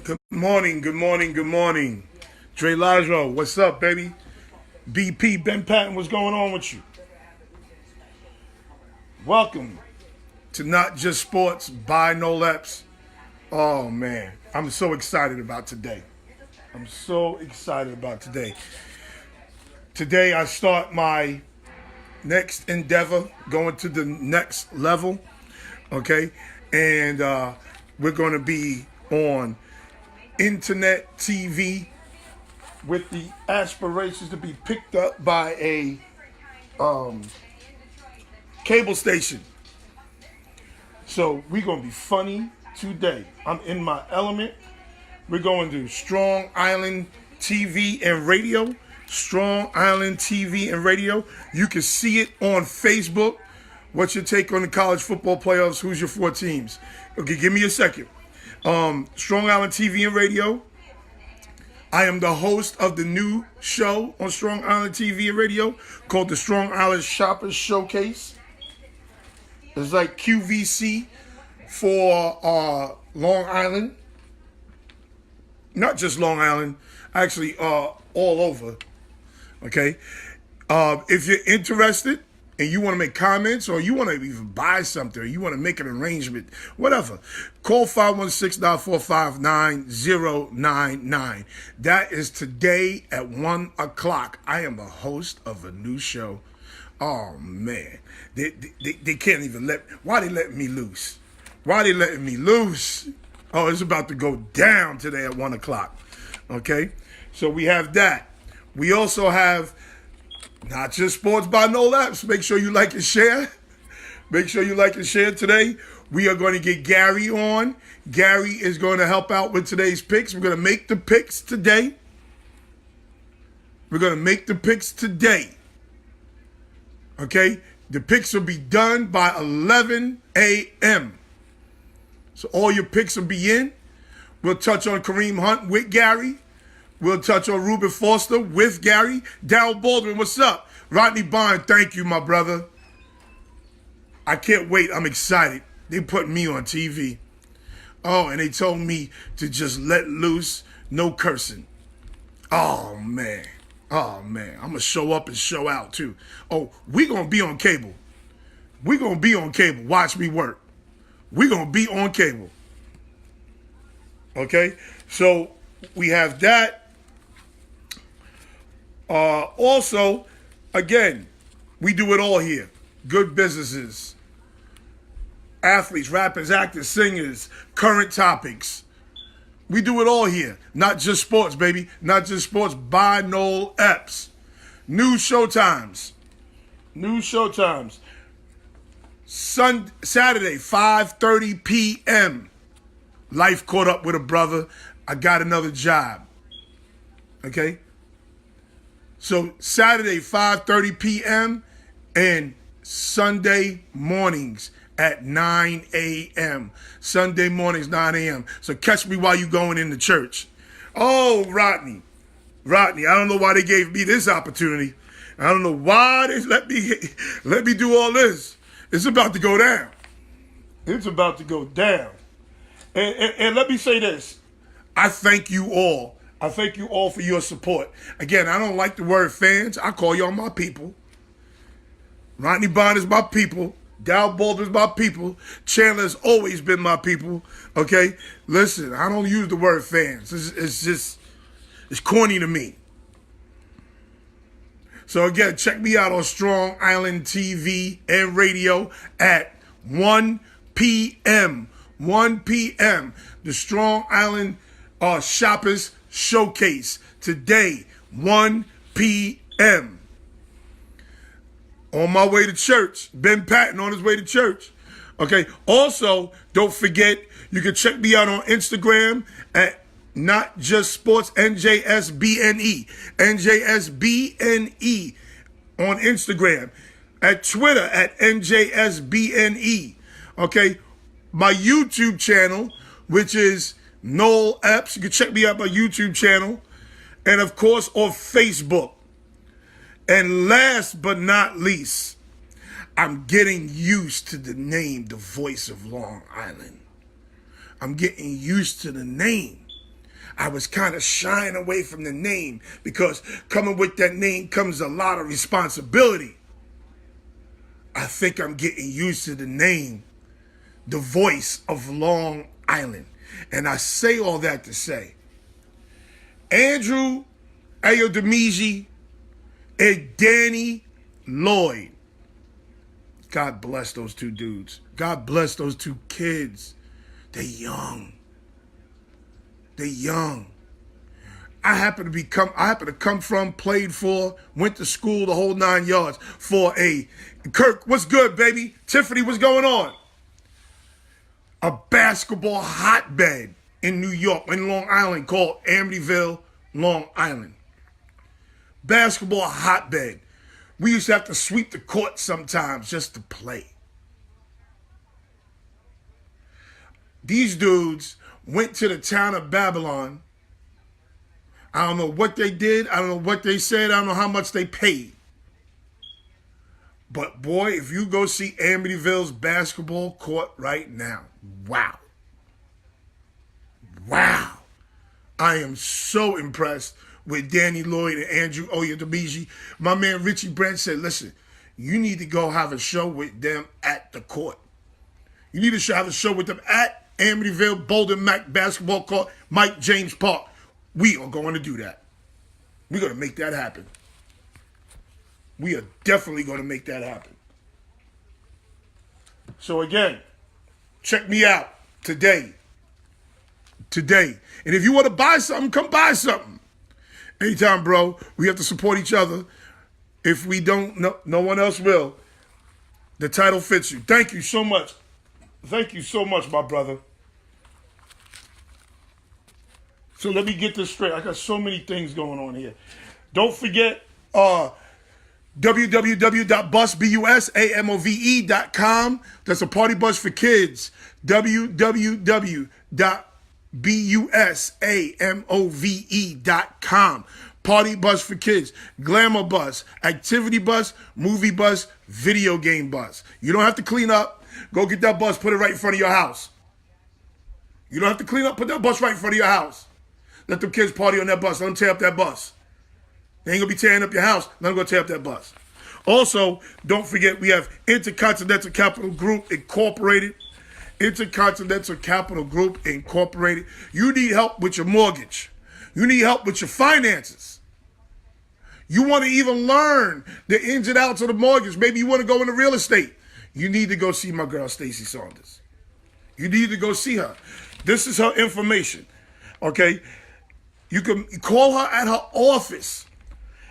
Good morning, good morning, good morning. Dre Lajo, what's up, baby? BP, Ben Patton, what's going on with you? Welcome to Not Just Sports by No Leps. Oh, man, I'm so excited about today. I'm so excited about today. Today, I start my next endeavor, going to the next level, okay? And we're going to be on internet TV with the aspirations to be picked up by a cable station. So we're going to be funny today. I'm in my element. We're going to Strong Island TV and radio. Strong Island TV and radio. You can see it on Facebook. What's your take on the college football playoffs? Who's your four teams? Okay, give me a second. Strong Island TV and radio. I am the host of the new show on Strong Island TV and radio called the Strong Island Shoppers Showcase. It's like QVC for Long Island. Not just Long Island, actually all over. Okay? If you're interested and you want to make comments or you want to even buy something or you want to make an arrangement, whatever, call 516-945-9099. That is today at 1 o'clock. I am a host of a new show. Oh, man. They can't even why they letting me loose? Why they letting me loose? Oh, it's about to go down today at 1 o'clock. Okay? So we have that. We also have Not Just Sports by No Laps. Make sure you like and share. Make sure you like and share today. We are going to get Gary on. Gary is going to help out with today's picks. We're going to make the picks today. We're going to make the picks today. Okay? The picks will be done by 11 a.m. So all your picks will be in. We'll touch on Kareem Hunt with Gary. We'll touch on Reuben Foster with Gary. Darryl Baldwin, what's up? Rodney Bond, thank you, my brother. I can't wait. I'm excited. They put me on TV. Oh, and they told me to just let loose, no cursing. Oh, man. Oh, man. I'm going to show up and show out, too. Oh, we going to be on cable. We going to be on cable. Watch me work. We going to be on cable. Okay? So, we have that. Also, again, we do it all here. Good businesses. Athletes, rappers, actors, singers, current topics. We do it all here. Not just sports, baby. Not just sports by Noel Epps. New showtimes. New showtimes. Saturday, 5:30 p.m. Life caught up with a brother. I got another job. Okay? So Saturday, 5:30 p.m. and Sunday mornings at 9 a.m. Sunday mornings, 9 a.m. So catch me while you going into church. Oh, Rodney, I don't know why they gave me this opportunity. I don't know why they let me do all this. It's about to go down. It's about to go down. And let me say this. I thank you all. I thank you all for your support. Again, I don't like the word fans. I call y'all my people. Rodney Bond is my people. Darryl Baldwin is my people. Chandler has always been my people. Okay? Listen, I don't use the word fans. It's corny to me. So again, check me out on Strong Island TV and radio at 1 p.m. 1 p.m. The Strong Island Shoppers Showcase today, 1 p.m. On my way to church. Ben Patton on his way to church. Okay. Also, don't forget, you can check me out on Instagram at Not Just Sports NJSBNE. NJSBNE on Instagram. At Twitter at NJSBNE. Okay. My YouTube channel, which is Noel Epps. You can check me out my YouTube channel. And of course on Facebook. And last but not least, I'm getting used to the name, the Voice of Long Island. I'm getting used to the name. I was kind of shying away from the name because coming with that name comes a lot of responsibility. I think I'm getting used to the name, the voice of Long Island. And I say all that to say, Andrew Ayodemiji and Danny Lloyd. God bless those two dudes. God bless those two kids. They're young. They're young. I happen to come from, played for, went to school, the whole 9 yards for a Kirk. What's good, baby? Tiffany, what's going on? A basketball hotbed in New York, in Long Island, called Amityville, Long Island. Basketball hotbed. We used to have to sweep the court sometimes just to play. These dudes went to the town of Babylon. I don't know what they did. I don't know what they said. I don't know how much they paid. But boy, if you go see Amityville's basketball court right now, wow. Wow. I am so impressed with Danny Lloyd and Andrew Oyedemiji. My man Richie Brent said, listen, you need to go have a show with them at the court. You need to have a show with them at Amityville Bolden Mac basketball court, Mike James Park. We are going to do that. We're going to make that happen. We are definitely going to make that happen. So again, check me out today. Today. And if you want to buy something, come buy something. Anytime, bro. We have to support each other. If we don't, no one else will. The title fits you. Thank you so much. Thank you so much, my brother. So let me get this straight. I got so many things going on here. Don't forget www.busamove.com. That's a party bus for kids. www.busamove.com. Party bus for kids. Glamour bus. Activity bus. Movie bus. Video game bus. You don't have to clean up. Go get that bus. Put it right in front of your house. You don't have to clean up. Put that bus right in front of your house. Let them kids party on that bus. Let them tear up that bus. They ain't going to be tearing up your house. Let them go tear up that bus. Also, don't forget we have Intercontinental Capital Group Incorporated. Intercontinental Capital Group Incorporated. You need help with your mortgage. You need help with your finances. You want to even learn the ins and outs of the mortgage. Maybe you want to go into real estate. You need to go see my girl, Stacey Saunders. You need to go see her. This is her information, okay? You can call her at her office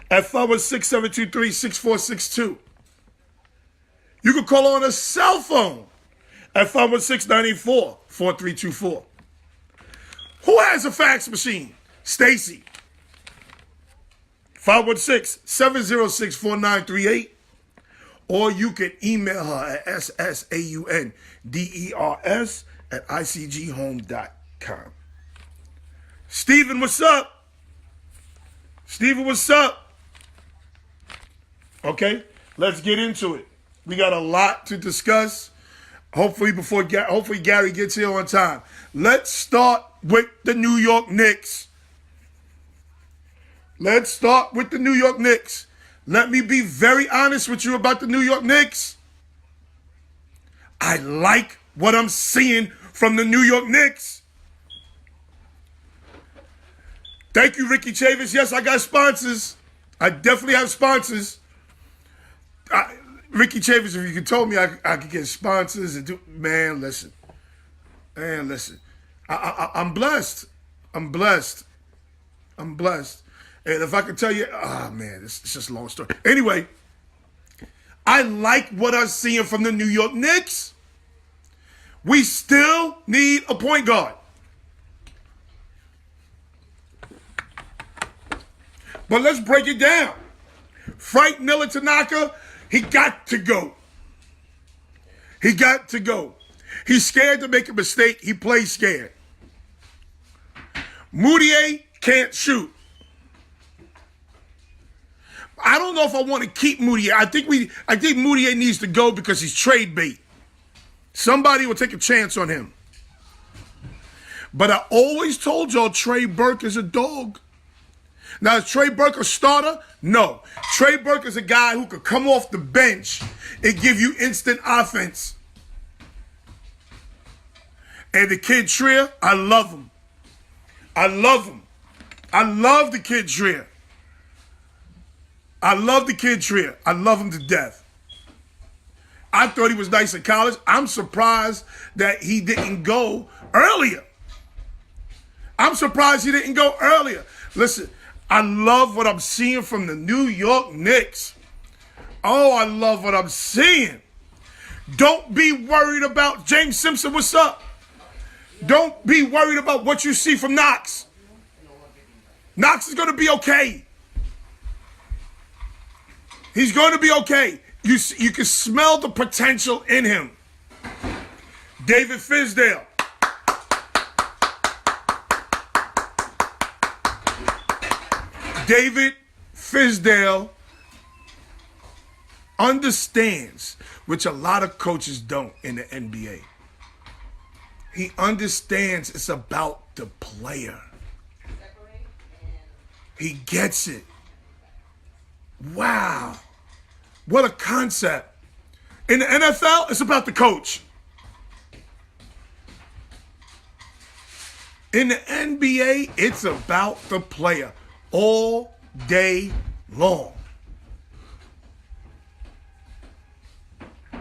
at 516-723-6462. You can call her on a cell phone at 516-984-4324. Who has a fax machine? Stacy. 516-706-4938. Or you can email her at ssaunders@icghome.com. Steven, what's up? Steven, what's up? Okay, let's get into it. We got a lot to discuss. Hopefully Gary gets here on time. Let's start with the New York Knicks. Let's start with the New York Knicks. Let me be very honest with you about the New York Knicks. I like what I'm seeing from the New York Knicks. Thank you, Ricky Chavis. Yes, I got sponsors. I definitely have sponsors. Ricky Chavis, if you could told me I could get sponsors and do, man, listen. Man, listen. I'm blessed. I'm blessed. I'm blessed. And if I could tell you, oh man, it's just a long story. Anyway, I like what I'm seeing from the New York Knicks. We still need a point guard. But let's break it down. Frank Miller Tanaka, he got to go. He got to go. He's scared to make a mistake. He plays scared. Moutier can't shoot. I don't know if I want to keep Moutier. I think Moutier needs to go because he's trade bait. Somebody will take a chance on him. But I always told y'all Trey Burke is a dog. Now, is Trey Burke a starter? No. Trey Burke is a guy who could come off the bench and give you instant offense. And the kid Trier, I love him. I love him. I love the kid Trier. I love the kid Trier. I love him to death. I thought he was nice in college. I'm surprised that he didn't go earlier. I'm surprised he didn't go earlier. Listen, I love what I'm seeing from the New York Knicks. Oh, I love what I'm seeing. Don't be worried about James Simpson. What's up? Don't be worried about what you see from Knox. Knox is going to be okay. He's going to be okay. You can smell the potential in him. David Fizdale. David Fizdale understands, which a lot of coaches don't in the NBA. He understands it's about the player. He gets it. Wow. What a concept. In the NFL, it's about the coach. In the NBA, it's about the player all day long.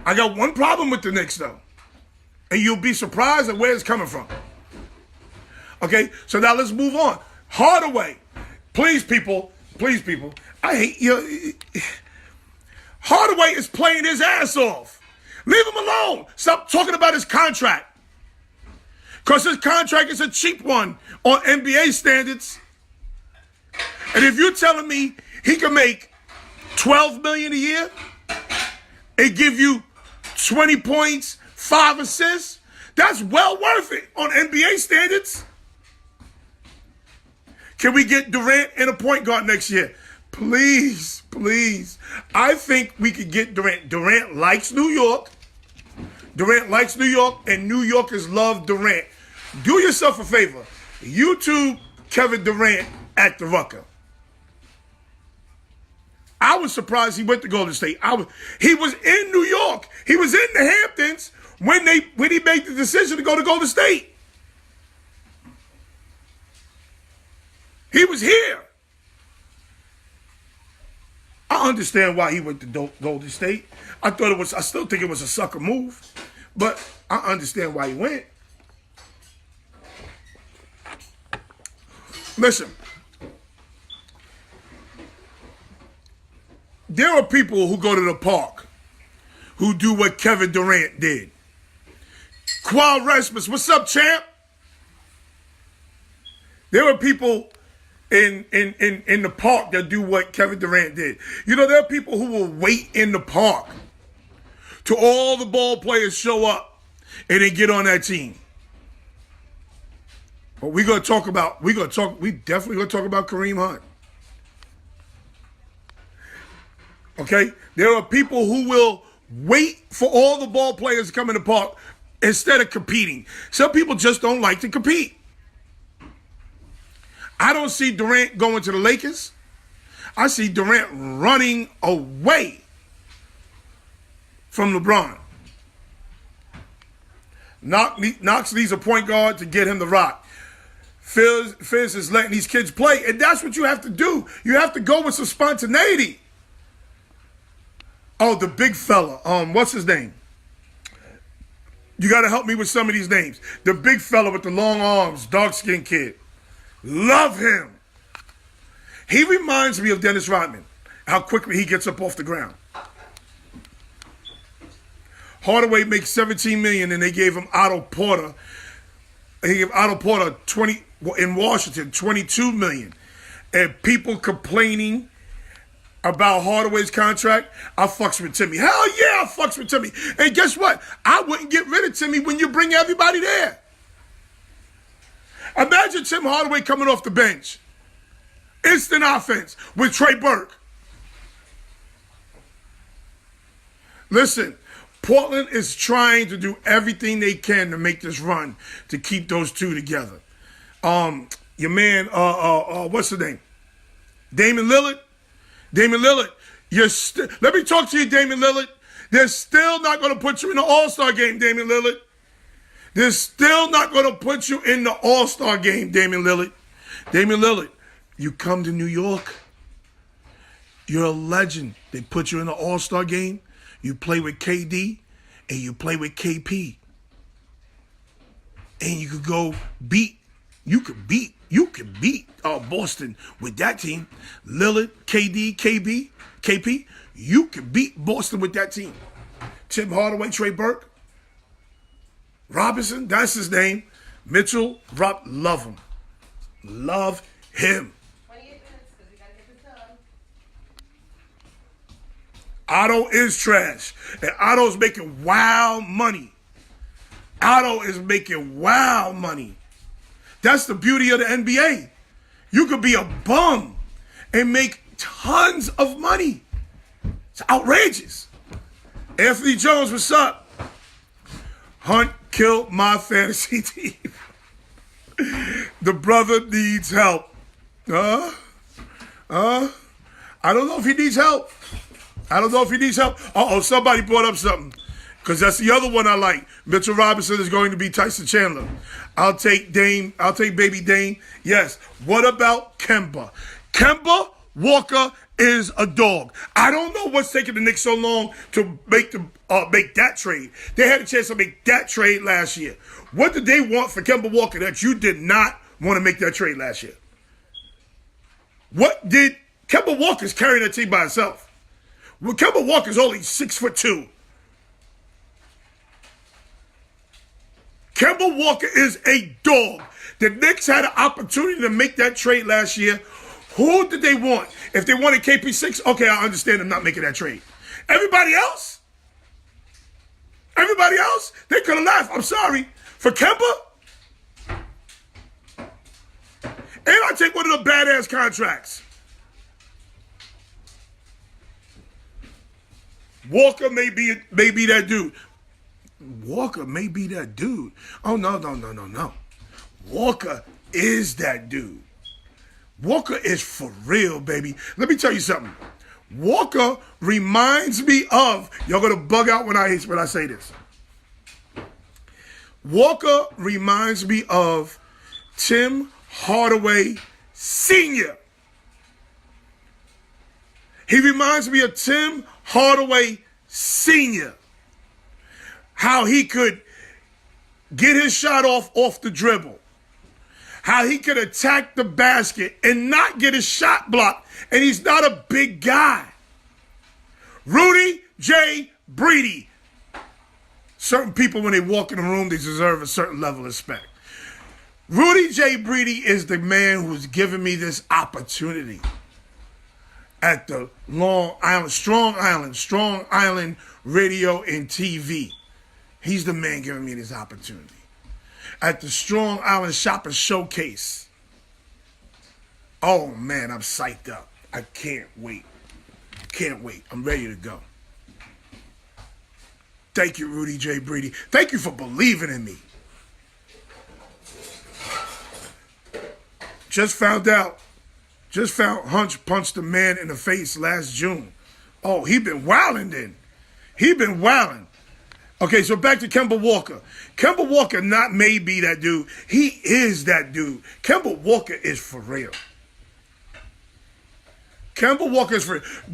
I got one problem with the Knicks, though. And you'll be surprised at where it's coming from. Okay, so now let's move on. Hardaway. Please, people. I hate you. Hardaway is playing his ass off. Leave him alone. Stop talking about his contract. Because his contract is a cheap one on NBA standards. And if you're telling me he can make $12 million a year and give you 20 points, 5 assists, that's well worth it on NBA standards. Can we get Durant in a point guard next year? Please, please. I think we could get Durant. Durant likes New York. Durant likes New York, and New Yorkers love Durant. Do yourself a favor. YouTube Kevin Durant at the Rucker. I was surprised he went to Golden State. He was in New York. He was in the Hamptons when he made the decision to go to Golden State. He was here. I understand why he went to Golden State. I still think it was a sucker move, but I understand why he went. Listen, there are people who go to the park who do what Kevin Durant did. Qual Rasmus, what's up, champ? There are people in the park that do what Kevin Durant did. You know, there are people who will wait in the park till all the ball players show up and then get on that team. But we definitely gonna talk about Kareem Hunt. Okay? There are people who will wait for all the ball players to come in the park instead of competing. Some people just don't like to compete. I don't see Durant going to the Lakers. I see Durant running away from LeBron. Knox needs a point guard to get him the rock. Fizz is letting these kids play, and that's what you have to do. You have to go with some spontaneity. Oh, the big fella. What's his name? You got to help me with some of these names. The big fella with the long arms, dark-skinned kid. Love him. He reminds me of Dennis Rodman, how quickly he gets up off the ground. Hardaway makes $17 million, and they gave him Otto Porter. He gave Otto Porter in Washington $22 million, and people complaining about Hardaway's contract. I fucks with Timmy. Hell yeah, I fucks with Timmy. And guess what? I wouldn't get rid of Timmy when you bring everybody there. Imagine Tim Hardaway coming off the bench. Instant offense with Trey Burke. Listen, Portland is trying to do everything they can to make this run to keep those two together. Your man, what's the name? Damian Lillard. Damian Lillard, let me talk to you, Damian Lillard. They're still not going to put you in the All-Star game, Damian Lillard. They're still not going to put you in the All-Star game, Damian Lillard. Damian Lillard, you come to New York. You're a legend. They put you in the All-Star game. You play with KD and you play with KP. And you could go beat Boston with that team. Lillard, KD, KP. You can beat Boston with that team. Tim Hardaway, Trey Burke, Robinson, that's his name. Mitchell, love him. Love him. 28 minutes, because we got to get this done. Otto is trash. And Otto's making wild money. Otto is making wild money. That's the beauty of the NBA. You could be a bum and make tons of money. It's outrageous. Anthony Jones, what's up? Hunt killed my fantasy team. The brother needs help. I don't know if he needs help. Uh-oh, somebody brought up something. Because that's the other one I like. Mitchell Robinson is going to be Tyson Chandler. I'll take Dame. I'll take baby Dame. Yes. What about Kemba? Kemba Walker is a dog. I don't know what's taking the Knicks so long to make that trade. They had a chance to make that trade last year. What did they want for Kemba Walker that you did not want to make that trade last year? What did Kemba Walker's carrying that team by himself? Well, Kemba Walker's only 6'2". Kemba Walker is a dog. The Knicks had an opportunity to make that trade last year. Who did they want? If they wanted KP6, okay, I understand them not making that trade. Everybody else, they could have left. I'm sorry. For Kemba, and I take one of the badass contracts. Walker may be that dude. Walker may be that dude. Oh, no. Walker is that dude. Walker is for real, baby. Let me tell you something. Walker reminds me of, y'all gonna bug out when I say this. Walker reminds me of Tim Hardaway Sr. He reminds me of Tim Hardaway Sr. How he could get his shot off the dribble. How he could attack the basket and not get his shot blocked. And he's not a big guy. Rudy J. Breedy. Certain people, when they walk in the room, they deserve a certain level of respect. Rudy J. Breedy is the man who's given me this opportunity at the Strong Island Radio and TV. He's the man giving me this opportunity. At the Strong Island Shoppers Showcase. Oh, man, I'm psyched up. I can't wait. I'm ready to go. Thank you, Rudy J. Breedy. Thank you for believing in me. Just found Hunch punched a man in the face last June. Oh, he been wilding then. Okay, so back to Kemba Walker. Kemba Walker not may be that dude. He is that dude. Kemba Walker is for real.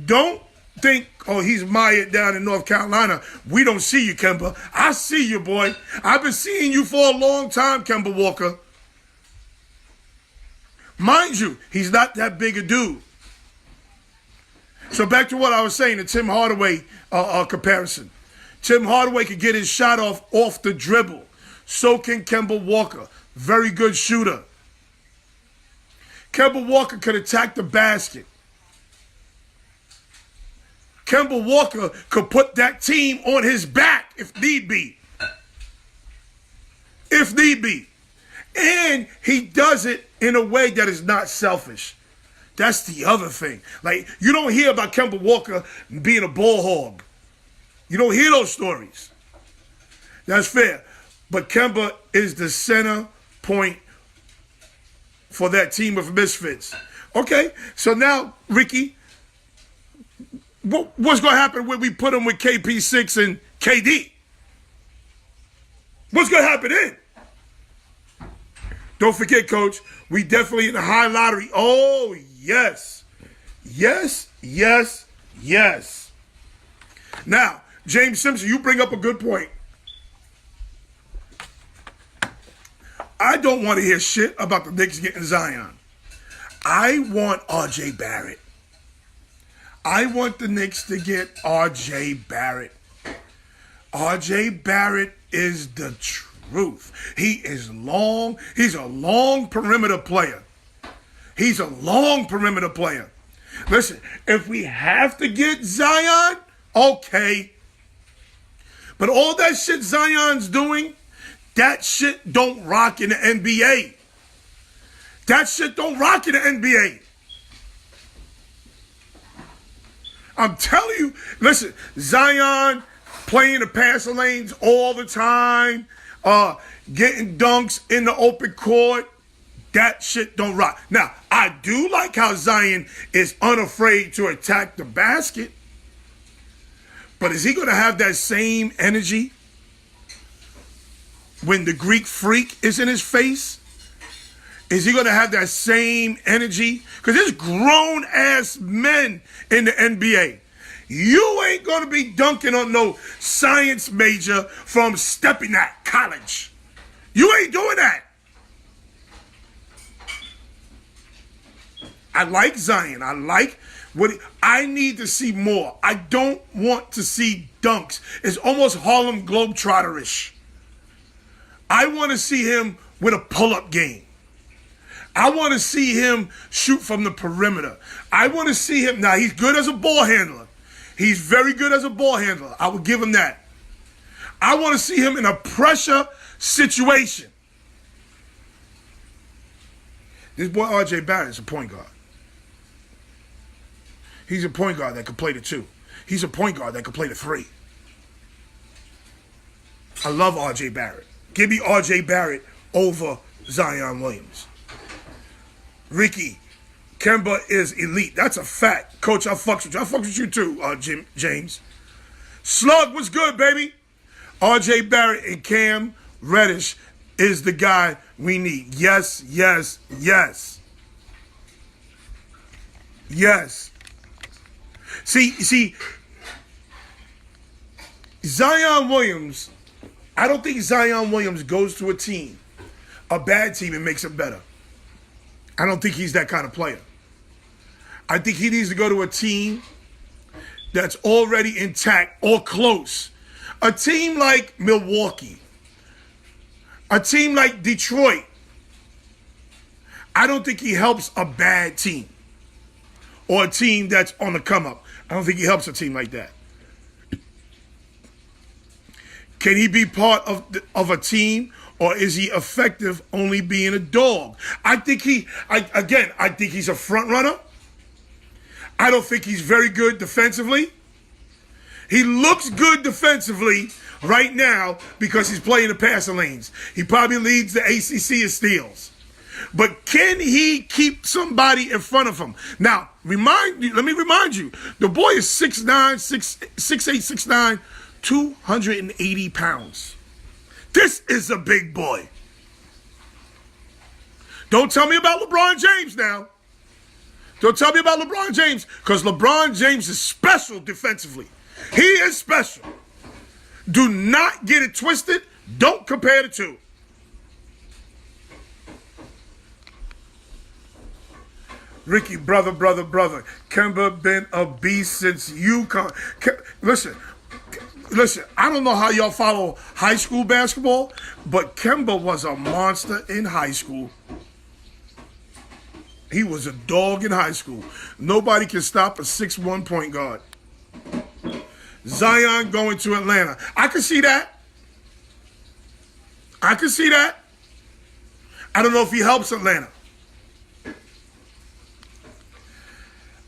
Don't think, oh, he's mired down in North Carolina. We don't see you, Kemba. I see you, boy. I've been seeing you for a long time, Kemba Walker. Mind you, he's not that big a dude. So back to what I was saying, the Tim Hardaway comparison. Tim Hardaway could get his shot off the dribble. So can Kemba Walker. Very good shooter. Kemba Walker could attack the basket. Kemba Walker could put that team on his back if need be. And he does it in a way that is not selfish. That's the other thing. Like, you don't hear about Kemba Walker being a ball hog. You don't hear those stories. That's fair. But Kemba is the center point for that team of misfits. Okay, so now, Ricky, what's going to happen when we put them with KP6 and KD? What's going to happen then? Don't forget, Coach, we definitely in the high lottery. Oh, yes. Yes, yes, yes. Now, James Simpson, you bring up a good point. I don't want to hear shit about the Knicks getting Zion. I want R.J. Barrett. I want the Knicks to get R.J. Barrett. R.J. Barrett is the truth. He is long. He's a long perimeter player. He's a long perimeter player. Listen, if we have to get Zion, okay. But all that shit Zion's doing, that shit don't rock in the NBA. That shit don't rock in the NBA. I'm telling you, listen, Zion playing the passing lanes all the time, getting dunks in the open court, that shit don't rock. Now, I do like how Zion is unafraid to attack the basket, but is he going to have that same energy when the Greek freak is in his face? Is he going to have that same energy? Because there's grown-ass men in the NBA. You ain't going to be dunking on no science major from Stepping at College. You ain't doing that. I like Zion. I like I need to see more. I don't want to see dunks. It's almost Harlem Globetrotter-ish. I want to see him with a pull-up game. I want to see him shoot from the perimeter. I want to see him. Now, he's good as a ball handler. He's very good as a ball handler. I will give him that. I want to see him in a pressure situation. This boy R.J. Barrett is a point guard. He's a point guard that can play the two. He's a point guard that can play the three. I love R.J. Barrett. Give me R.J. Barrett over Zion Williams. Ricky, Kemba is elite. That's a fact. Coach, I fucks with you. I fucks with you too, James. Slug, what's good, baby? R.J. Barrett and Cam Reddish is the guy we need. Yes, yes, yes. Yes. See, Zion Williams, I don't think Zion Williams goes to a team, a bad team, and makes it better. I don't think he's that kind of player. I think he needs to go to a team that's already intact or close. A team like Milwaukee. A team like Detroit. I don't think he helps a bad team. Or a team that's on the come up. I don't think he helps a team like that. Can he be part of a team, or is he effective only being a dog? I think he's a front runner. I don't think he's very good defensively. He looks good defensively right now because he's playing the passing lanes. He probably leads the ACC in steals. But can he keep somebody in front of him? Now, let me remind you, the boy is 6'9", 6'8", 6'9", 280 pounds. This is a big boy. Don't tell me about LeBron James now. Don't tell me about LeBron James, because LeBron James is special defensively. He is special. Do not get it twisted. Don't compare the two. Ricky, brother. Kemba been a beast since UConn. Listen, I don't know how y'all follow high school basketball, but Kemba was a monster in high school. He was a dog in high school. Nobody can stop a 6'1" point guard. Zion going to Atlanta. I can see that. I don't know if he helps Atlanta.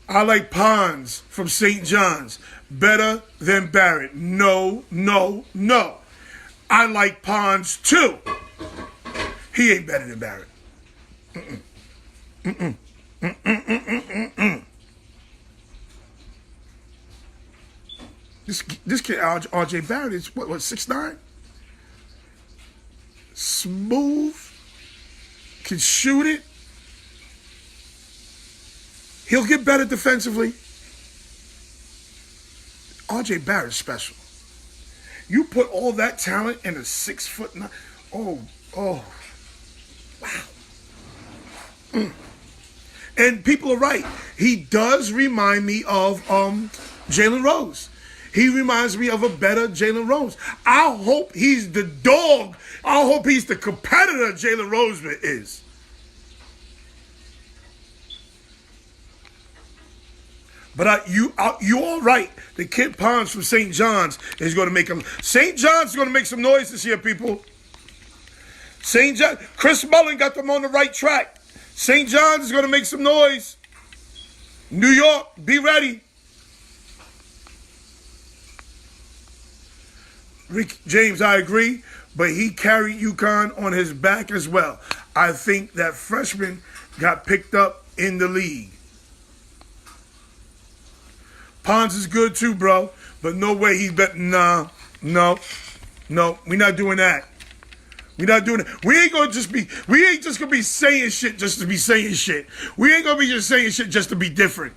I like Pons from St. John's better than Barrett. No. I like Pons too. He ain't better than Barrett. This kid, R.J. Barrett, is what 6'9"? Smooth, can shoot it. He'll get better defensively. R.J. Barrett is special. You put all that talent in a 6'9". Oh, wow. And people are right. He does remind me of Jalen Rose. He reminds me of a better Jalen Rose. I hope he's the dog. I hope he's the competitor Jalen Rose is. But you're all right. The kid Pons from St. John's is going to make him. St. John's is going to make some noise this year, people. St. John, Chris Mullin got them on the right track. St. John's is going to make some noise. New York, be ready. Rick James, I agree, but he carried UConn on his back as well. I think that freshman got picked up in the league. Pons is good too, bro, but no way he's better. No, we're not doing that. We're not doing it. We ain't just gonna be saying shit just to be saying shit. We ain't gonna be just saying shit just to be different.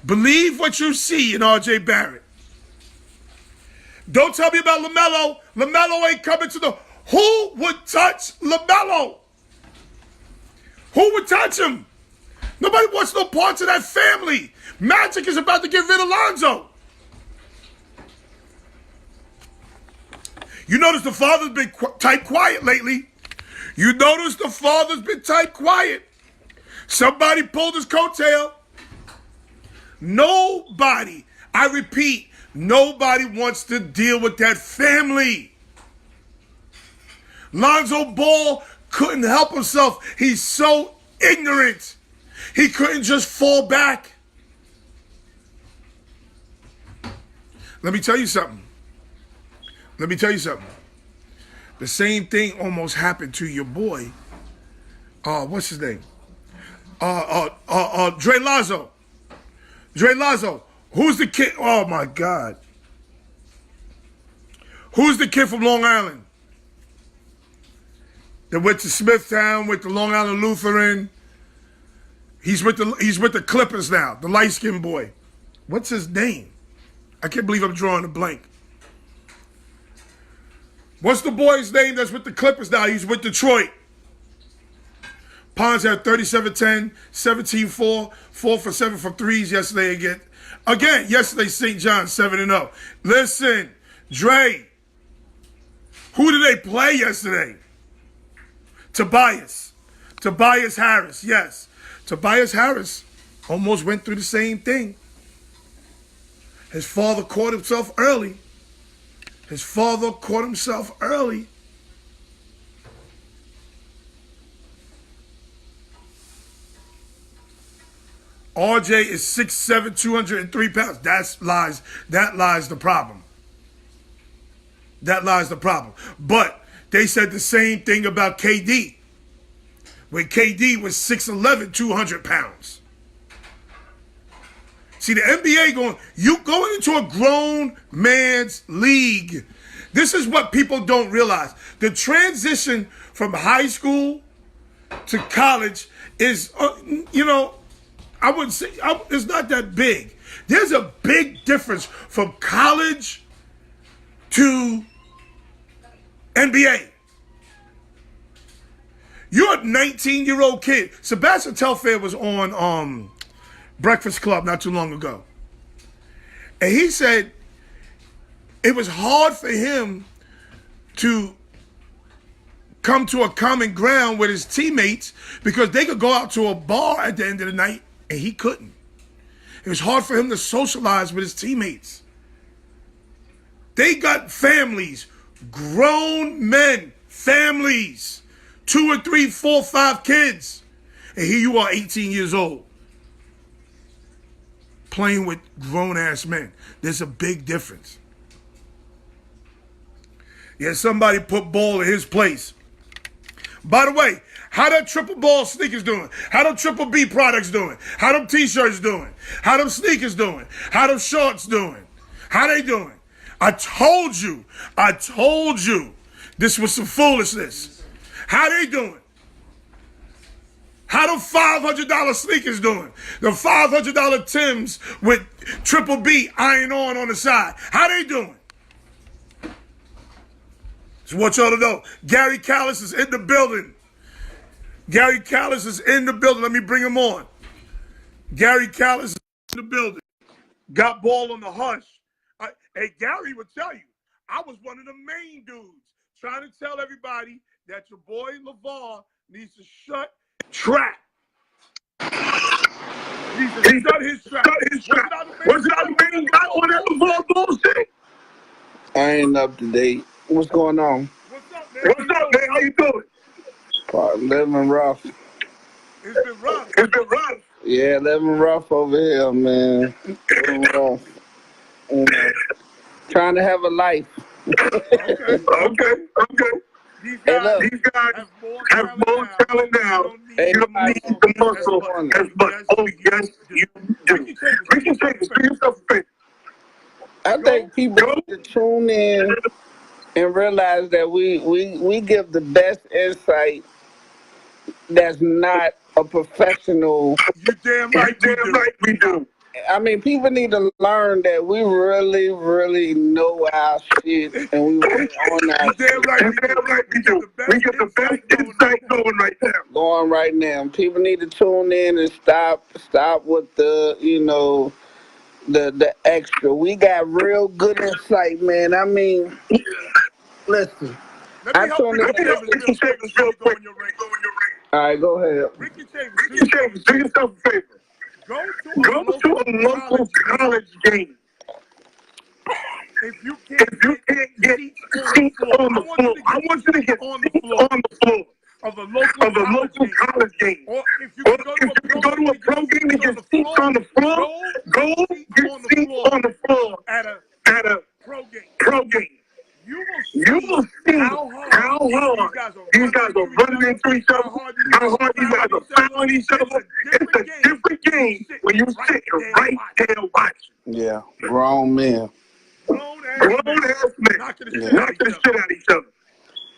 Believe what you see in R.J. Barrett. Don't tell me about LaMelo. LaMelo ain't coming to the... Who would touch LaMelo? Who would touch him? Nobody wants no parts of that family. Magic is about to get rid of Lonzo. You notice the father's been type quiet lately. You notice the father's been type quiet. Somebody pulled his coattail. Nobody, I repeat, nobody wants to deal with that family. Lonzo Ball couldn't help himself. He's so ignorant. He couldn't just fall back. Let me tell you something. The same thing almost happened to your boy. What's his name? Dre Lazo. Who's the kid? Oh my God. Who's the kid from Long Island? That went to Smithtown with the Long Island Lutheran. He's with the Clippers now, the light-skinned boy. What's his name? I can't believe I'm drawing a blank. What's the boy's name that's with the Clippers now? He's with Detroit. Pons had 37-10, 17-4, 4 for 7 from threes yesterday again. Yesterday, St. John 7-0. Listen, Dre, who did they play yesterday? Tobias Harris, yes. Tobias Harris almost went through the same thing. His father caught himself early. RJ is 6'7", 203 pounds. That lies the problem. But they said the same thing about KD. When KD was 6'11", 200 pounds. See, the NBA you going into a grown man's league. This is what people don't realize. The transition from high school to college is, I wouldn't say, it's not that big. There's a big difference from college to NBA. You're a 19-year-old kid. Sebastian Telfair was on Breakfast Club not too long ago. And he said it was hard for him to come to a common ground with his teammates because they could go out to a bar at the end of the night and he couldn't. It was hard for him to socialize with his teammates. They got families, grown men, families, 2 or 3, 4, 5 kids. And here you are, 18 years old, playing with grown-ass men. There's a big difference. Yeah, somebody put Ball in his place. By the way, how them triple ball sneakers doing? How them triple B products doing? How them t-shirts doing? How them sneakers doing? How them shorts doing? How they doing? I told you, this was some foolishness. How they doing? How them $500 sneakers doing? The $500 Timbs with triple B iron on the side. How they doing? Just want y'all to know, Gary Callis is in the building. Gary Callis is in the building. Let me bring him on. Gary Callis is in the building. Got ball on the hush. Hey, Gary would tell you, I was one of the main dudes trying to tell everybody that your boy LeVar needs to shut trap. Needs to shut his trap. Was it the main guy on that LeVar bullshit? I ain't up to date. What's going on? What's up, man? How you doing? Living rough. It's been rough. Yeah, living rough over here, man. Living rough. You know, trying to have a life. Okay. These guys have more talent now. You don't need the muscle as much. Oh, yes, you do. Ricky Taylor, do yourself a favor. I think people need to tune in and realize that we give the best insight that's not a professional. You damn right we do. I mean, people need to learn that we really, really know our shit and we work on our shit. Damn right we do. We get the best insight going right now. Going right now. People need to tune in and stop with the, the extra. We got real good insight, man. I mean, listen. Let me help Ricky Chambers real quick. All right, go ahead. Ricky Chambers, do yourself a favor. Go to a local college game. If you can't get seats on the floor, I want you to get on the floor of a local college game. Or if you go to a pro game and get seats on the floor, go get seats on the floor at a pro game. You will see how hard these guys are running into each other, how hard these guys are fouling each other. It's a different game when you sit right there watching. Yeah, grown men. Grown ass men knocking the shit out of each other.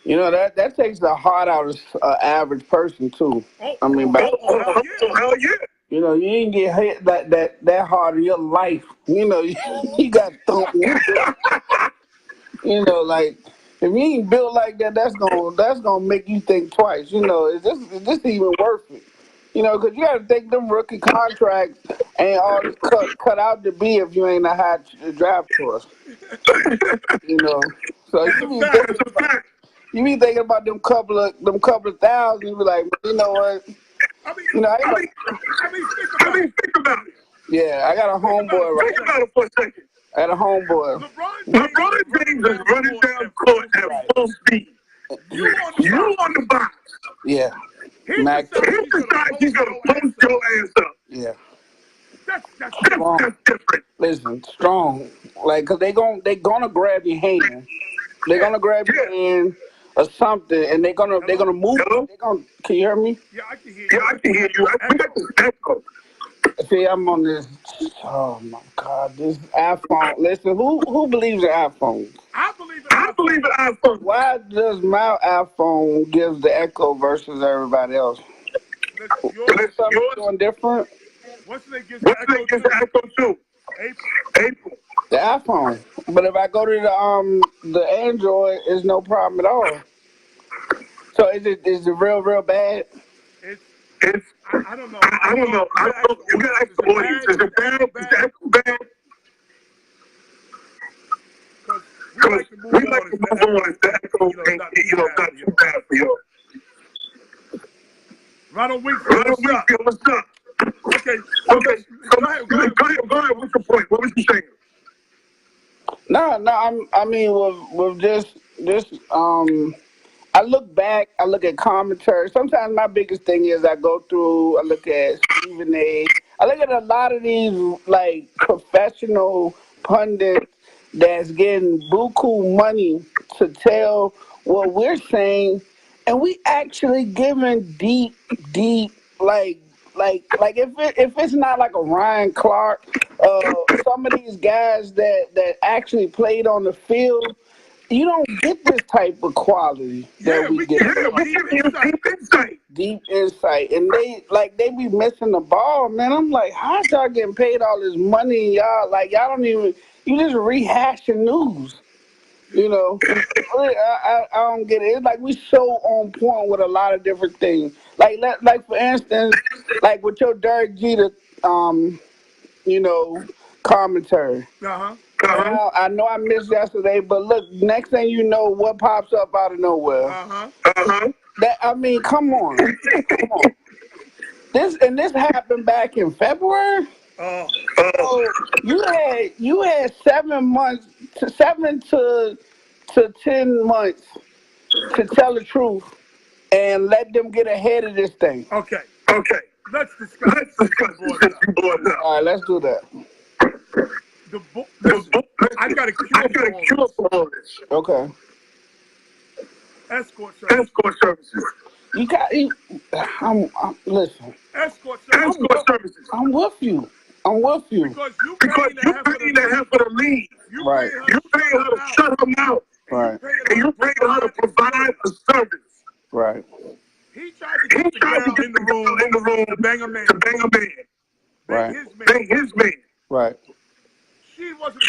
You know, that takes the heart out of an average person, too. Hell yeah. You know, you ain't get hit that hard in your life. You know, you got thumped. You know, like, if you ain't built like that, that's gonna make you think twice. You know, is this even worth it? You know, because you got to think them rookie contracts ain't all cut out to be if you ain't a high draft choice. You know, so you be thinking about them couple of thousand. You be like, you know what? I mean, think about it. Yeah, I got a homeboy right now. Think about it for a second. I had a homeboy. LeBron James is running down court at full speed. You on the box. Yeah. He decides he's gonna post your ass up. Yeah. That's different. Listen, strong. Like, cause they gonna grab your hand. They're gonna grab your hand or something, and they're gonna move. Can you hear me? Yeah, I can hear you. I got this echo. See, I'm on this. Oh my God, this iPhone. Listen, who believes in iPhones? I believe in iPhone. Why does my iPhone gives the echo versus everybody else? Yours doing different. What's the echo too? April. The iPhone. But if I go to the Android, it's no problem at all. So is it real bad? It's I don't know. You gotta ask the audience. Is it bad? Is the echo bad? Because we like to move on if the echo ain't, not too bad for you. Ronald Winfield, what's up? Okay. So go ahead. What's the point? What was you saying? No. I mean, with this I look back, I look at commentary. Sometimes my biggest thing is I go through, I look at Stephen A. I look at a lot of these like professional pundits that's getting buku money to tell what we're saying and we actually giving deep, like if it's not like a Ryan Clark, some of these guys that actually played on the field, you don't get this type of quality that Yeah, we we get. give you deep insight. Deep insight, and they be missing the ball, man. I'm like, how y'all getting paid all this money? And y'all like y'all don't even you just rehashing news. You know, I don't get it. It's like we so on point with a lot of different things. Like for instance, like with your Derek Jeter, um, you know, commentary. Uh-huh. Now I know I missed yesterday, but look, next thing you know, what pops up out of nowhere? Uh-huh. That I mean, come on, come on. This happened back in February. Oh. So you had 7 months, 7 to 10 months to tell the truth and let them get ahead of this thing. Okay. Let's discuss it since you brought it up. All right, let's do that. Listen, I got a cure for all this. Okay. Escort services. You got. I'm listen. Escort I'm services. with, I'm with you. I'm with you. Because you paying the head for the lead. You Right. paying her to shut him out. Right. And you paying her to provide a service. Right. He tried to get the girl in the room to bang a man. Right. Bang his man. Right. She wasn't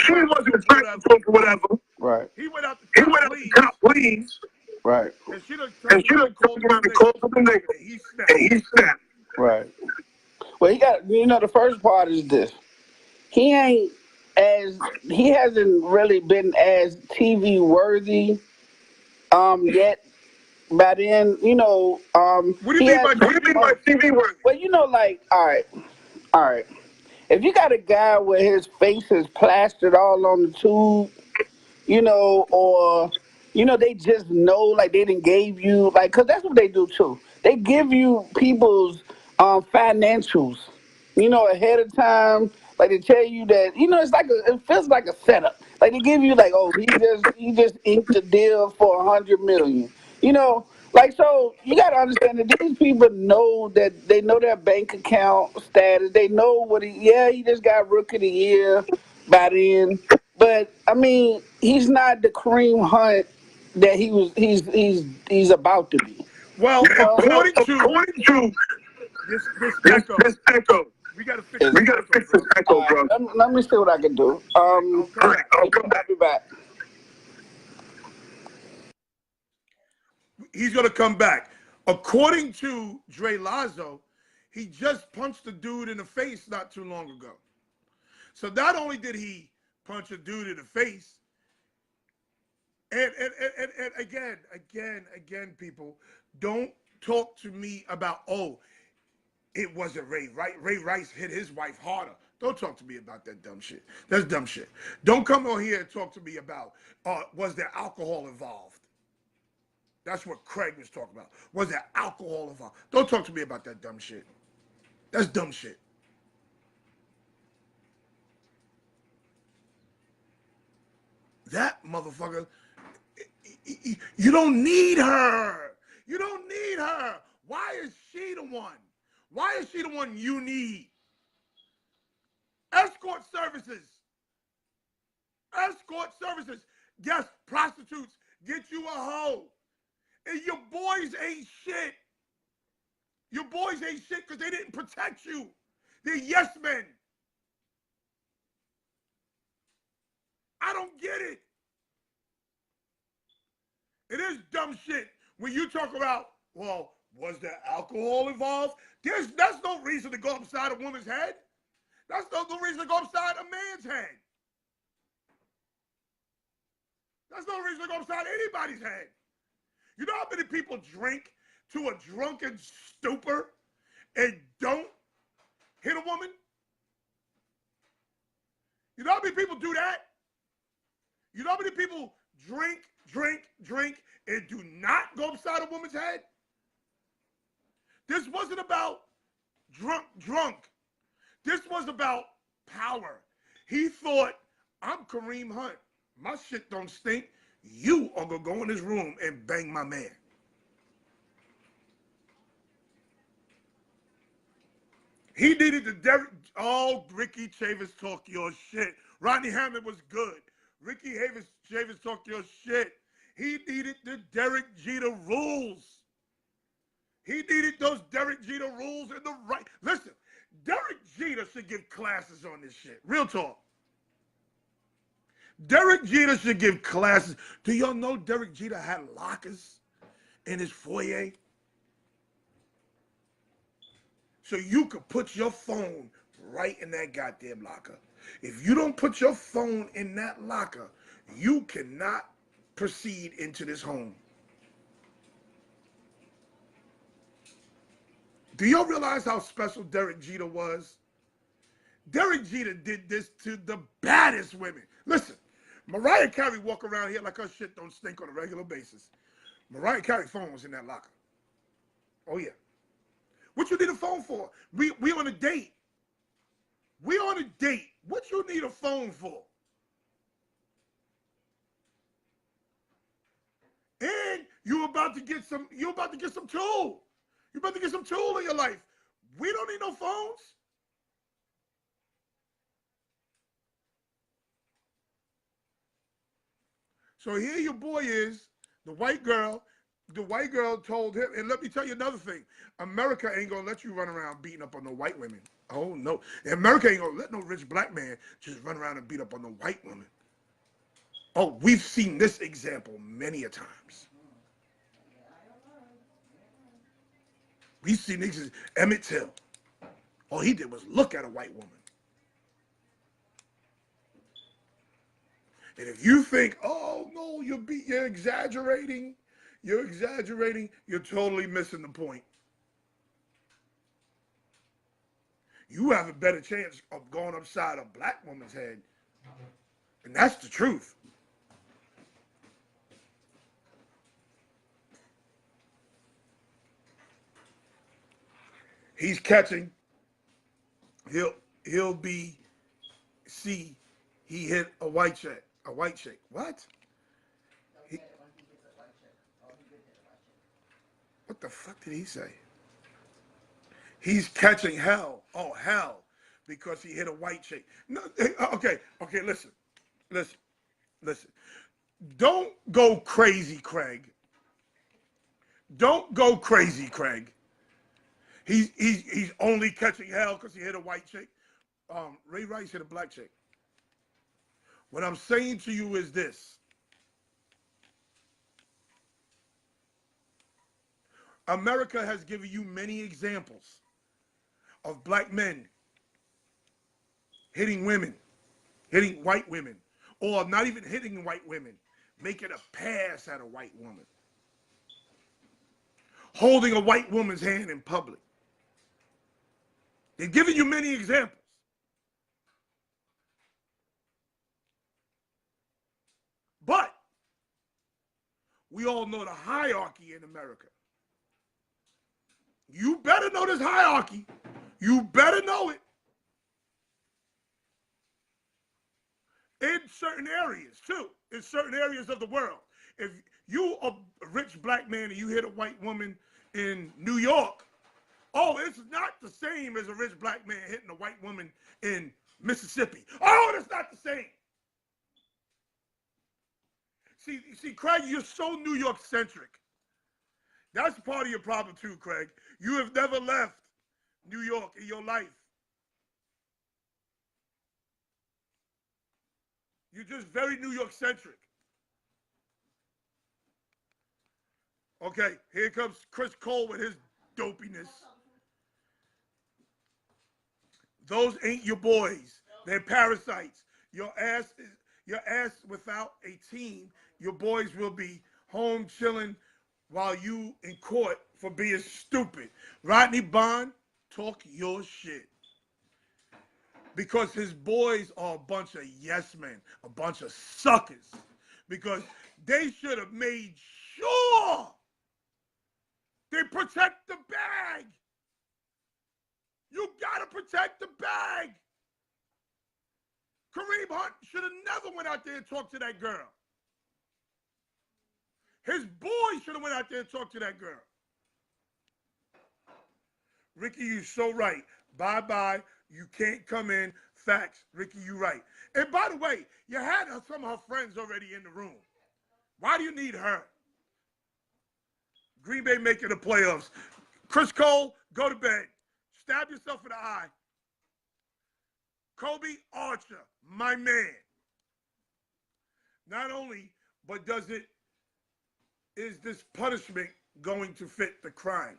attracted to him for whatever. Right. He went out the top, please. Right. And she done turned around and called him a nigga. And he snapped. Right. Well, the first part is this. He ain't as he hasn't really been as TV worthy yet. By then, What do you mean by TV worthy? well, like, all right. If you got a guy where his face is plastered all on the tube, or they just know, like they didn't gave you, like, cause that's what they do too. They give you people's financials, ahead of time. Like they tell you that, it feels like a setup. Like they give you like, oh, he just inked a deal for 100 million. Like, so you got to understand that these people know that they know their bank account status. They know he just got rookie of the year by then. But I mean, he's not the Kareem Hunt that he's about to be. Well, according to this echo, we gotta fix this echo, All bro. right, let me see what I can do. I'll come back. I'll be back. He's gonna come back. According to Dre Lazo, he just punched a dude in the face not too long ago. So not only did he punch a dude in the face, and again, people, don't talk to me about, oh, it wasn't Ray Rice. Ray Rice hit his wife harder. Don't talk to me about that dumb shit. That's dumb shit. Don't come on here and talk to me about, was there alcohol involved? That's what Craig was talking about. Was there alcohol involved? Don't talk to me about that dumb shit. That's dumb shit. That motherfucker, you don't need her. You don't need her. Why is she the one? Why is she the one you need? Escort services. Escort services. Yes, prostitutes get you a hoe. And your boys ain't shit. Your boys ain't shit because they didn't protect you. They're yes men. I don't get it. It is dumb shit when you talk about, well, was there alcohol involved? That's no reason to go upside a woman's head. That's no reason to go upside a man's head. That's no reason to go upside anybody's head. You know how many people drink to a drunken stupor and don't hit a woman? You know how many people do that? You know how many people drink, and do not go upside a woman's head? This wasn't about drunk. This was about power. He thought, I'm Kareem Hunt. My shit don't stink. You are going to go in this room and bang my man. He needed the Derek. Oh, Ricky Chavis talk your shit. Rodney Hammond was good. Ricky Chavis talk your shit. He needed the Derek Jeter rules. He needed those Derek Jeter rules in the right. Listen, Derek Jeter should give classes on this shit. Real talk. Derek Jeter should give classes. Do y'all know Derek Jeter had lockers in his foyer? So you could put your phone right in that goddamn locker. If you don't put your phone in that locker, you cannot proceed into this home. Do y'all realize how special Derek Jeter was? Derek Jeter did this to the baddest women. Listen, Mariah Carey walk around here like her shit don't stink on a regular basis. Mariah Carey's phone was in that locker. Oh yeah. What you need a phone for? We on a date. We on a date. What you need a phone for? And you about to get some tool. You about to get some tool in your life. We don't need no phones. So here your boy is, the white girl. The white girl told him, and let me tell you another thing. America ain't gonna let you run around beating up on no white women. Oh no. America ain't gonna let no rich black man just run around and beat up on no white woman. Oh, we've seen this example many a times. We've seen this. Emmett Till. All he did was look at a white woman. And if you think, oh no, you're exaggerating, you're totally missing the point. You have a better chance of going upside a black woman's head. And that's the truth. He's catching. He'll be, see, he hit a white chick. A white chick. What? He, what the fuck did he say? He's catching hell. Oh, hell. Because he hit a white chick. No, okay, listen. Don't go crazy, Craig. Don't go crazy, Craig. He's only catching hell because he hit a white chick. Ray Rice hit a black chick. What I'm saying to you is this. America has given you many examples of black men hitting women, hitting white women, or not even hitting white women, making a pass at a white woman, holding a white woman's hand in public. They've given you many examples. But we all know the hierarchy in America. You better know this hierarchy. You better know it. In certain areas, too. In certain areas of the world. If you a rich black man and you hit a white woman in New York, oh, it's not the same as a rich black man hitting a white woman in Mississippi. Oh, it's not the same. See, Craig, you're so New York centric. That's part of your problem too, Craig. You have never left New York in your life. You're just very New York centric. Okay, here comes Chris Cole with his dopiness. Those ain't your boys. They're parasites. Your ass without a team, your boys will be home chilling while you in court for being stupid. Rodney Bond, talk your shit. Because his boys are a bunch of yes men, a bunch of suckers. Because they should have made sure they protect the bag. You gotta protect the bag. Kareem Hunt should have never went out there and talked to that girl. His boy should have went out there and talked to that girl. Ricky, you're so right. Bye-bye. You can't come in. Facts. Ricky, you right. And by the way, you had some of her friends already in the room. Why do you need her? Green Bay making the playoffs. Chris Cole, go to bed. Stab yourself in the eye. Kobe Archer, my man. Not only, but is this punishment going to fit the crime?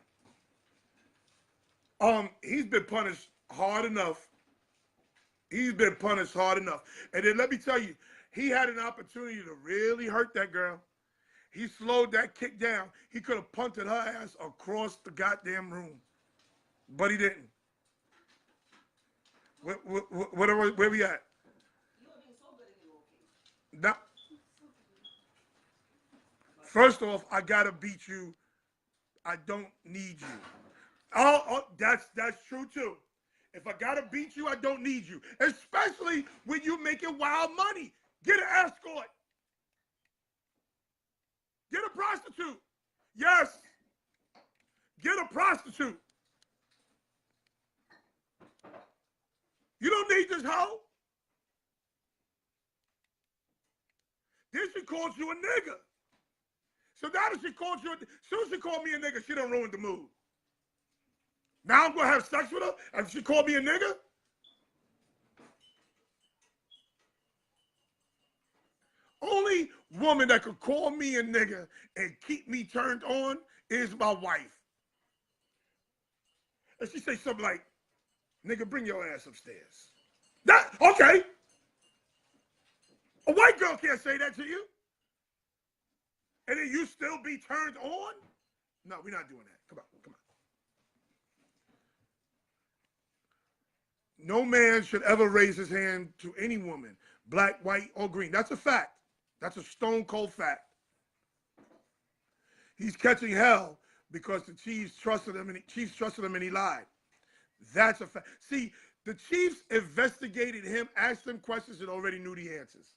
He's been punished hard enough. He's been punished hard enough. And then let me tell you, he had an opportunity to really hurt that girl. He slowed that kick down. He could have punted her ass across the goddamn room. But he didn't. Where we at? You are being so good in your case. Now, first off, I gotta beat you. I don't need you. Oh, that's true too. If I gotta beat you, I don't need you. Especially when you're making wild money. Get an escort. Get a prostitute. Yes. Get a prostitute. You don't need this hoe. Then she calls you a nigga. So now that she called you, as soon as she called me a nigga, she done ruined the mood. Now I'm gonna have sex with her and she called me a nigga? Only woman that could call me a nigga and keep me turned on is my wife. And she say something like, nigga, bring your ass upstairs. Okay. A white girl can't say that to you. And then you still be turned on? No, we're not doing that. Come on. No man should ever raise his hand to any woman, black, white, or green. That's a fact. That's a stone cold fact. He's catching hell because the Chiefs trusted him and he lied. That's a fact. See, the Chiefs investigated him, asked him questions, and already knew the answers.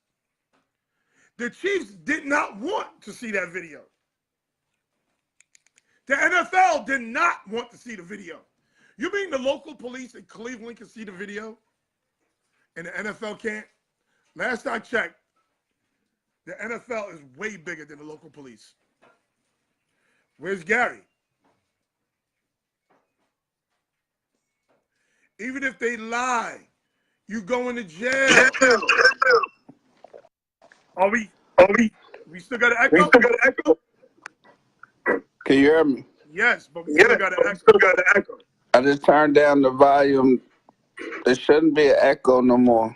The Chiefs did not want to see that video. The NFL did not want to see the video. You mean the local police in Cleveland can see the video and the NFL can't? Last I checked, the NFL is way bigger than the local police. Where's Gary? Even if they lie, you going to jail. Are we still got an echo? Can you hear me? Yes, but we still got an echo. I just turned down the volume. There shouldn't be an echo no more.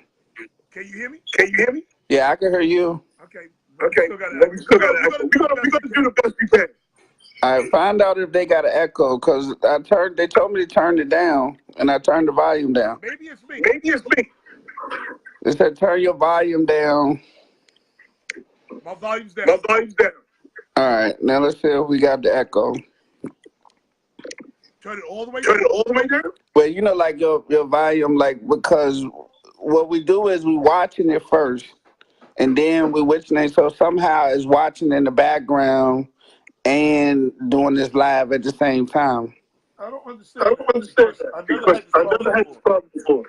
Can you hear me? Yeah, I can hear you. Okay. We still got an echo. We're gonna do the best we can. All right, find out if they got an echo, because they told me to turn it down, and I turned the volume down. Maybe it's me. They said turn your volume down. My volume's down. All right, now let's see if we got the echo. Turn it all the way down? Well, you know, like your volume, like, because what we do is we watching it first, and then we witching it, so somehow it's watching in the background and doing this live at the same time. I don't understand that. I've never had this problem before.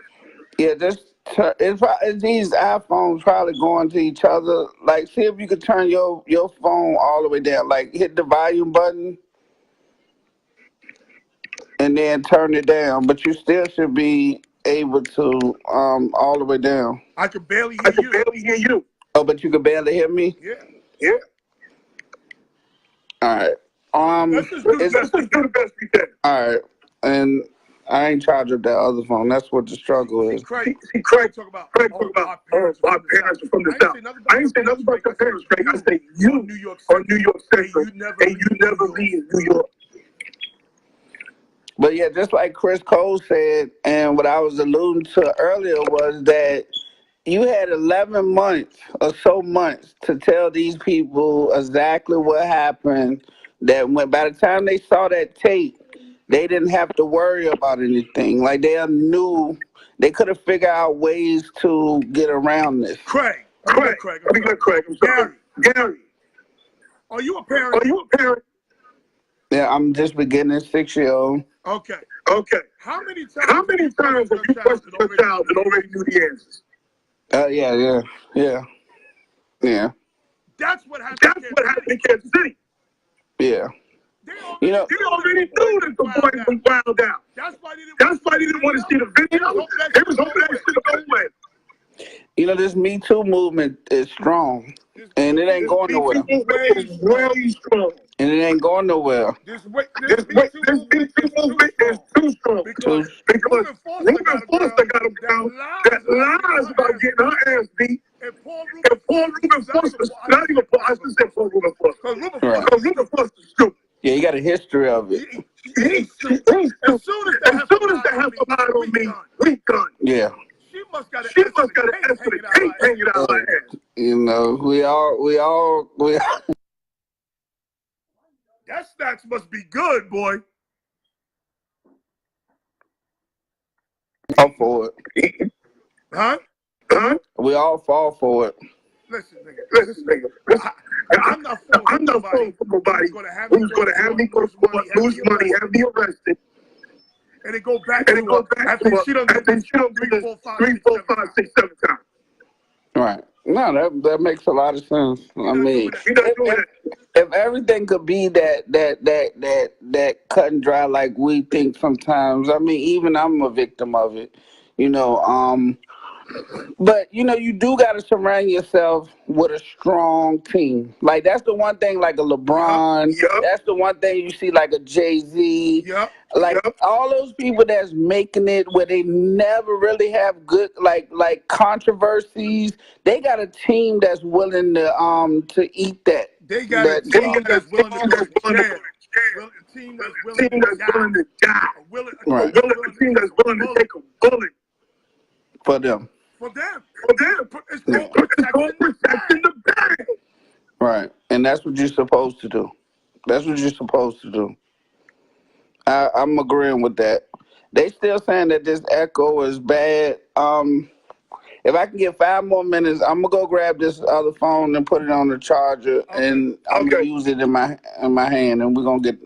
Yeah, these iPhones probably going to each other. Like, see if you could turn your phone all the way down. Like, hit the volume button and then turn it down. But you still should be able to all the way down. I could barely hear you. Oh, but you can barely hear me? Yeah. All right. Let's just do the best we can. All right. And I ain't charged up that other phone. That's what the struggle is. Craig talk about our parents are from the South. I ain't say nothing about your parents, Craig. I say you are New York Central, and you never leave New York. But yeah, just like Chris Cole said, and what I was alluding to earlier was that you had 11 months or so months to tell these people exactly what happened. That when by the time they saw that tape, they didn't have to worry about anything. Like they knew they could have figured out ways to get around this. Craig. I'm sorry. Gary. Are you a parent? Yeah, I'm just beginning 6-year-old. Okay. Okay. How many times have you questioned your child and already knew the answers? Yeah. That's what happened in Kansas City. Yeah. They You know, already knew that the boy was wild out. That's why they didn't want to see the video. They was hoping that shit would go away. you know, this Me Too movement is strong, and it ain't going nowhere. It's really strong. And it ain't going nowhere. This Me Too movement is too strong. Because Ruben Foster got a girl that lies about getting her ass beat. And Paul Ruben Foster, not even Paul, I should say Paul Ruben Foster. Because Ruben Foster's stupid. Yeah, you got a history of it. As soon as they have to lie on me, we done. Yeah. She must got an estimate hanging out her ass. You know, we all. That snatch must be good, boy. Fall for it. Huh? We all fall for it. Listen, nigga. I'm not falling for nobody who's going to have me go to court, lose money, have me arrested. And it go back to her after she done do this 3, 4, 5, 6, 7 times. Right. No, that makes a lot of sense. I mean, if everything could be that cut and dry like we think sometimes, I mean, even I'm a victim of it. You know, but you know, you do got to surround yourself with a strong team. Like that's the one thing, like a LeBron. That's the one thing you see, like a Jay-Z. Like all those people that's making it where they never really have good like controversies. They got a team that's willing to eat that. They got a team that's willing to go to jail. A team that's willing to die. A team that's willing to take a bullet for them. It's called protecting the bag. Right. And that's what you're supposed to do. I'm agreeing with that. They still saying that this echo is bad. If I can get 5 more minutes, I'm gonna go grab this other phone and put it on the charger, and I'm gonna use it in my hand, and we're gonna get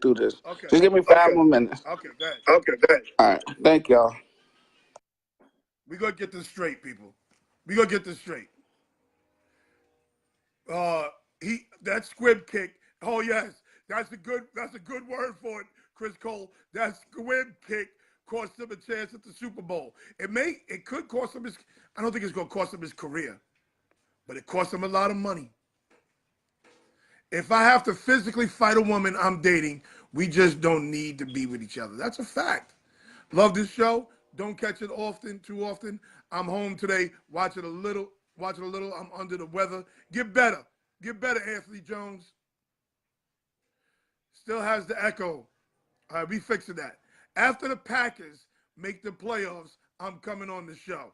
through this. Just give me 5 more minutes. Okay, good. All right, thank y'all. We gonna get this straight, people. We gonna get this straight. That squib kick. Oh yes, that's a good word for it, Chris Cole. That squib kick cost him a chance at the Super Bowl. It could cost him his. I don't think it's gonna cost him his career, but it cost him a lot of money. If I have to physically fight a woman I'm dating, we just don't need to be with each other. That's a fact. Love this show. Don't catch it too often. I'm home today. Watch it a little. I'm under the weather. Get better, Anthony Jones. Still has the echo. All right, we fixing that. After the Packers make the playoffs, I'm coming on the show.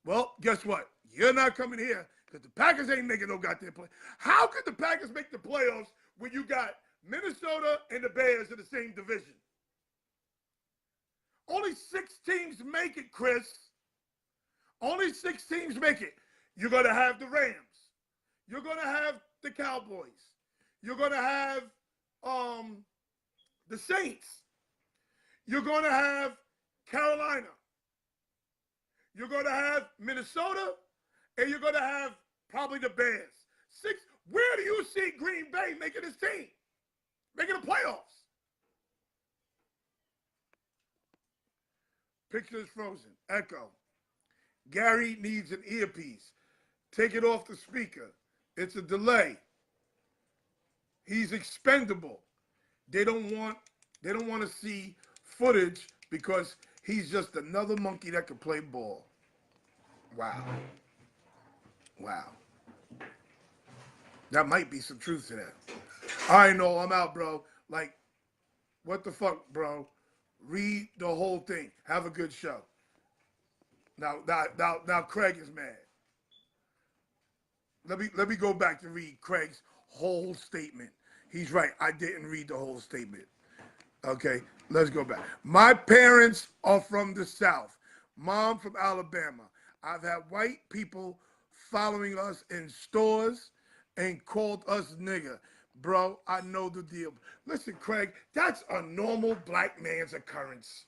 Well, guess what? You're not coming here because the Packers ain't making no goddamn play. How could the Packers make the playoffs when you got Minnesota and the Bears in the same division? Only 6 teams make it, Chris. Only 6 teams make it. You're going to have the Rams. You're going to have the Cowboys. You're going to have the Saints. You're going to have Carolina. You're going to have Minnesota. And you're going to have probably the Bears. 6. Where do you see Green Bay making this team? Making the playoffs? Picture is frozen. Echo. Gary needs an earpiece. Take it off the speaker. It's a delay. He's expendable. They don't want to see footage because he's just another monkey that can play ball. Wow. That might be some truth to that. I know, I'm out, bro. Like, what the fuck, bro? Read the whole thing. Have a good show. Now Craig is mad. Let me go back to read Craig's whole statement. He's right. I didn't read the whole statement. Okay, let's go back. My parents are from the South. Mom from Alabama. I've had white people following us in stores and called us nigger. Bro, I know the deal. Listen, Craig, that's a normal black man's occurrence.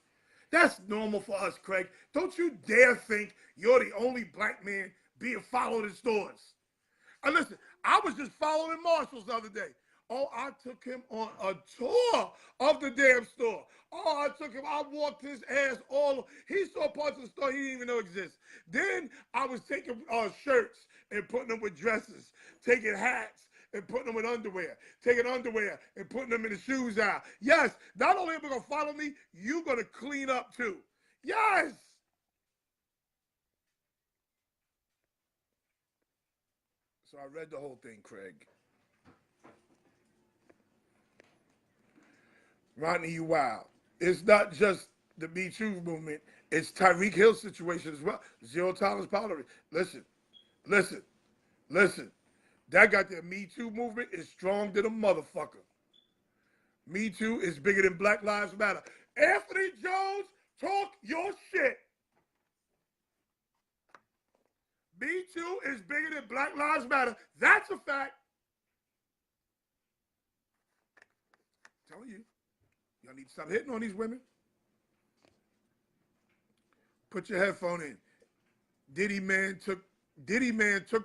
That's normal for us, Craig. Don't you dare think you're the only black man being followed in stores. And listen, I was just following Marshalls the other day. Oh, I took him on a tour of the damn store. Oh, I took him, I walked his ass all. He saw parts of the store he didn't even know exist. Then I was taking shirts and putting them with dresses, taking hats and putting them with underwear, taking underwear and putting them in the shoes out. Yes, not only are you going to follow me, you're going to clean up too. Yes. So I read the whole thing, Craig. Rodney, you wild. It's not just the Me Too movement. It's Tyreek Hill's situation as well. Zero tolerance policy. Listen, listen, listen. That goddamn Me Too movement is strong than a motherfucker. Me Too is bigger than Black Lives Matter. Anthony Jones, talk your shit. Me Too is bigger than Black Lives Matter. That's a fact. I'm telling you. Y'all need to stop hitting on these women. Put your headphone in. Diddy Man took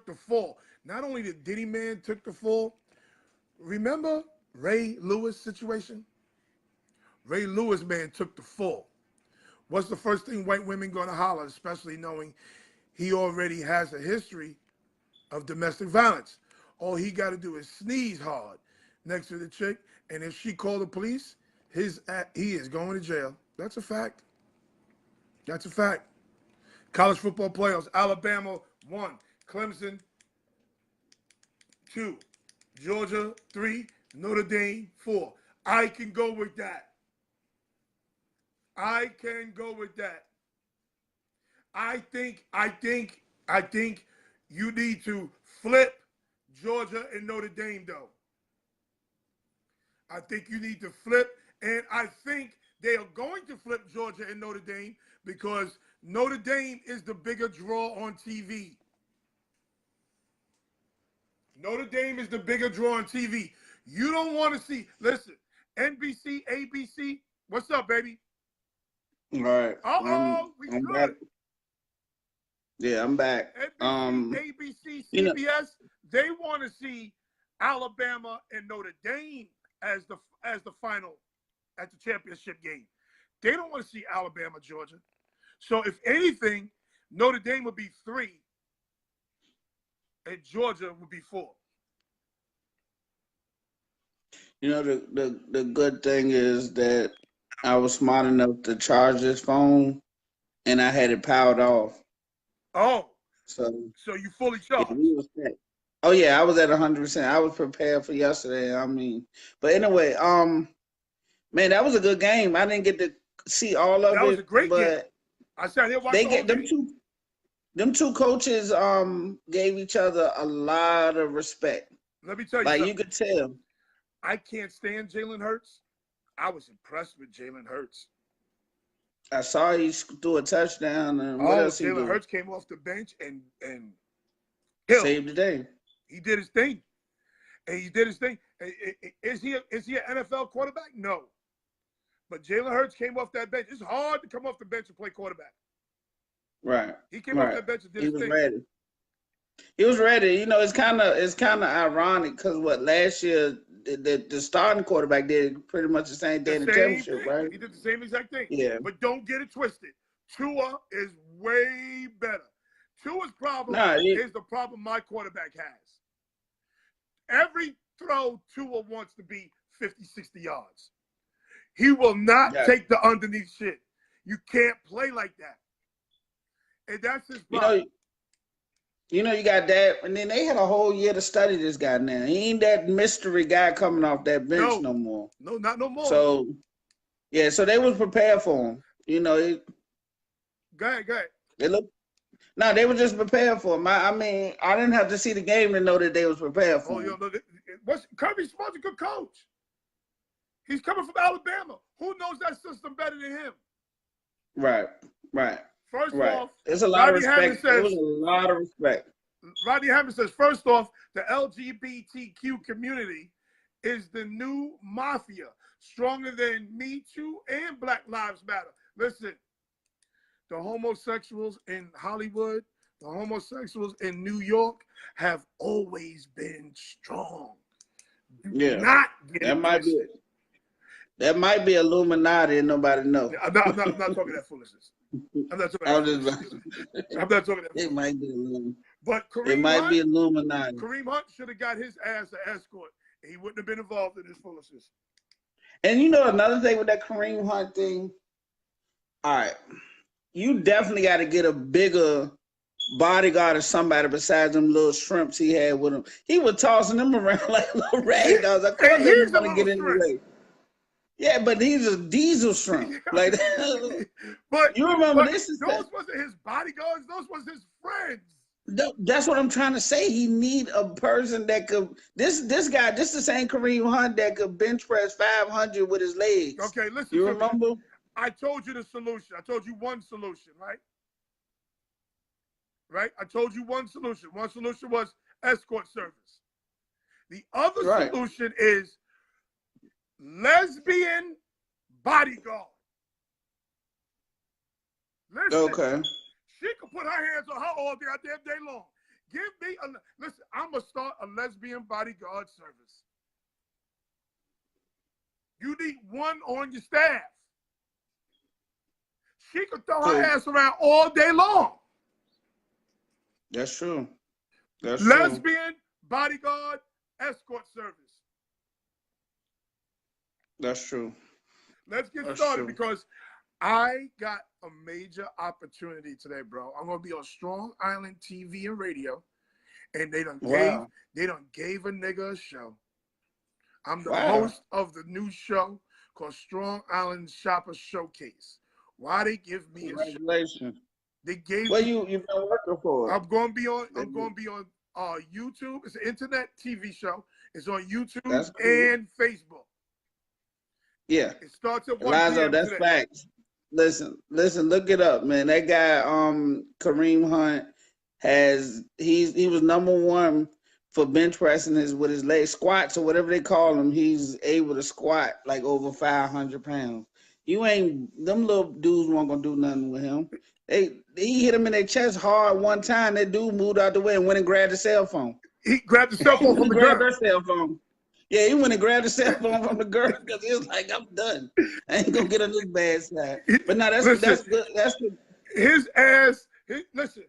the fall. Not only did Diddy Man took the fall, remember Ray Lewis situation? Ray Lewis, man, took the fall. What's the first thing white women gonna holler, especially knowing he already has a history of domestic violence? All he gotta do is sneeze hard next to the chick, and if she called the police, he is going to jail. That's a fact. That's a fact. College football playoffs. Alabama 1, Clemson 2, Georgia 3, Notre Dame 4. I can go with that. I can go with that. I think you need to flip Georgia and Notre Dame though. I think you need to flip, and I think they are going to flip Georgia and Notre Dame because Notre Dame is the bigger draw on TV. Notre Dame is the bigger draw on TV. You don't want to see, listen, NBC, ABC, what's up, baby? All right. We I'm good. back. Yeah, I'm back. NBC, ABC, You know, CBS, they want to see Alabama and Notre Dame as the final at the championship game. They don't want to see Alabama, Georgia. So if anything, Notre Dame would be 3 and Georgia would be 4. you know the good thing is that I was smart enough to charge this phone and I had it powered off. Oh, So so you fully yeah, charged. we was set. Oh yeah, I was at 100%. I was prepared for yesterday. I mean, but anyway, man, that was a good game. I didn't get to see all of That was a it, great game. but I sat here watched they the whole get game. them two coaches gave each other a lot of respect. Let me tell you Like something. you could tell. I can't stand Jalen Hurts. I was impressed with Jalen Hurts. I saw he threw a touchdown, and what Oh, else he Jalen do? Hurts came off the bench and killed. Saved the day. He did his thing. And he did his thing. Is he an NFL quarterback? No. But Jalen Hurts came off that bench. It's hard to come off the bench and play quarterback. Right. He came off that bench and did He his was thing. ready. He was ready. You know, it's kind of ironic because what last year the starting quarterback did pretty much the same thing in the championship, right? He did the same exact thing. Yeah. But don't get it twisted. Tua is way better. Tua's problem is the problem my quarterback has. Every throw Tua wants to be 50, 60 yards. He will not take the underneath shit. You can't play like that. And that's his problem. You got that, and then they had a whole year to study this guy now. He ain't that mystery guy coming off that bench no more. No, not no more. So, yeah, so they was prepared for him. You know, go ahead. They were just prepared for him. I mean, I didn't have to see the game to know that they was prepared for him. Kirby Smart's a good coach. He's coming from Alabama. Who knows that system better than him? Right. First off, it's a lot of respect. It was a lot of respect. Rodney Hammond says, first off, the LGBTQ community is the new mafia, stronger than Me Too and Black Lives Matter. Listen, the homosexuals in Hollywood, the homosexuals in New York have always been strong. Do Yeah, not get that it might be twisted. Illuminati and nobody know. I'm not talking that foolishness. I'm not talking I that was just foolishness. I'm not talking that it foolishness. might be Illuminati. But It might be Illuminati. Kareem Hunt should have got his ass an escort. He wouldn't have been involved in this foolishness. And you know another thing with that Kareem Hunt thing. All right, you definitely got to get a bigger bodyguard or somebody besides them little shrimps he had with him. He was tossing them around like little rag dolls. Of course, they He's didn't a want to little get in the shrimp. way. Yeah, but he's a diesel shrimp. Like but you remember this is those wasn't his bodyguards. Those was his friends. that's what I'm trying to say. He need a person that could. This guy, this the same Kareem Hunt that could bench press 500 with his legs. Okay, listen. You remember? I told you the solution. I told you one solution, right? Right? I told you one solution. One solution was escort service. The other solution is lesbian bodyguard. Listen, Okay. she could put her hands on her all goddamn day long. Give me a listen. I'm gonna start a lesbian bodyguard service. You need one on your staff. She could throw her ass around all day long. That's true. That's lesbian bodyguard escort service. That's true. Let's get started because I got a major opportunity today, bro. I'm gonna be on Strong Island TV and radio, and they done gave a nigga a show. I'm the host of the new show called Strong Island Shopper Showcase. Why they give me a show? They gave me. You've been working for it. I'm gonna be on YouTube. It's an internet TV show. It's on YouTube and Facebook. Yeah. It starts at 1 Lazo, p.m. that's today. facts. Listen, look it up, man. That guy, Kareem Hunt, he was #1 for bench pressing with his leg squats or whatever they call them. He's able to squat like over 500 pounds. Them little dudes weren't gonna do nothing with him. He hit him in their chest hard one time. That dude moved out the way and went and grabbed the cell phone. He grabbed the cell phone from the girl. Her cell phone. Yeah, he went and grabbed the cell phone from the girl because he was like, "I'm done. I ain't gonna get on this bad side." But no, that's good. That's good. His ass. Listen.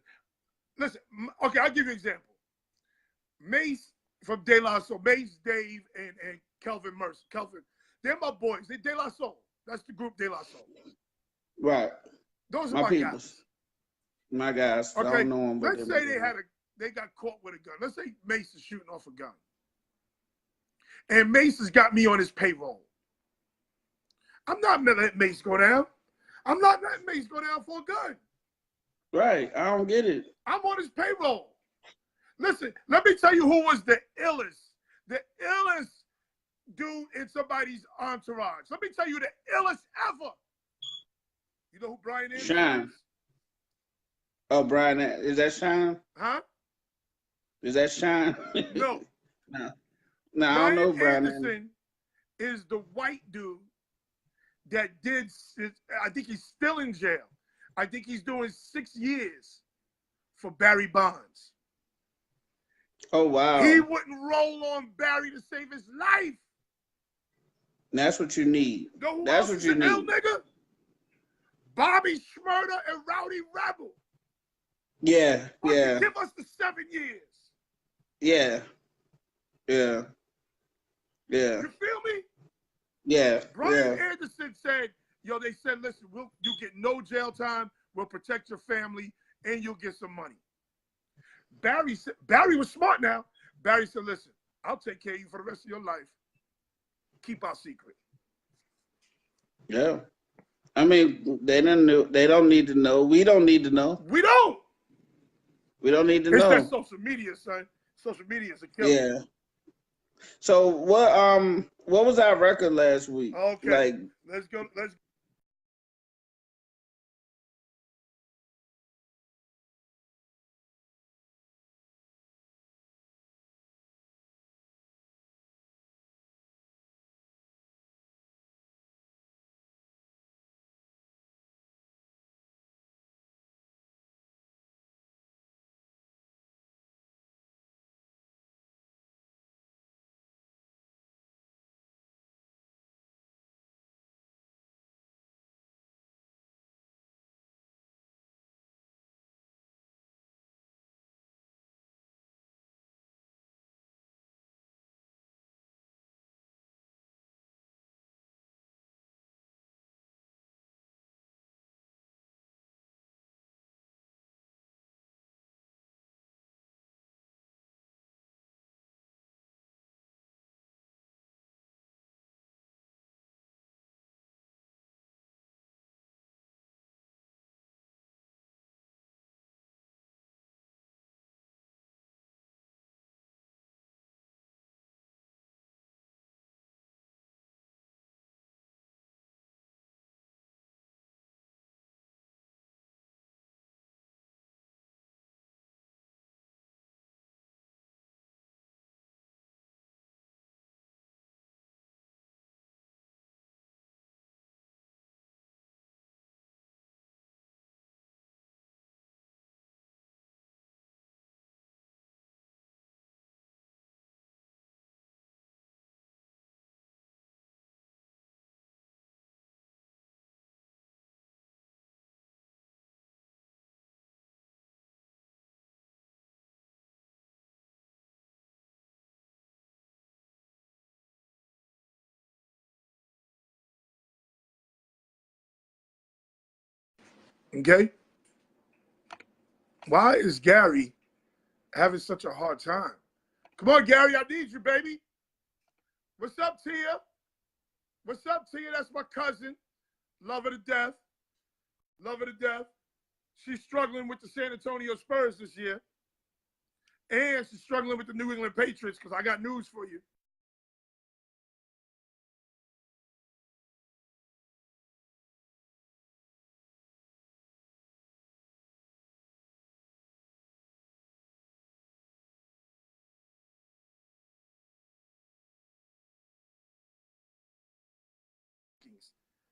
Okay, I'll give you an example. Mace from De La Soul, Mace, Dave, and Kelvin Mercer. They're my boys. They're De La Soul. That's the group De La Soul. Right. Those are my guys. My guys. Okay. I don't know them, but let's say they got caught with a gun. Let's say Mace is shooting off a gun. And Mace has got me on his payroll. I'm not gonna let Mace go down. I'm not letting Mace go down for a gun. Right. I don't get it. I'm on his payroll. Listen, let me tell you who was the illest dude in somebody's entourage. Let me tell you the illest ever. You know who Brian is? Shine. Oh, Brian, is that Shine? Huh? Is that Shine? No. No, I don't know Brian Anderson is the white dude that I think he's still in jail. I think he's doing 6 years for Barry Bonds. Oh, wow. He wouldn't roll on Barry to save his life. That's what you need. Know who That's else what you need. Ill nigga? Bobby Schmurda and Rowdy Rebel. Yeah. Give us the 7 years. Yeah. You feel me? Yeah. Brian Anderson said, they said, listen, you get no jail time, we'll protect your family, and you'll get some money. Barry was smart now. Barry said, listen, I'll take care of you for the rest of your life. Keep our secret. Yeah. I mean, they don't need to know. We don't need to know. We don't need to know. It's that social media, son. Social media is a killer. Yeah. So what was our record last week? Okay. Let's go. Okay? Why is Gary having such a hard time? Come on, Gary, I need you, baby. What's up, Tia? What's up, Tia? That's my cousin. Love her to death. Love her to death. She's struggling with the San Antonio Spurs this year. And she's struggling with the New England Patriots because I got news for you.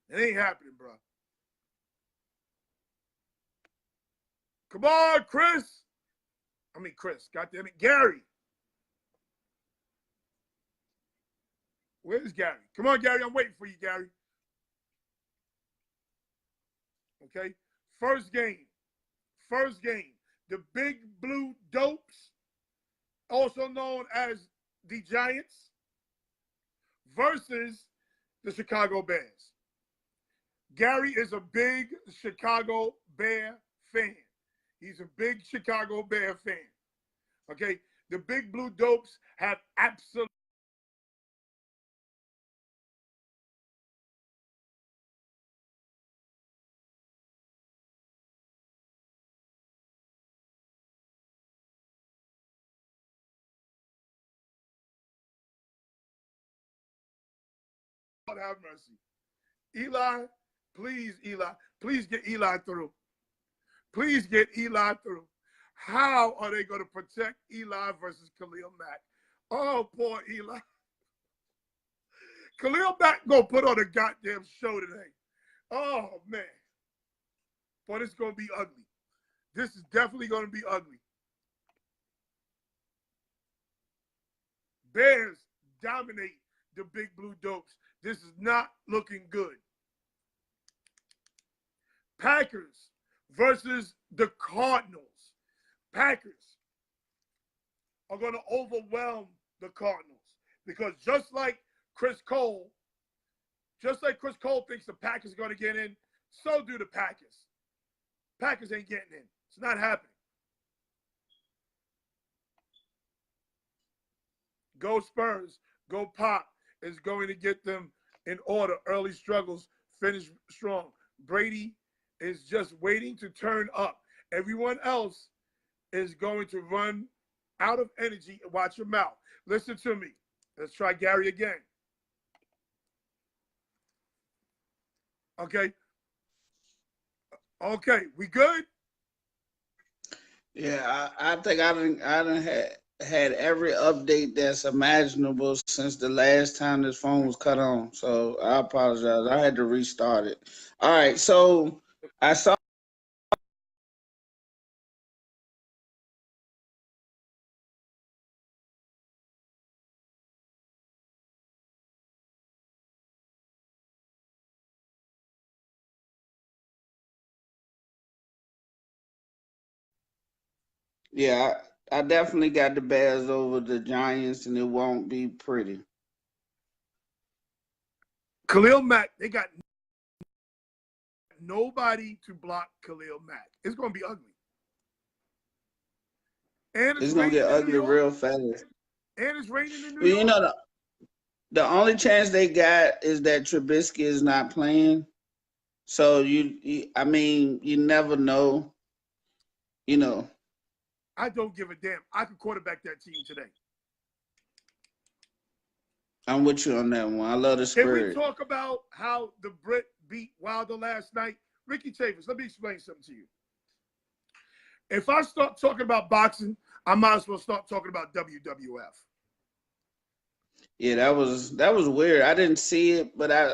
It ain't happening, bro. Come on, Chris. I mean, Chris. Goddamn it, Gary. Where's Gary? Come on, Gary. I'm waiting for you, Gary. Okay. First game. First game. The Big Blue Dopes, also known as the Giants, versus the Chicago Bears. Gary is a big Chicago Bear fan. He's a big Chicago Bear fan. Okay. The Big Blue Dopes have absolutely have mercy. Eli, please, Eli, please get Eli through. Please get Eli through. How are they going to protect Eli versus Khalil Mack? Oh, poor Eli. Khalil Mack going to put on a goddamn show today. Oh, man. Boy, this is going to be ugly. This is definitely going to be ugly. Bears dominate the Big Blue Dopes. This is not looking good. Packers versus the Cardinals. Packers are going to overwhelm the Cardinals because just like Chris Cole thinks the Packers are going to get in, so do the Packers. Packers ain't getting in. It's not happening. Go Spurs. Go Pop is going to get them in order. Early struggles, finish strong. Brady is just waiting to turn up. Everyone else is going to run out of energy. Watch your mouth. Listen to me. Let's try Gary again. Okay. Okay, we good? Yeah, I think I done had every update that's imaginable since the last time this phone was cut on. So I apologize. I had to restart it. All right, so I saw. Yeah, I definitely got the Bears over the Giants, and it won't be pretty. Khalil Mack, they got nobody to block Khalil Mack. It's going to be ugly. And it's It's gonna raining get in New ugly York. real fast. And it's raining in New Well, you York. know, the only chance they got is that Trubisky is not playing. So I mean, you never know. You know, I don't give a damn. I could quarterback that team today. I'm with you on that one. I love the Can we spirit. talk about how the Brit beat Wilder last night? Ricky Chavis, let me explain something to you. If I start talking about boxing, I might as well start talking about WWF. Yeah, that was weird. I didn't see it, but I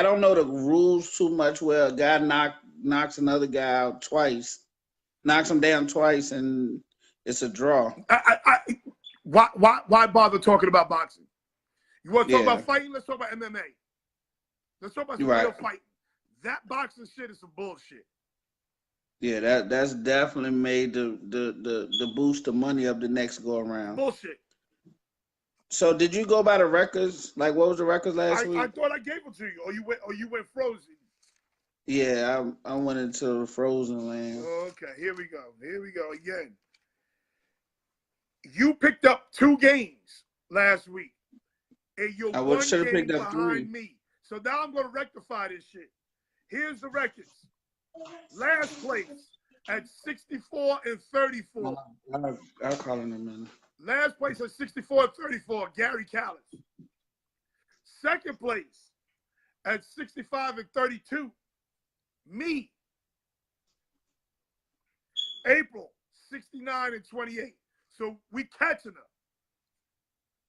don't know the rules too much. Where a guy knocks another guy out twice, knocks him down twice, and it's a draw. Why bother talking about boxing? You want to talk Yeah, about fighting? Let's talk about MMA. Let's talk about you're some real right. fighting. That boxing shit is some bullshit. Yeah, that's definitely made the boost the money up the next go around. Bullshit. So did you go by the records? Like what was the records last I week? thought I gave it to you, or you went frozen. Yeah, I went into frozen land. Okay, here we go. Here we go again. You picked up 2 games last week, and you're I would one should have picked game up behind 3. me. So now I'm going to rectify this shit. Here's the records. Last place at 64 and 34. I'll call in a minute. Last place at 64 and 34, Gary Callis. Second place at 65 and 32, me. April, 69 and 28. So we catching up.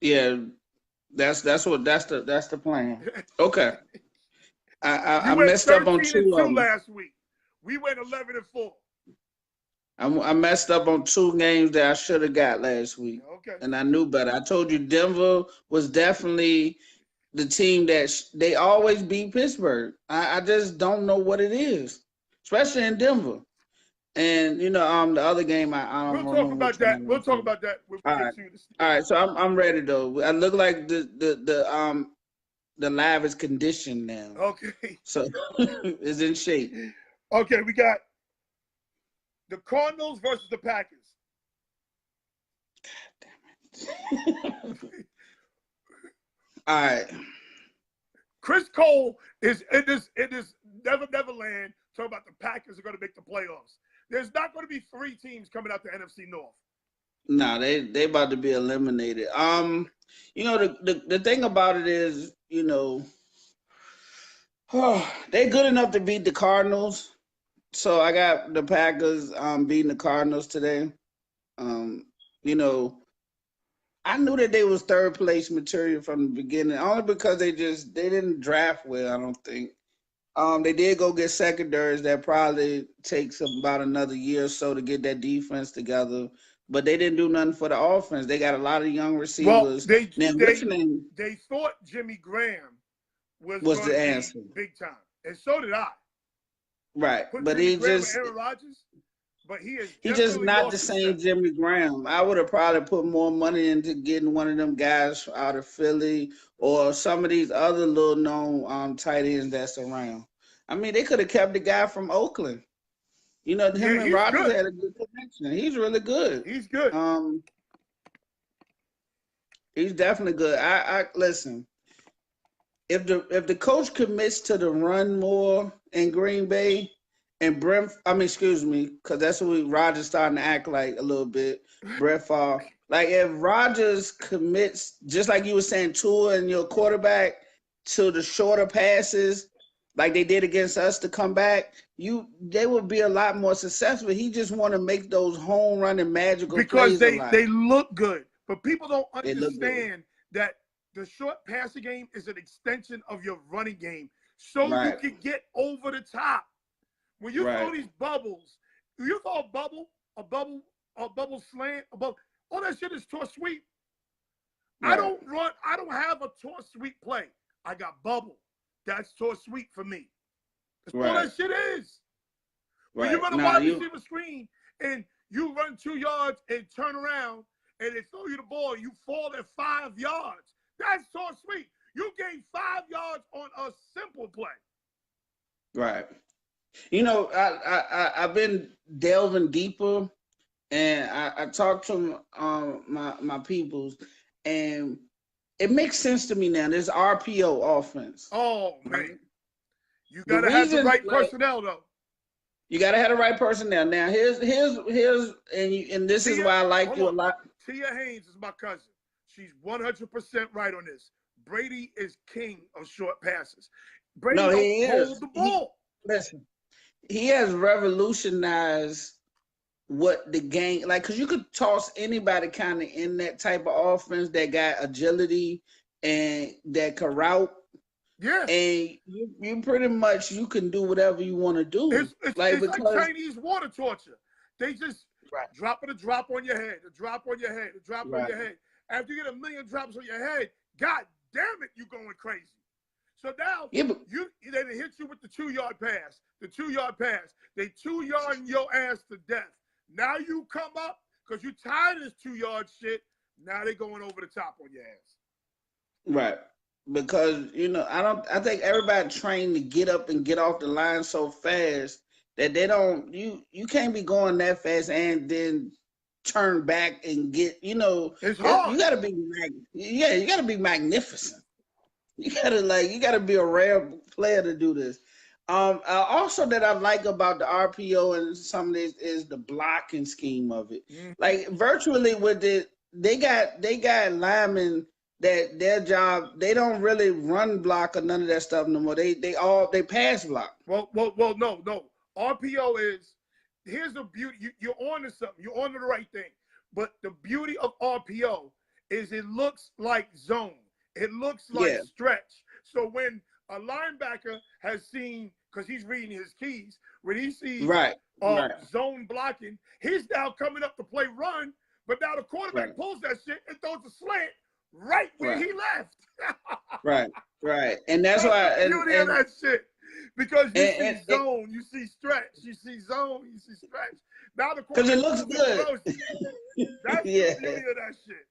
Yeah, that's the plan. Okay. I You went messed up on 13 and 2 of 2 them. last week. We went 11 and 4. I messed up on 2 games that I should have got last week. Okay. And I knew better. I told you Denver was definitely the team that they always beat Pittsburgh. I just don't know what it is, especially in Denver. And the other game I We'll don't talk remember about which one that. it We'll was. talk about that when we All get right, to the all right. So I'm ready though. I look like the live is conditioned now, Okay. so it's in shape. Okay, we got the Cardinals versus the Packers. All right. Chris Cole is in this Neverland talking about the Packers are going to make the playoffs. There's not going to be 3 teams coming out the NFC North. No, they about to be eliminated. The thing about it is, they good enough to beat the Cardinals. So I got the Packers beating the Cardinals today. You know, I knew that they was third place material from the beginning, only because they didn't draft well, I don't think. They did go get secondaries that probably takes about another year or so to get that defense together. But they didn't do nothing for the offense. They got a lot of young Well, receivers. they Now, they thought Jimmy Graham was was going the to be answer. big time, and so did I. Right. Put But Jimmy he Graham just with Aaron Rodgers, but he is he just definitely not the lost his same step. Jimmy Graham. I would have probably put more money into getting one of them guys out of Philly or some of these other little known tight ends that's around. I mean, they could have kept the guy from Oakland. Him Yeah, and he's Rodgers good. had a good connection. He's really good. He's good. He's definitely good. I listen. If the coach commits to the run more in Green Bay and excuse me, because that's what Rodgers starting to act like a little bit. Brett Favre. Like if Rodgers commits, just like you were saying, Tua and your quarterback to the shorter passes, like they did against us to come back, they would be a lot more successful. He just want to make those home run and magical Because plays a lot. they look good, but people don't They look good. understand that the short passing game is an extension of your running game, so you Right. can get over the top. When you throw Right. these bubbles, you throw a bubble slant, all that shit is toss sweep. Right. I don't have a toss sweep play. I got bubble. That's toss sweep for me. That's all Right. that shit is. When Right. you run a Nah, wide receiver screen and you run 2 yards and turn around and they throw you the ball, you fall at 5 yards. That's so sweet. You gain 5 yards on a simple play. Right. I've been delving deeper, and I talked to my peoples, and it makes sense to me now. This RPO offense. Oh Right? man, you gotta have the right personnel though. You gotta have the right personnel. Now here's and this is why I like you a lot. Tia Haynes is my cousin. She's 100% right on this. Brady is king of short passes. Brady don't hold the ball. Listen, he has revolutionized what the game like, because you could toss anybody kind of in that type of offense that got agility and that can route. Yeah. And you pretty much you can do whatever you want to do. It's like Chinese water torture. They just drop on your head, a drop on your head, a drop on your head. After you get a million drops on your head, god damn it, you going crazy. So now they hit you with the 2-yard pass. The 2-yard pass. They 2-yard your ass to death. Now you come up because you tired of this 2-yard shit. Now they going over the top on your ass. Right. because I think everybody trained to get up and get off the line so fast that they don't you can't be going that fast and then turn back and It's hard. you gotta be you gotta be magnificent. You gotta be a rare player to do this. Also that I like about the RPO and some of this is the blocking scheme of it. Mhm. Like virtually with it, they got linemen that their job they don't really run block or none of that stuff no more. They pass block. Well, no. RPO is here's the beauty. You're on to something. You're on to the right thing. But the beauty of RPO is it looks like zone. It looks like Yeah. stretch. So when a linebacker has seen, because he's reading his keys, when he sees Right. Right. zone blocking, he's now coming up to play run, but now the quarterback Right. pulls that shit and throws a slant right where Right. he left. Right. Right. And that's why the beauty of that shit. Because you see and- zone, you see stretch, you see zone, you see stretch. Now the because it quarterback looks pulls and good. throws it. That's Yeah. the beauty of that shit.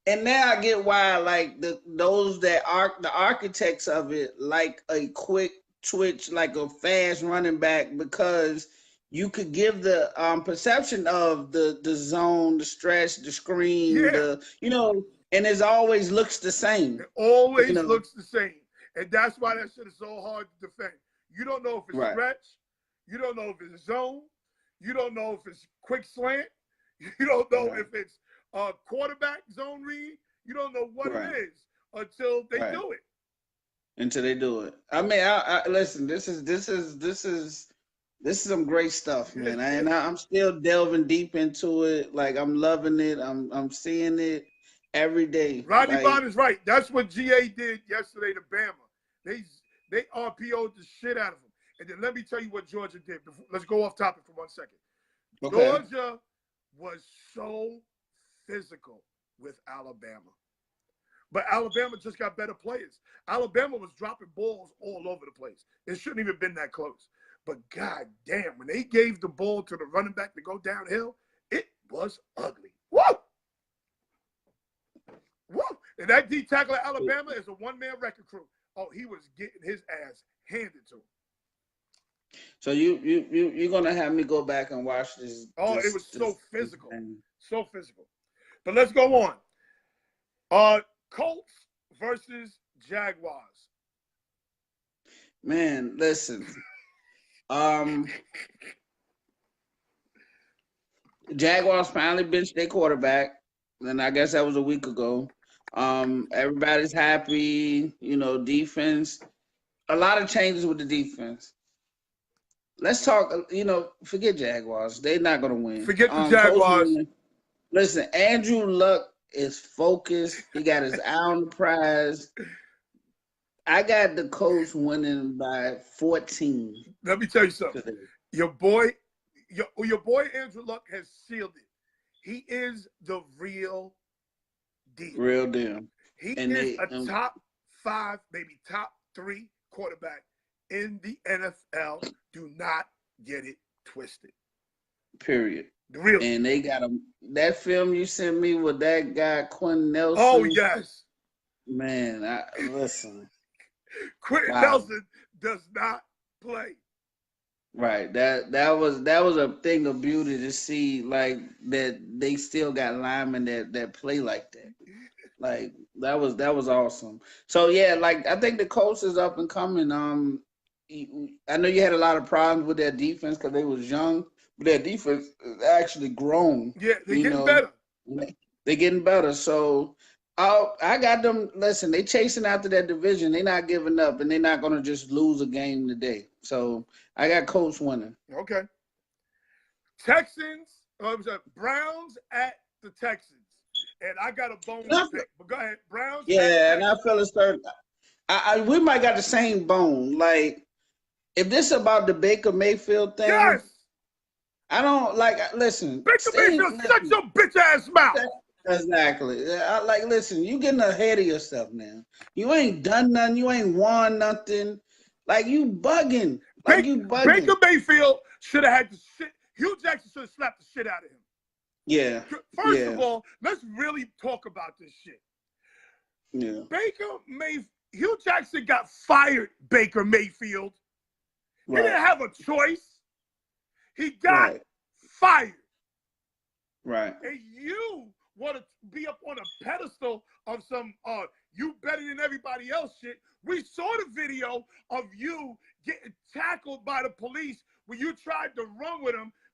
And now I get why, like those that are the architects of it, like a quick twitch, like a fast running back, because you could give the perception of the zone, the stretch, the screen, Yeah. and it always looks the same. It always You know. looks the same. And that's why that shit is so hard to defend. You don't know if it's Right. stretch. You don't know if it's zone. You don't know if it's quick slant. You don't know Right. if it's quarterback zone read. You don't know what Right. it is until they Right. do it. Until they do it. I mean, I listen. This is some great stuff, man. I'm still delving deep into it. Like I'm loving it. I'm seeing it every day. Rodney Like, Bond is right. That's what GA did yesterday to Bama. They RPO'd the shit out of him. And then let me tell you what Georgia did. Let's go off topic for 1 second. okay. Georgia was so physical with Alabama. But Alabama just got better players. Alabama was dropping balls all over the place. It shouldn't even been that close. But god damn, when they gave the ball to the running back to go downhill, it was ugly. Woo! Woo! And that D tackle at Alabama is a one-man record crew. Oh, he was getting his ass handed to him. So you're gonna have me go back and watch this. Oh, this, it was so this physical. thing. So physical. But let's go on. Colts versus Jaguars. Man, listen. Jaguars finally benched their quarterback, and I guess that was a week ago. Everybody's happy, defense. A lot of changes with the defense. Let's talk, forget Jaguars. They're not going to win. Forget the Jaguars. Listen, Andrew Luck is focused. He got his eye on the prize. I got the Colts winning by 14. Let me tell you something. Your boy Andrew Luck has sealed it. He is the real deal. Real deal. He is a top 5, maybe top 3 quarterback in the NFL. Do not get it twisted. Period. Really. And they got that film you sent me with that guy Quentin Nelson. Oh yes. Man, listen. Quentin Nelson does not play. Right. That was a thing of beauty to see, like that they still got linemen that play like that. Like that was awesome. So yeah, like I think the Colts is up and coming. I know you had a lot of problems with their defense because they was young, but their defense is actually grown. Yeah, they're getting better. They're getting better. So I got them. Listen, they chasing after that division. They're not giving up, and they're not going to just lose a game today. So I got Colts winning. Okay. Browns at the Texans. And I got a bone to pick. But go ahead. Browns. Yeah, and I feel it's third. We might got the same bone. Like, if this is about the Baker Mayfield thing, yes. I don't like. Listen, Baker Mayfield, shut your bitch ass mouth. Exactly. Listen, you getting ahead of yourself now. You ain't done nothing. You ain't won nothing. Like, you bugging. Baker Mayfield should have had the shit. Hugh Jackson should have slapped the shit out of him. Yeah. First of all, let's really talk about this shit. Yeah. Hugh Jackson got fired, Baker Mayfield. He Right. didn't have a choice. He got Right. fired. Right. And you want to be up on a pedestal of some you better than everybody else shit. We saw the video of you getting tackled by the police when you tried to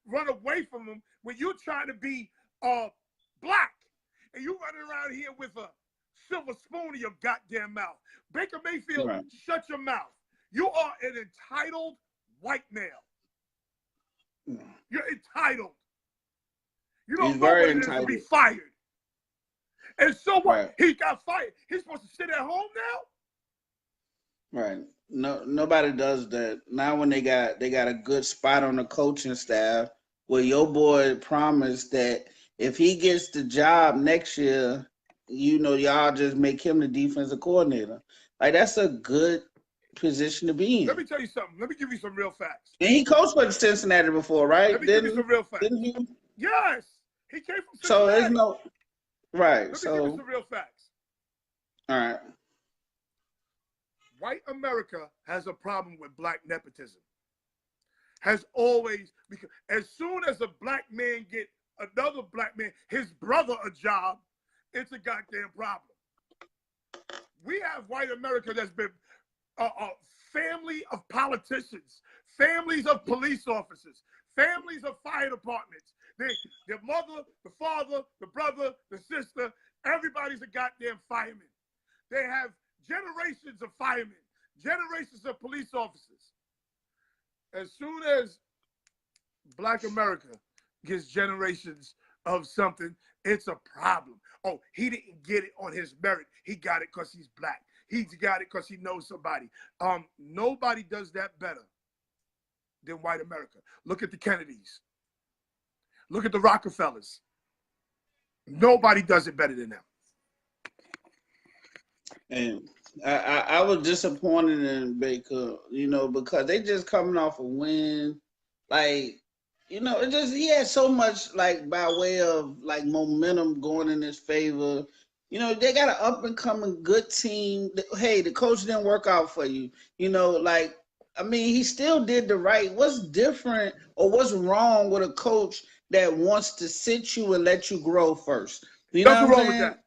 run away from them, when you trying to be black. And you running around here with a silver spoon in your goddamn mouth. Baker Mayfield, Right. shut your mouth. You are an entitled white male. Yeah. You're entitled. You He's don't know very what it is to be entitled. fired. And so what? Right. He got fired. He's supposed to sit at home now? Right. No, nobody does that. Now when they got a good spot on the coaching staff, where your boy promised that if he gets the job next year, y'all just make him the defensive coordinator. Like, that's a good position to be Let in. me tell you something. Let me give you some real facts. And he coached for Cincinnati before, right? Let me give you some real facts. Didn't he? Yes. He came from So Cincinnati. there's no right. Let me give you some real facts. All right. White America has a problem with black nepotism. Has always, because as soon as a black man get another black man, his brother, a job, it's a goddamn problem. We have white America that's been a family of politicians, families of police officers, families of fire departments. Their mother, the father, the brother, the sister, everybody's a goddamn fireman. They have generations of firemen, generations of police officers. As soon as black America gets generations of something, it's a problem. Oh, he didn't get it on his merit. He got it because he's black. He got it because he knows somebody. Nobody does that better than white America. Look at the Kennedys. Look at the Rockefellers. Nobody does it better than them. And I was disappointed in Baker, because they just coming off a win. Like, he had so much, like, by way of, like, momentum going in his favor. They got an up and coming good team. Hey, the coach didn't work out for you. He still did the right. What's different or what's wrong with a coach that wants to sit you and let you grow first? You know Nothing what I'm wrong with saying? that.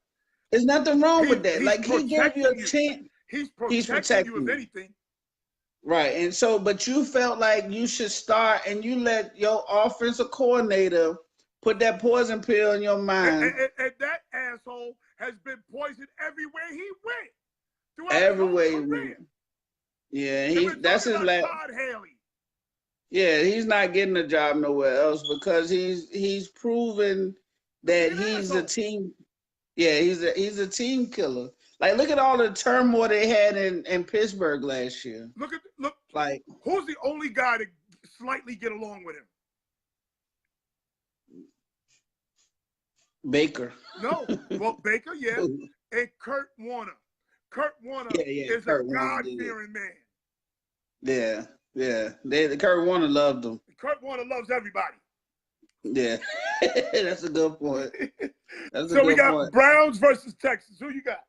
There's nothing wrong with that. Like, he gave you a chance. He's protecting you, if anything. Right. And so, but you felt like you should start and you let your offensive coordinator put that poison pill in your mind. And that asshole has been poisoned everywhere he went. Throughout Everywhere his he whole career. went. Yeah, that's his last. Todd Haley. Yeah, he's not getting a job nowhere else because he's proven that he's a team. Yeah, he's a team killer. Like, look at all the turmoil they had in Pittsburgh last year. Look, like, who's the only guy to slightly get along with him? Baker. No, well, Baker, yeah, and Kurt Warner. Kurt Warner is a God-fearing man. Yeah. Kurt Warner loved him. Kurt Warner loves everybody. Yeah, that's a good point. So we got Browns versus Texans. Who you got?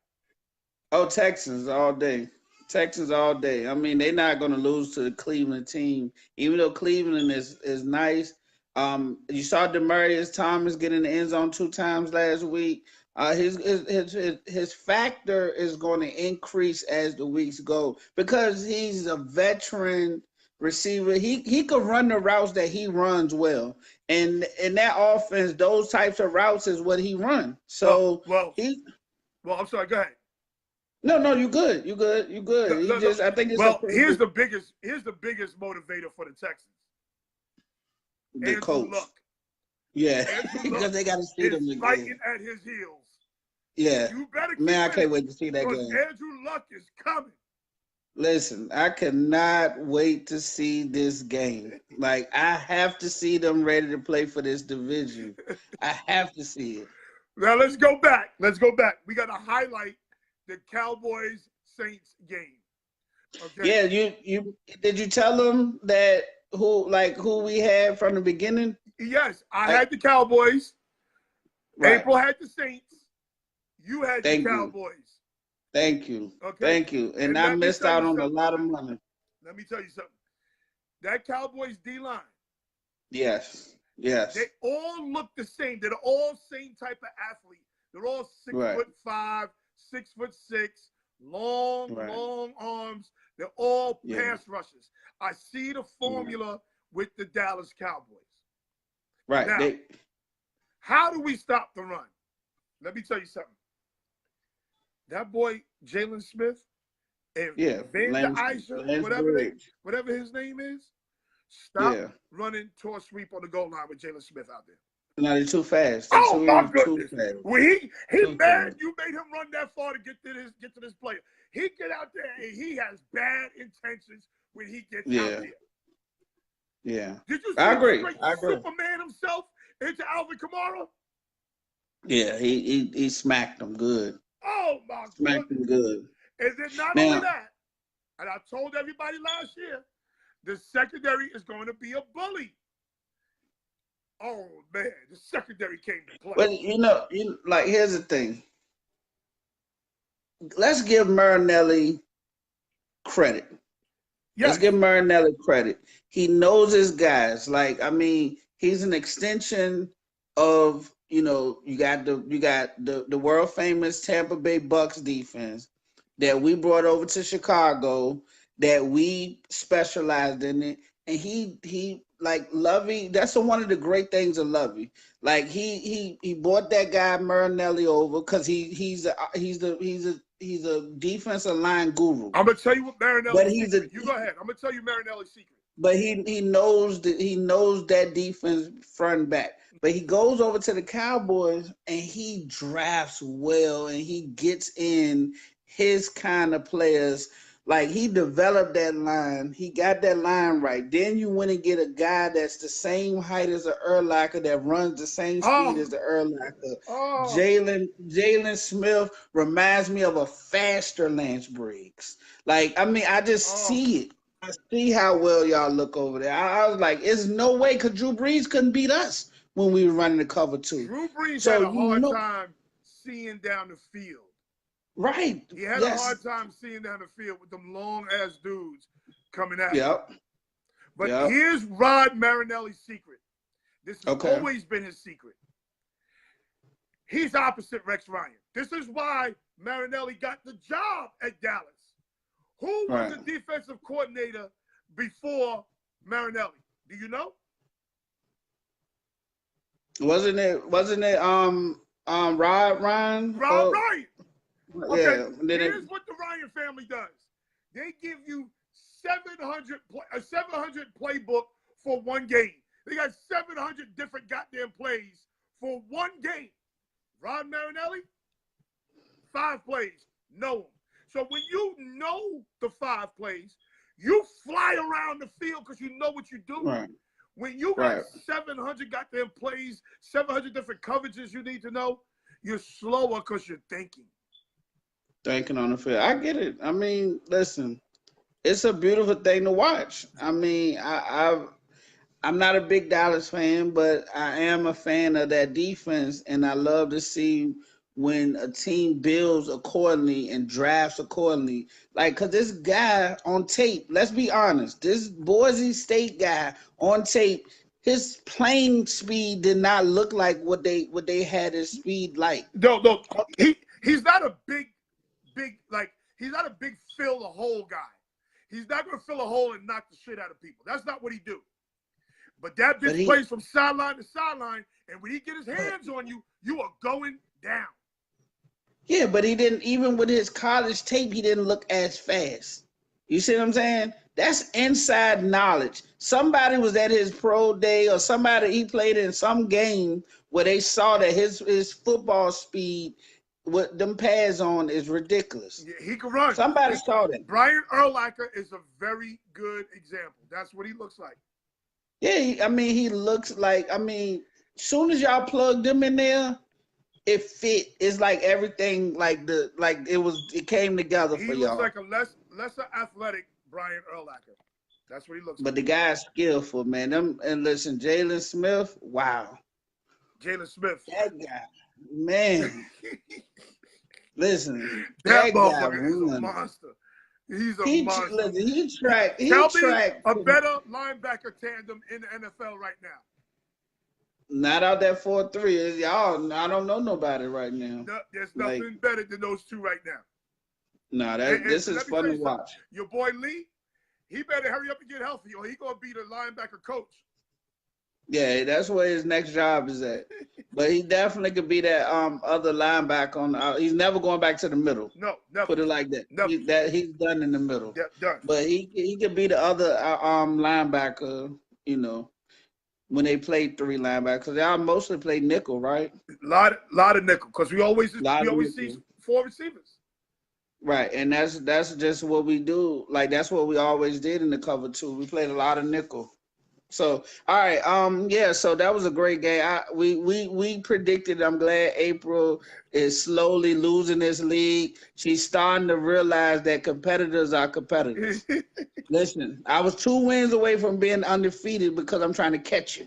Oh, Texans all day. Texans all day. They're not going to lose to the Cleveland team, even though Cleveland is nice. You saw Demaryius Thomas get in the end zone 2 times last week. His factor is going to increase as the weeks go because he's a veteran receiver. He could run the routes that he runs well, and in that offense, those types of routes is what he runs. So I'm sorry. Go ahead. No, you good. You good. I think it's here's the biggest motivator for the Texans. The coach. Luck. Yeah, because they got to see them again. Fighting at his heels. Yeah, you better. Man, I can't wait to see that game. Andrew Luck is coming. Listen, I cannot wait to see this game. Like, I have to see them ready to play for this division. I have to see it. Now let's go back. We got to highlight the Cowboys-Saints game. Okay. Yeah, you did you tell them that who we had from the beginning? Yes, I had the Cowboys. Right. April had the Saints. You had the Cowboys. Thank you. Okay? Thank you. And And I let me missed tell you out on a something. lot of money. Let me tell you something. That Cowboys D-line, Yes. they Yes. all look the same. They're all same type of athlete. They're all Right. 6'5", 6'6", long, Right. long arms. They're all Yeah. pass rushers. I see the Right. formula with the Dallas Cowboys. Right. Now, how do we stop the run? Let me tell you something. That boy Jalen Smith and Yeah. Van Der Eischer, Lance Bridge. whatever his name is, stop Yeah. running towards sweep on the goal line with Jalen Smith out there. No, they're too fast. They're Oh my too goodness! fast. When he Too mad fast. you made him run that far to get to this player. He get out there and he has bad intentions when he gets out Yeah. there. Yeah. Did you see I him agree. straight I agree. Superman himself into Alvin Kamara? Yeah. He smacked them good. Oh my Smacked goodness! them good. And then not only Now, that, and I told everybody last year, the secondary is going to be a bully. Oh man, the secondary came to play. but like here's the thing. Let's give Marinelli credit. Let's Yes. give Marinelli credit. He knows his guys. Like, I mean, he's an extension of, you got the world famous Tampa Bay Bucks defense that we brought over to Chicago, that we specialized in it. And he like Lovey, that's one of the great things of Lovey. Like he brought that guy Marinelli over because he's a defensive line guru. I'm gonna tell you what But Marinelli's he's a secret. You go ahead. I'm gonna tell you Marinelli's secret. but he knows that defense front and back. But he goes over to the Cowboys and he drafts well and he gets in his kind of players. Like he developed that line. He got that line right. Then you went and get a guy that's the same height as the Urlacher that runs the same speed Oh, as the Urlacher. oh, Jalen Smith reminds me of a faster Lance Briggs. Like, I mean, I just oh. see it. I see how well y'all look over there. I was like, "There's no way," because Drew Brees couldn't beat us when we were running the cover two. Drew Brees So had a hard time seeing down the field. right? He had a Yes. hard time seeing down the field with them long ass dudes coming at him. Yep. But Yep. here's Rod Marinelli's secret. This has Okay. always been his secret. He's opposite Rex Ryan. This is why Marinelli got the job at Dallas. Who was the defensive coordinator before Marinelli? Do you know? Wasn't it Rod Ryan? Rob Ryan. Okay, Yeah. here's what the Ryan family does. They give you 700 playbook for one game. They got 700 different goddamn plays for one game. Rod Marinelli, 5 plays, know them. So when you know the 5 plays, you fly around the field because you know what you do. Right. When you got 700 goddamn plays, 700 different coverages you need to know, you're slower because you're thinking. Thinking on the field. I get it. I mean, listen, it's a beautiful thing to watch. I mean, I'm not a big Dallas fan, but I am a fan of that defense, and I love to see when a team builds accordingly and drafts accordingly. Like, cause this guy on tape, let's be honest, this Boise State guy on tape, his playing speed did not look like what they had his speed like. No, he's not a big he's not a big fill a hole guy. He's not gonna fill a hole and knock the shit out of people. That's not what he do. But that bitch plays from sideline to sideline, and when he get his hands on you, you are going down. Yeah, but he didn't, even with his college tape, he didn't look as fast. You see what I'm saying? That's inside knowledge. Somebody was at his pro day, or somebody he played in some game where they saw that his football speed with them pads on is ridiculous. Yeah, he can run. Somebody saw that. Brian Urlacher is a very good example. That's what he looks like. Yeah, I mean, he looks like, I mean, soon as y'all plugged him in there, it fit. It's like everything, it came together for y'all. He looks like a lesser athletic Brian Urlacher. That's what he looks like. But the guy's skillful, man. And listen, Jalen Smith, wow. Jalen Smith. That guy, man. Listen, That that guy motherfucker is a won. monster. He's a He monster. listen. He Tell me tracked. a better linebacker tandem in the NFL right now. Not out that 4-3. Y'all, I don't know nobody right now. No, there's Like, nothing better than those two right now. nah, And this is let me fun tell to you something. watch. Your boy Lee, he better hurry up and get healthy, or he gonna be the linebacker coach. Yeah, that's where his next job is at. But he definitely could be that other linebacker on. He's never going back to the middle. No, never. Put it like that. Never. He's done in the middle. Yeah, done. But he could be the other linebacker. You know, when they played 3 linebackers, they all mostly play nickel, right? Lot of nickel, because we always see 4 receivers. Right, and that's just what we do. Like that's what we always did in the cover 2. We played a lot of nickel. So, all right, yeah. So that was a great game. We predicted. I'm glad April is slowly losing this league. She's starting to realize that competitors are competitors. Listen, I was 2 wins away from being undefeated because I'm trying to catch you.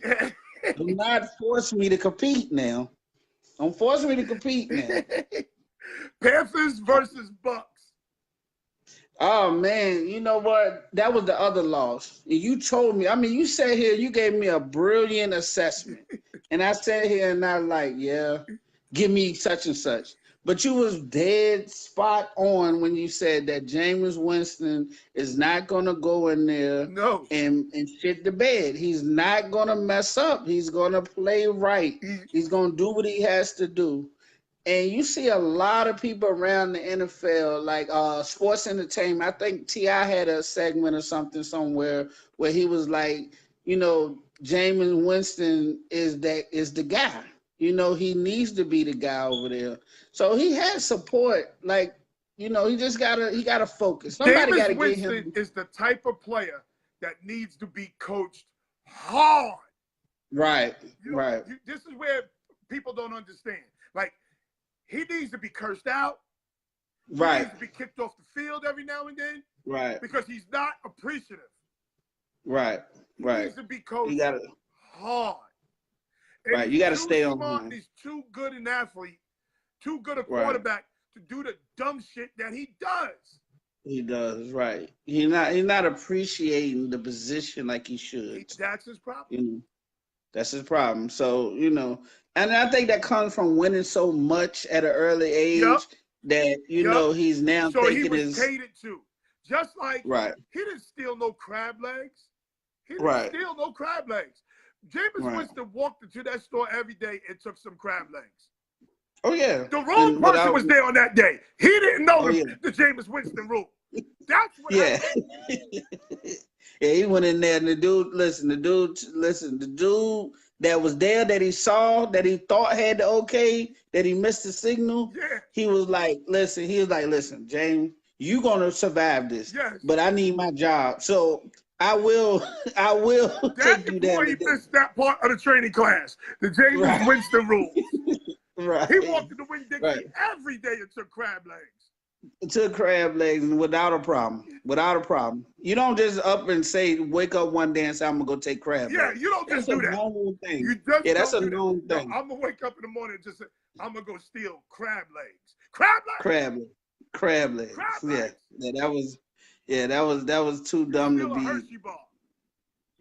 Do not force me to compete now. Don't force me to compete now. Panthers versus Bucks. Oh man, you know what? That was the other loss. And you told me, I mean, you sat here, you gave me a brilliant assessment. And I sat here and I was like, yeah, give me such and such. But you was dead spot on when you said that Jameis Winston is not gonna go in there No. and shit the bed. He's not gonna mess up. He's gonna play right. He's gonna do what he has to do. And you see a lot of people around the NFL, like sports entertainment. I think T.I. had a segment or something somewhere where he was like, you know, Jameis Winston is the guy. You know, he needs to be the guy over there. So he has support. Like, you know, he gotta focus. Somebody gotta Jameis get Winston him. is the type of player that needs to be coached hard. Right, right. This is where people don't understand. Like, he needs to be cursed out. He needs to be kicked off the field every now and then. Right. Because he's not appreciative. Right. He needs to be coached hard. And right. You got to stay on him. He's too good an athlete, too good a quarterback to do the dumb shit that he does. He does, right. He's not appreciating the position like he should. That's his problem. You know, that's his problem. So, you know, and I think that comes from winning so much at an early age that, you know, he's now taking he was catered to. Just like he didn't steal no crab legs. He didn't steal no crab legs. Jameis Winston walked into that store every day and took some crab legs. Oh, yeah. The wrong person was there on that day. He didn't know the Jameis Winston rule. That's what happened. Yeah, he went in there and the dude that was there that he saw, that he thought had the okay, that he missed the signal. Yeah. He was like, listen, James, you gonna survive this. Yes. But I need my job. So I will take you there. He missed that part of the training class. The Jameis Winston rules. He walked in the Winn-Dixie every day and took crab legs. Took crab legs without a problem. You don't just up and say, wake up one day and say, I'm gonna go take crab legs. Yeah, you don't just do that. That's a normal thing. That's a normal thing. No, I'm gonna wake up in the morning and just say, I'm gonna go steal crab legs. Crab legs. Yeah, that was too dumb to be. Hershey bar.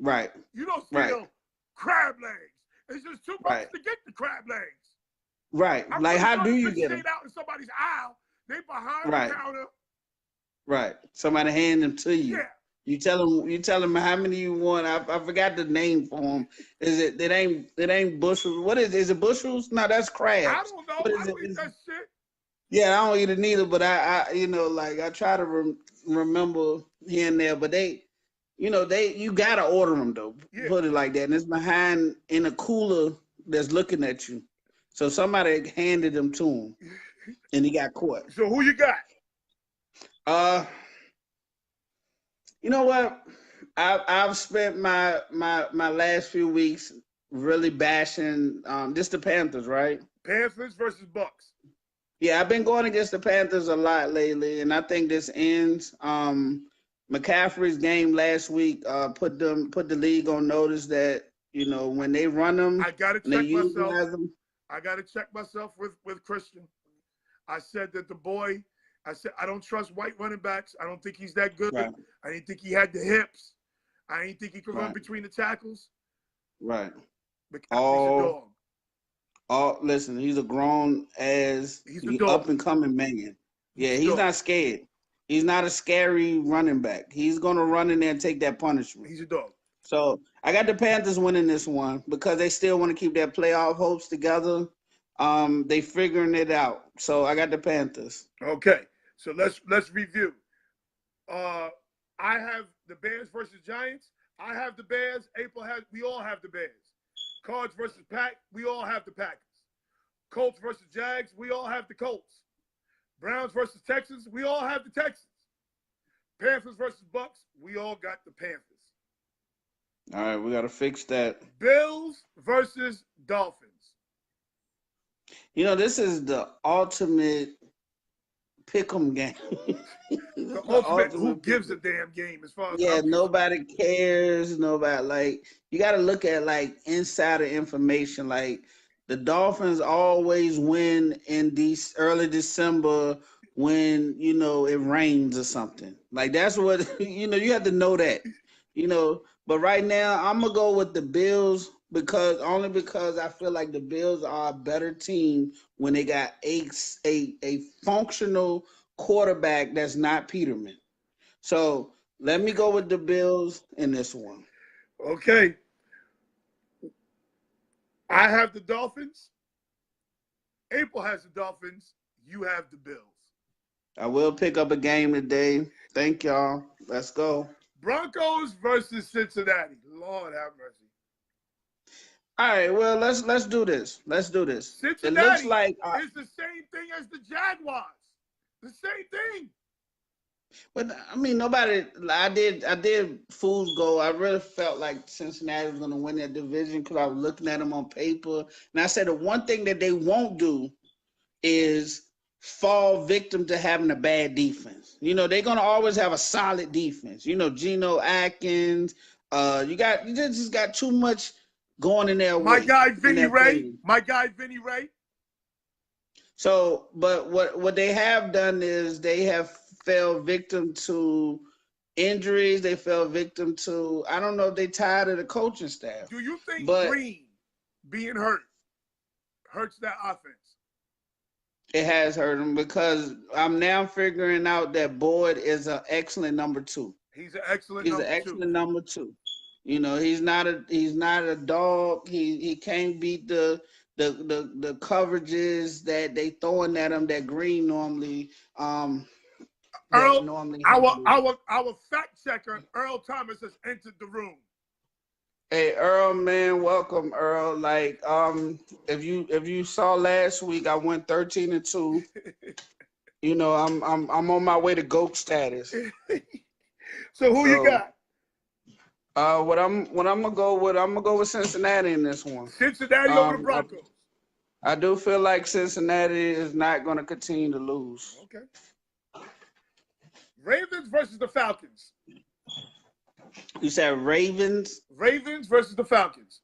Right. You don't steal crab legs. It's just too much to get the crab legs. Right. Like, how do you get them? Stayed out in somebody's aisle. They behind the counter. Right. Somebody hand them to you. Yeah. You tell them how many you want. I forgot the name for them. It ain't bushels. What is it? Is it bushels? No, that's crabs. I don't know. I don't eat that shit. Yeah, I don't eat it neither, but I you know, like I try to remember here and there, but you gotta order them though. Yeah. Put it like that. And it's behind in a cooler that's looking at you. So somebody handed them to him, and he got caught. So who you got? You know what? I've spent my last few weeks really bashing just the Panthers, right? Panthers versus Bucks. Yeah, I've been going against the Panthers a lot lately, and I think this ends. McCaffrey's game last week put the league on notice that, you know, when they run them, I gotta check myself. I gotta check myself with Christian. I said that the boy, I said, I don't trust white running backs. I don't think he's that good. Right. I didn't think he had the hips. I didn't think he could run Right. between the tackles. Right. But he's a All dog. listen, he's a grown as He's a dog. up and coming man. Yeah, a he's dog. not scared. He's not a scary running back. He's gonna run in there and take that punishment. He's a dog. So I got the Panthers winning this one because they still want to keep their playoff hopes together. They figuring it out. So I got the Panthers. Okay. So let's review. I have the Bears versus Giants. I have the Bears. We all have the Bears. Cards versus Pack, we all have the Packers. Colts versus Jags, we all have the Colts. Browns versus Texans, we all have the Texans. Panthers versus Bucks, we all got the Panthers. All right, we got to fix that. Bills versus Dolphins. You know, this is the ultimate pick'em game. The ultimate who gives a damn game as far as nobody cares. Nobody, like, you got to look at like insider information. Like the Dolphins always win in early December when it rains or something. Like that's what you have to know that. But right now I'm gonna go with the Bills because I feel like the Bills are a better team when they got a functional quarterback that's not Peterman. So let me go with the Bills in this one. Okay. I have the Dolphins. April has the Dolphins. You have the Bills. I will pick up a game today. Thank y'all. Let's go. Broncos versus Cincinnati. Lord have mercy. All right, well, let's do this. Let's do this. Cincinnati it looks like it's the same thing as the Jaguars. The same thing. But I mean, nobody. I did Fool's Gold. I really felt like Cincinnati was going to win that division because I was looking at them on paper, and I said the one thing that they won't do is fall victim to having a bad defense. They're going to always have a solid defense. Geno Atkins. You just got too much going in their way. My guy Vinny Ray. So, but what they have done is they have fell victim to injuries. They fell victim to, I don't know if they tired of the coaching staff. Do you think Green being hurt hurts that offense? It has hurt them because I'm now figuring out that Boyd is an excellent number 2. He's an excellent number 2. He's not a dog. He can't beat the coverages that they throwing at him that Green normally Earl, our fact checker, Earl Thomas, has entered the room. Hey Earl, man, welcome Earl. Like, if you saw last week, I went 13-2. I'm on my way to GOAT status. So who you got? What I'm gonna go with? I'm gonna go with Cincinnati in this one. Cincinnati over the Broncos. I do feel like Cincinnati is not going to continue to lose. Okay. Ravens versus the Falcons. You said Ravens? Ravens versus the Falcons.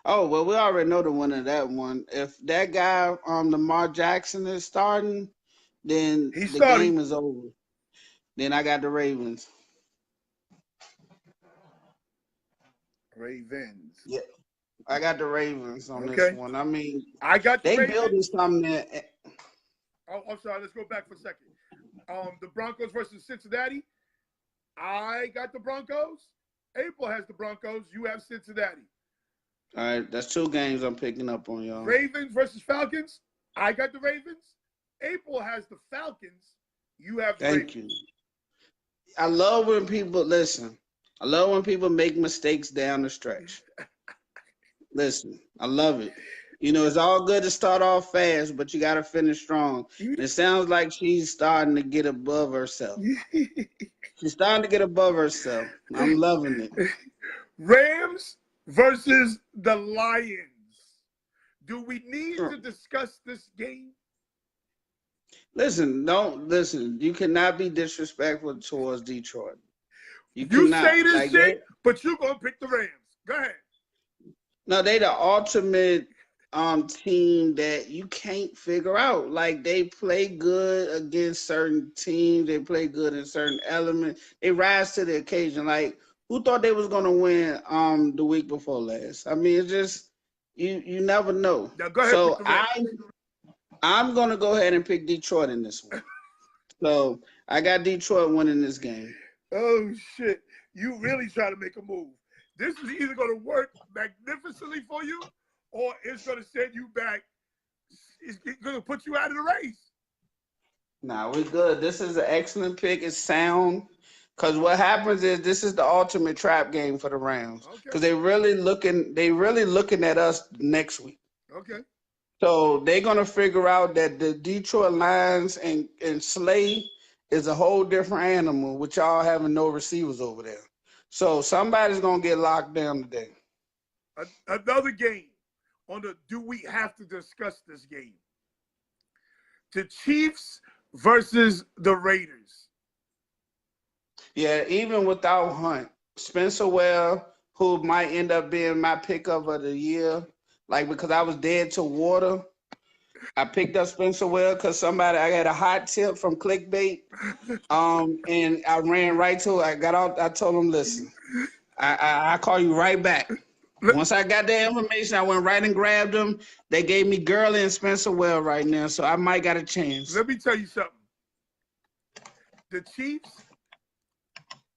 Oh, well, we already know the winner of that one. If that guy, Lamar Jackson, is starting, then game is over. Then I got the Ravens. Ravens. Yeah. I got the Ravens on this one. I mean, I got the they Ravens. building something there. Oh, I'm sorry. Let's go back for a second. The Broncos versus Cincinnati. I got the Broncos. April has the Broncos. You have Cincinnati. All right, that's 2 games I'm picking up on, y'all. Ravens versus Falcons. I got the Ravens. April has the Falcons. You have the Ravens. Thank you. I love when people listen. I love when people make mistakes down the stretch. Listen, I love it. It's all good to start off fast, but you got to finish strong. And it sounds like she's starting to get above herself. She's starting to get above herself. I'm loving it. Rams versus the Lions. Do we need to discuss this game? Listen, you cannot be disrespectful towards Detroit. You say this shit, but you're going to pick the Rams. Go ahead. No, they the ultimate team that you can't figure out. Like they play good against certain teams, they play good in certain elements. They rise to the occasion. Like who thought they was gonna win the week before last? I mean, it's just you never know. Now go ahead, pick So the Reds. I'm gonna go ahead and pick Detroit in this one. So I got Detroit winning this game. Oh shit! You really try to make a move. This is either going to work magnificently for you, or it's going to send you back. It's going to put you out of the race. Nah, we're good. This is an excellent pick. It's sound. Cause what happens is this is the ultimate trap game for the Rams. Okay. Cause they really looking at us next week. Okay. So they're gonna figure out that the Detroit Lions and Slay is a whole different animal with y'all having no receivers over there. So somebody's gonna get locked down today. Another game on the do we have to discuss this game? The Chiefs versus the Raiders. Yeah, even without Hunt, Spencer Ware, who might end up being my pickup of the year, like because I was dead to water. I picked up Spencer Ware because I had a hot tip from clickbait. And I ran right to it. I got out, I told him, listen, I call you right back. Once I got that information, I went right and grabbed them. They gave me Gurley and Spencer Ware right now, so I might got a chance. Let me tell you something. The Chiefs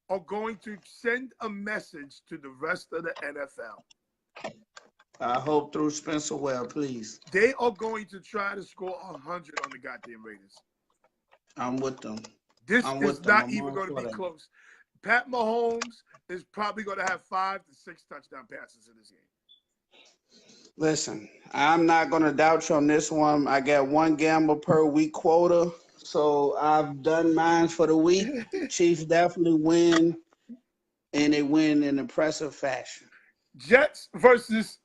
are going to send a message to the rest of the NFL. I hope through Spencer Ware, please. They are going to try to score 100 on the goddamn Raiders. I'm with them. This is not even going to be close. Pat Mahomes is probably going to have 5 to 6 touchdown passes in this game. Listen, I'm not going to doubt you on this one. I got one gamble per week quota, so I've done mine for the week. Chiefs definitely win, and they win in impressive fashion. Jets versus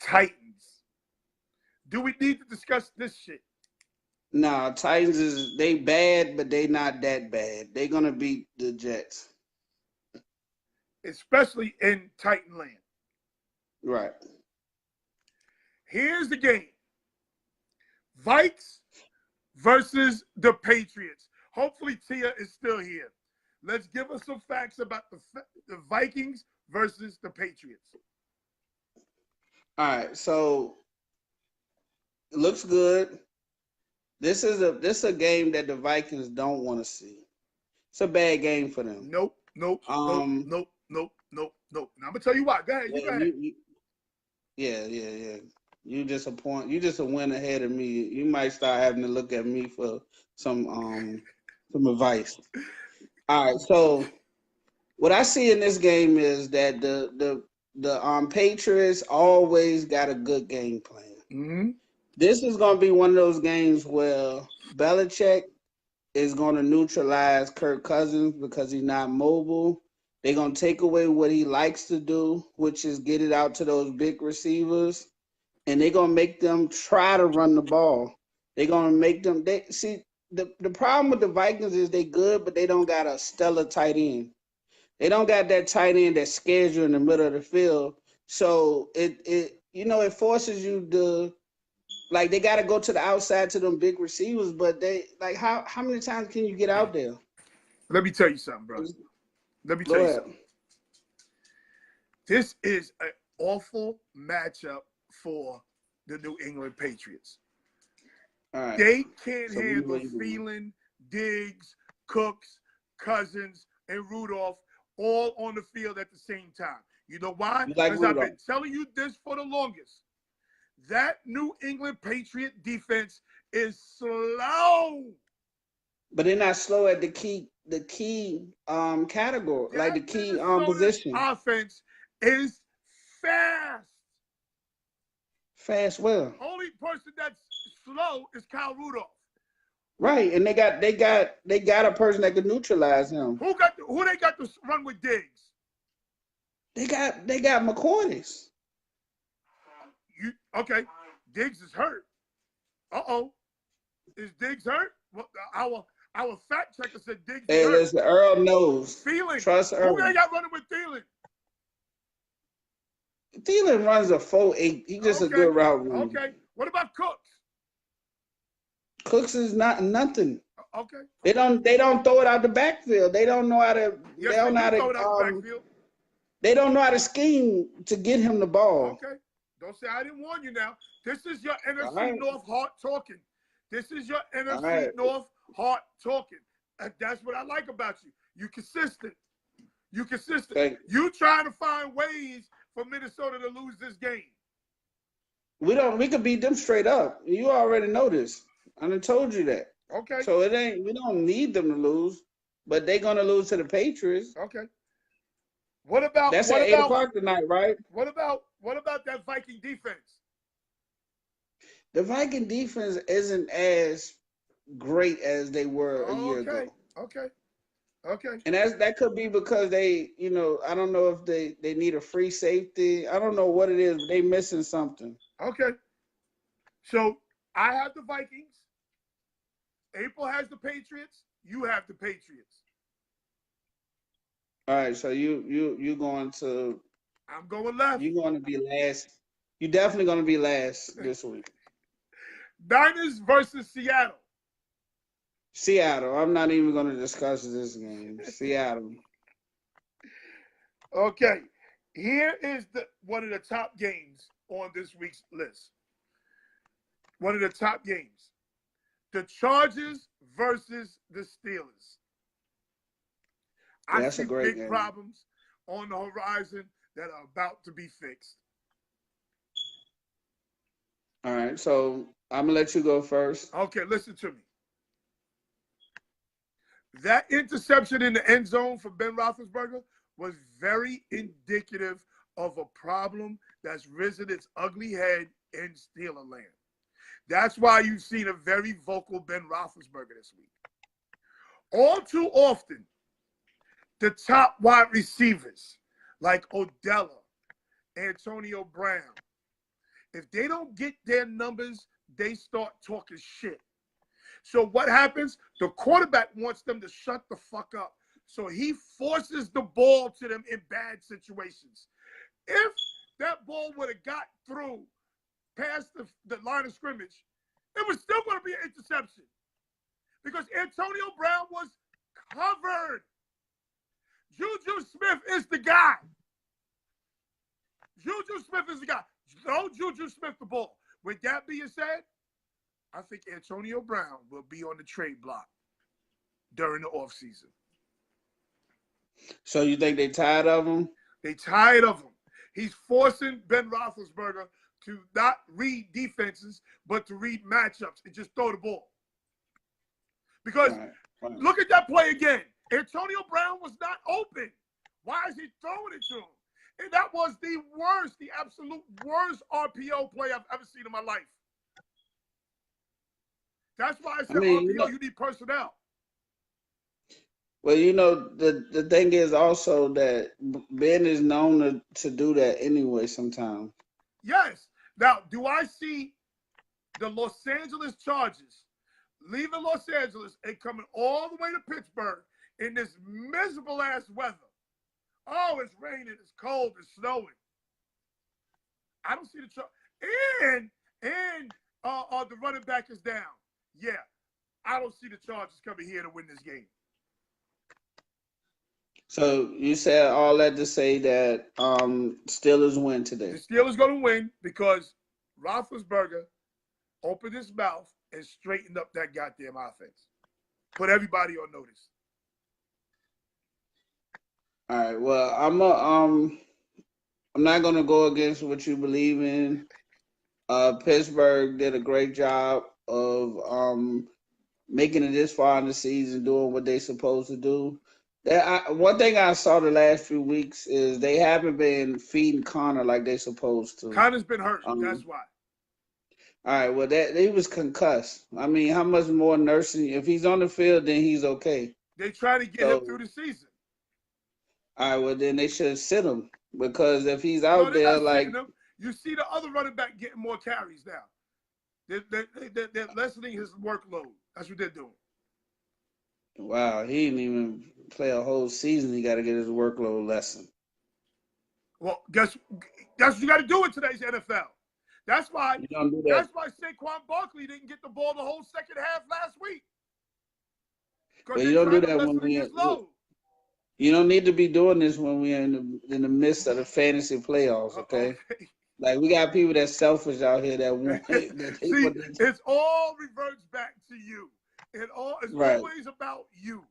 Titans. Do we need to discuss this shit? Nah, Titans they bad, but they not that bad. They're gonna beat the Jets. Especially in Titan land. Right. Here's the game. Vikes versus the Patriots. Hopefully Tia is still here. Let's give us some facts about the Vikings versus the Patriots. All right, so it looks good. This is a game that the Vikings don't want to see. It's a bad game for them. Nope. Now I'm gonna tell you why. Go ahead. Go ahead. Yeah. You just a win ahead of me. You might start having to look at me for some advice. All right, so what I see in this game is that the Patriots always got a good game plan. Mm-hmm. This is going to be one of those games where Belichick is going to neutralize Kirk Cousins because he's not mobile. They're going to take away what he likes to do, which is get it out to those big receivers, and they're going to make them try to run the ball. They're going to make them – the problem with the Vikings is they good, but they don't got a stellar tight end. They don't got that tight end that scares you in the middle of the field. So it forces you to – like they got to go to the outside to them big receivers, but they like how many times can you get out there? Let me tell you something, bro. Let me tell you something. This is an awful matchup for the New England Patriots. All right. They can't handle Thielen, Diggs, Cooks, Cousins, and Rudolph all on the field at the same time. You know why? Because I've been telling you this for the longest. That New England Patriot defense is slow. But they're not slow at the key category, like the key position. Offense is fast. Fast well. Only person that's slow is Kyle Rudolph. Right, and they got a person that can neutralize him. Who they got to run with Diggs? They got McCourties. Okay, Diggs is hurt. Is Diggs hurt? Well, our fact checker said Diggs is hurt. Listen, Earl knows. Thielen. Trust Earl. Who they got running with Thielen? Thielen runs a 4.8. He's just a Okay. good route runner. Okay. What about Cooks? Cooks is not nothing. Okay. They don't throw it out the backfield. They don't know how to. They Yes, they don't know do how throw it out the to. backfield. They don't know how to scheme to get him the ball. Okay. Don't say I didn't warn you now. This is your All NFC right. North heart talking. This is your All NFC right. North heart talking. And that's what I like about you. You consistent. You consistent. Okay. You trying to find ways for Minnesota to lose this game. We could beat them straight up. You already know this. I done told you that. Okay. So it ain't. We don't need them to lose, but they're gonna lose to the Patriots. Okay. What about That's what at about 8 o'clock tonight, right? what about that Viking defense? The Viking defense isn't as great as they were a year Okay. ago. Okay. Okay. And that could be because they, I don't know if they need a free safety. I don't know what it is, but they missing something. Okay. So I have the Vikings. April has the Patriots. You have the Patriots. All right, so you going to I'm going left. you're going to be last. You're definitely going to be last this week. Niners versus Seattle. Seattle. I'm not even going to discuss this game. Seattle. Okay. Here is one of the top games on this week's list. One of the top games. The Chargers versus the Steelers. I see a great big game. problems on the horizon that are about to be fixed. All right, so I'm going to let you go first. Okay, listen to me. That interception in the end zone for Ben Roethlisberger was very indicative of a problem that's risen its ugly head in Steeler land. That's why you've seen a very vocal Ben Roethlisberger this week. All too often, the top wide receivers like Odella, Antonio Brown, if they don't get their numbers, they start talking shit. So what happens? The quarterback wants them to shut the fuck up. So he forces the ball to them in bad situations. If that ball would have got through past the line of scrimmage, it was still going to be an interception because Antonio Brown was covered. Juju Smith is the guy. Juju Smith is the guy. Throw Juju Smith the ball. With that being said, I think Antonio Brown will be on the trade block during the offseason. So you think they tired of him? They tired of him. He's forcing Ben Roethlisberger to not read defenses, but to read matchups and just throw the ball. Because right. Look at that play again. Antonio Brown was not open. Why is he throwing it to him? And that was the worst, the absolute worst RPO play I've ever seen in my life. That's why I said RPO, you need personnel. Well, the thing is also that Ben is known to do that anyway sometimes. Yes. Now, do I see the Los Angeles Chargers leaving Los Angeles and coming all the way to Pittsburgh in this miserable ass weather? Oh, it's raining, it's cold, it's snowing. I don't see the Chargers. And the running back is down. Yeah, I don't see the Chargers coming here to win this game. So you said all that to say that Steelers win today. The Steelers going to win because Roethlisberger opened his mouth and straightened up that goddamn offense. Put everybody on notice. All right. Well, I'm not gonna go against what you believe in. Pittsburgh did a great job of making it this far in the season, doing what they're supposed to do. One thing I saw the last few weeks is they haven't been feeding Connor like they're supposed to. Connor's been hurt. That's why. All right. Well, he was concussed. I mean, how much more nursing? If he's on the field, then he's okay. They try to get him through the season. All right. Well, then they should sit him because if he's out there, like you see the other running back getting more carries now. They're lessening his workload. That's what they're doing. Wow, he didn't even play a whole season. He got to get his workload lessened. Well, guess what you got to do in today's NFL. That's why. You don't do that. That's why Saquon Barkley didn't get the ball the whole second half last week. Because But they you don't do tried to that when lessen his load. you don't need to be doing this when we're in the midst of the fantasy playoffs, okay? Okay. Like we got people that's selfish out here that want that they See, want to, it's all reverts back to you. It's right. always about you.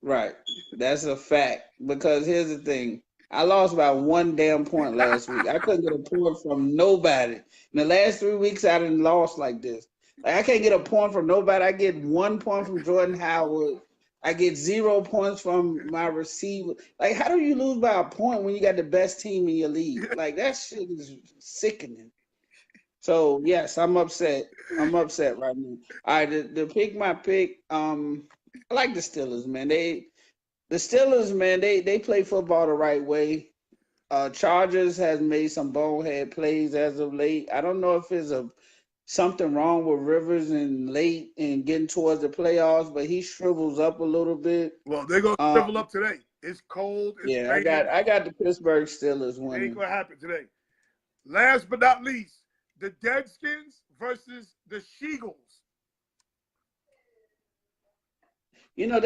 Right. That's a fact. Because here's the thing. I lost by 1 damn point last week. I couldn't get a point from nobody. In the last 3 weeks, I didn't lost like this. Like I can't get a point from nobody. I get 1 point from Jordan Howard. I get 0 points from my receiver. Like, how do you lose by a point when you got the best team in your league? Like that shit is sickening. So yes, I'm upset. I'm upset right now. All right, the pick my pick. I like the Steelers, man. The Steelers, man, they play football the right way. Chargers has made some bonehead plays as of late. I don't know if it's something wrong with Rivers and late and getting towards the playoffs, but he shrivels up a little bit. Well, they're gonna shrivel up today. It's cold. It's Yeah, raining. I got the Pittsburgh Steelers It ain't winning. gonna happen today. Last but not least, the Deadskins versus the Sheagles. You know,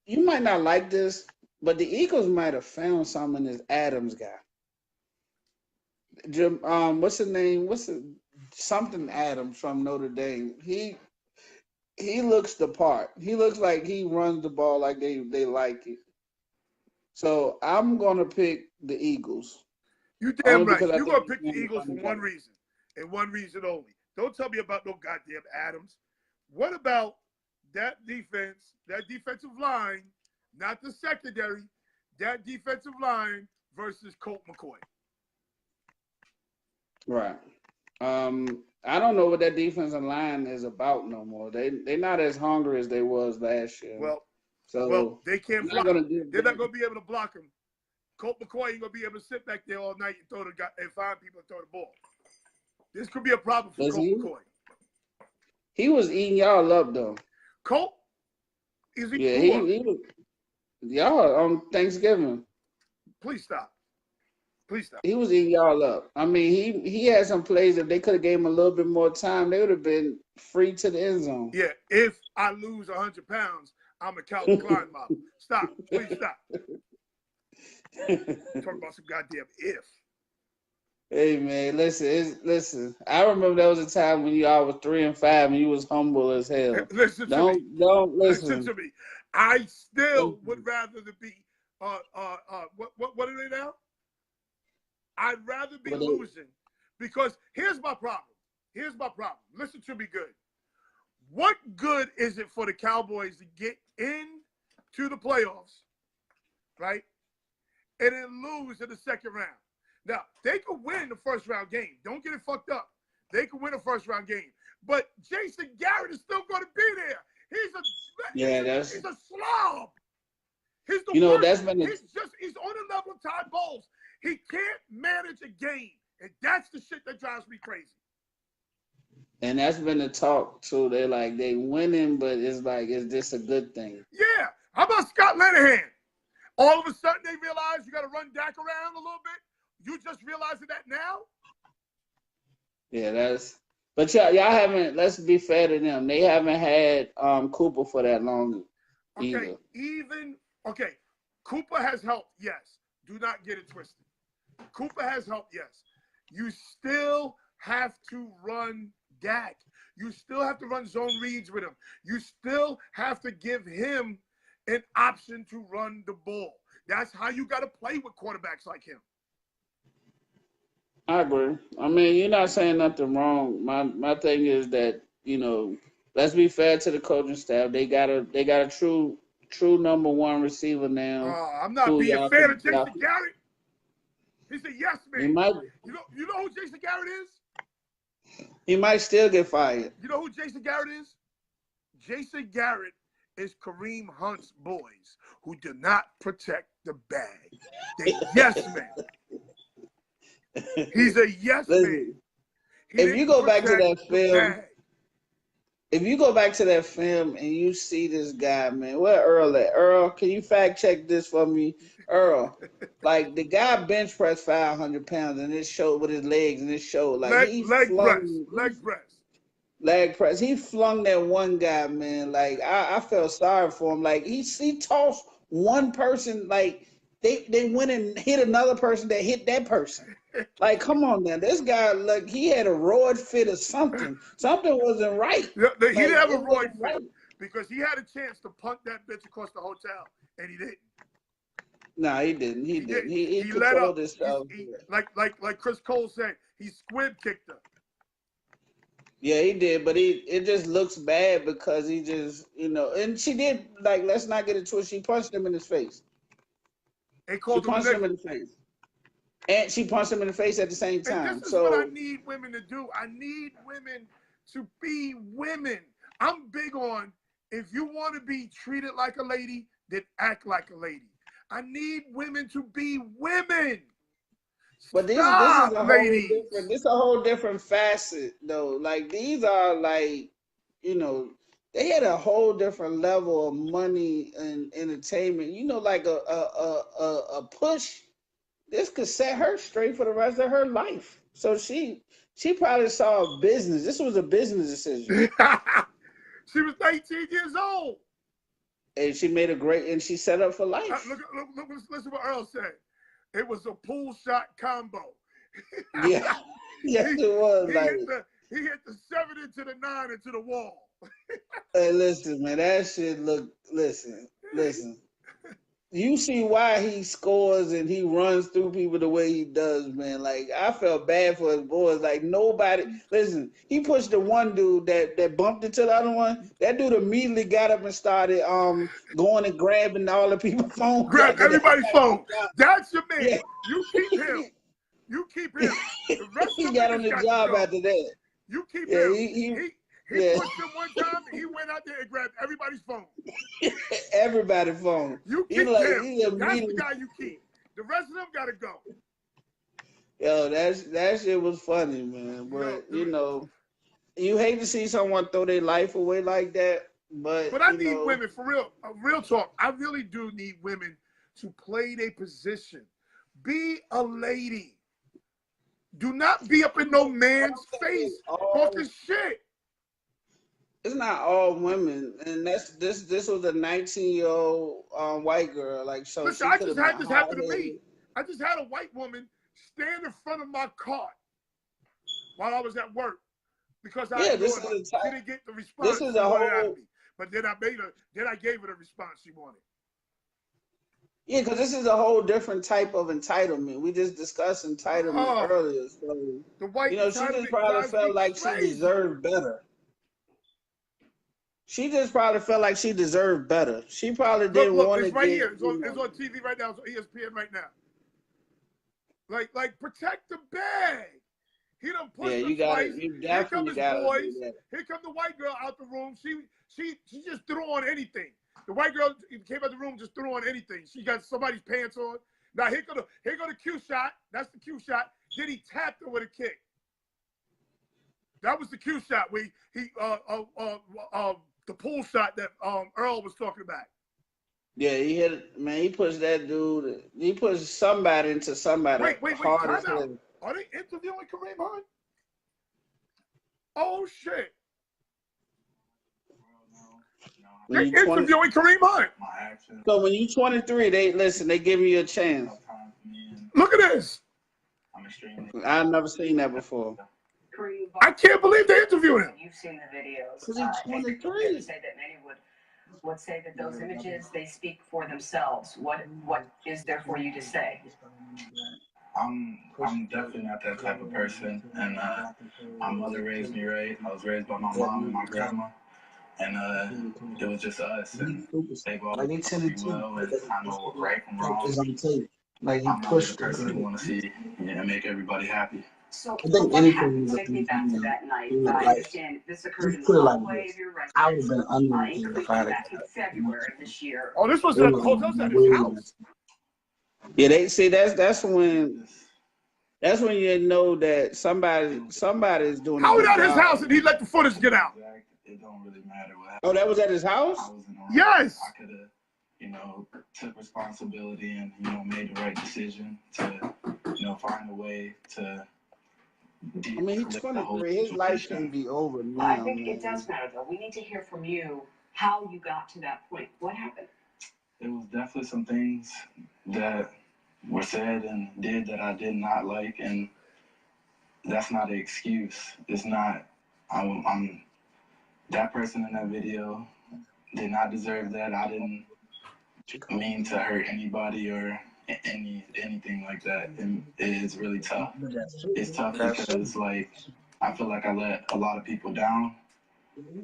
you might not like this, but the Eagles might have found something in this Adams guy. What's his name? Something Adams from Notre Dame. He looks the part. He looks like he runs the ball like they like it. So I'm gonna pick the Eagles. You damn Only right. because I You're think gonna pick the he's Eagles for one reason, and one reason only. Don't tell me about no goddamn Adams. What about that defense, that defensive line, not the secondary, that defensive line versus Colt McCoy? Right. I don't know what that defensive line is about no more. They're not as hungry as they was last year. Well, they can't block him. They're not them. gonna be able to block him. Colt McCoy ain't gonna be able to sit back there all night and find people to throw the ball. This could be a problem for Colt McCoy. He was eating y'all up though. Colt? Is he? Yeah, he was. Y'all on Thanksgiving. Please stop. Please stop. He was eating y'all up. I mean, he had some plays. If they could have gave him a little bit more time, they would have been free to the end zone. Yeah, if I lose 100 pounds, I'm a Calvin Klein model. Stop. Please stop. Talking about some goddamn if. Hey man, listen. I remember there was a time when y'all was 3 and 5 and you was humble as hell. Listen to me. Don't listen. Listen to me. I still would rather be what are they now? I'd rather be losing because here's my problem. Listen to me good. What good is it for the Cowboys to get into the playoffs, right? And then lose in the second round. Now, they could win the first round game. Don't get it fucked up. They could win a first round game. But Jason Garrett is still going to be there. He's a slob. He's the worst. He's on the level of Todd Bowles. He can't manage a game. And that's the shit that drives me crazy. And that's been the talk too. They're like they winning, but it's like, is this a good thing? Yeah. How about Scott Linehan? All of a sudden they realize you got to run Dak around a little bit. You just realizing that now? Yeah, but y'all haven't, let's be fair to them. They haven't had Cooper for that long either. Cooper has helped, yes. Do not get it twisted. Cooper has helped, yes. You still have to run Dak. You still have to run zone reads with him. You still have to give him an option to run the ball. That's how you got to play with quarterbacks like him. I agree. I mean, you're not saying nothing wrong. My thing is that, let's be fair to the coaching staff. They got a true number one receiver now. I'm not being fair to Jason Garrett. He's a yes man. You know who Jason Garrett is? He might still get fired. You know who Jason Garrett is? Jason Garrett is Kareem Hunt's boys who do not protect the bag. They yes man. He's a yes man. If you go back to that film, if you go back to that film and you see this guy, man, where Earl at? Earl, can you fact check this for me? Earl, like the guy bench pressed 500 pounds and it showed with his legs and it showed like Leg press. Leg press. leg press. He flung that one guy, man. Like I felt sorry for him. Like he tossed one person, like they went and hit another person that hit that person. Like, come on, man. This guy, like, he had a roid fit or something. Something wasn't right. Yeah, he Like, didn't have a it roid wasn't fit right. because he had a chance to punt that bitch across the hotel, and he didn't. No, he didn't. He didn't. He let controlled up. himself. Like Chris Cole said, he squib kicked her. Yeah, he did, but it just looks bad because he just, and she did, like, let's not get into it. She punched him in his face. They She called him a punched him nigga. in the face. And she punched him in the face at the same And time. this is what I So need women to do. I need women to be women. I'm big on, if you want to be treated like a lady, then act like a lady. I need women to be women. but this is a whole different facet though. Like these are like, they had a whole different level of money and entertainment. Like a push. This could set her straight for the rest of her life. So she probably saw a business. This was a business decision. She was 19 years old. And she made and she set up for life. Look, listen to what Earl said. It was a pool shot combo. Yeah. Yes, it was. He hit the 7 into the 9 into the wall. Hey, listen, man, that shit listen. You see why he scores and he runs through people the way he does, man. Like, I felt bad for his boys. Like, listen, he pushed the one dude that bumped into the other one. That dude immediately got up and started going and grabbing all the people's phones. Grab everybody's phone. That's your man. Yeah. You keep him. The rest He of got on the job after that. You keep him. He pushed him one time and he went out there and grabbed everybody's phone. Everybody's phone. You keep him. That's the guy you keep. The rest of them gotta go. Yo, that shit was funny, man. But you hate to see someone throw their life away like that. But I need women for real. Real talk. I really do need women to play their position. Be a lady. Do not be up in no man's face talking shit. It's not all women, and this was a 19-year-old white girl. Like, so listen, I just had this happen to me. I just had a white woman stand in front of my car while I was at work because she didn't get the response she wanted out of me. But then I gave her the response she wanted. Yeah, because this is a whole different type of entitlement. We just discussed entitlement earlier. So, the white she just probably felt like she deserved better. She just probably felt like she deserved better. She probably didn't want to get... Right here. It's on TV right now. It's on ESPN right now. Like protect the bag. He done pushed her twice. Here come his boys. Here come the white girl out the room. She just threw on anything. The white girl came out the room, just threw on anything. She got somebody's pants on. Now here go the cue shot. That's the cue shot. Then he tapped her with a kick. That was the cue shot where the pull shot that Earl was talking about. Yeah, he hit it, man. He pushed that dude. He pushed somebody into somebody. Wait. Time out. Are they interviewing Kareem Hunt? Oh shit. They're interviewing Kareem Hunt. So when you're 23, they give you a chance. Look at this. I've never seen that before. I can't believe they interviewed him. You've seen the videos. Because he's 23. Say that many would say that those images, they speak for themselves. What is there for you to say? I'm definitely not that type of person, and my mother raised me right. I was raised by my mom and my grandma, and it was just us, and they've always taught me well, and I know right from wrong. Like he I'm pushed the person who want to see and make everybody happy. So I think what anything happened? is Take me back to that night. I like, understand this occurred in the put it like hallway this. of your residence. I would have been unmoved if I had Back in February this year. Oh, this was at the hotel at his house. Yeah, they see that's when you know that somebody is doing. How was at his house and he let the footage get out? it don't really matter what happened. Oh, that was at his house? I was in the wrong. Yes. I could have, you know, took responsibility and, you know, made the right decision to, you know, find a way to I mean, he's 23. His life shouldn't be over now. I think it does matter, though. We need to hear from you how you got to that point. What happened? It was definitely some things that were said and did that I did not like, and that's not an excuse. It's not. I'm that person in that video did not deserve that. I didn't mean to hurt anybody or anything like that. And it's really tough. It's tough because like I feel like I let a lot of people down,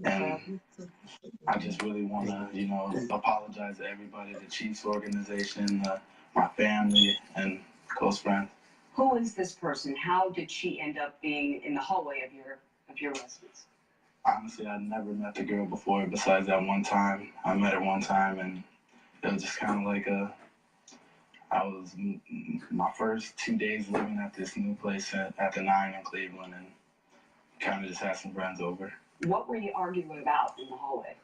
and I just really want to, you know, apologize to everybody, the Chiefs organization, my family, and close friends. Who is this person? How did she end up being in the hallway of your residence? Honestly, I'd never met the girl before besides that one time. I met her one time, and it was just kind of like I was my first 2 days living at this new place at the 9 in Cleveland, and kind of just had some friends over. What were you arguing about in the hallway?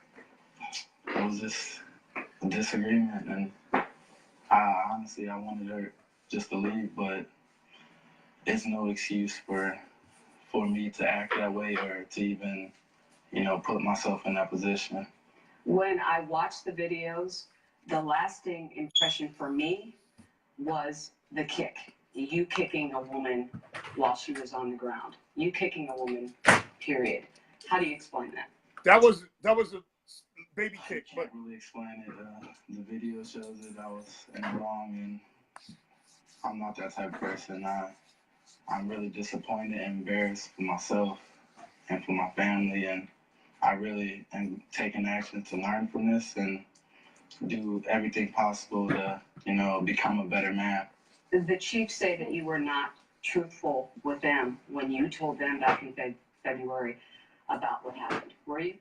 It was just a disagreement, and honestly, I wanted her just to leave, but it's no excuse for me to act that way or to even, you know, put myself in that position. When I watched the videos, the lasting impression for me was the kick. You kicking a woman while she was on the ground. You kicking a woman, period. How do you explain that? That was a baby kick, I but can't really explain it. The video shows that I was in the wrong, and I'm not that type of person. I'm really disappointed and embarrassed for myself and for my family, and I really am taking action to learn from this and do everything possible to, you know, become a better man. The Chiefs say that you were not truthful with them when you told them back in February about what happened. Were you?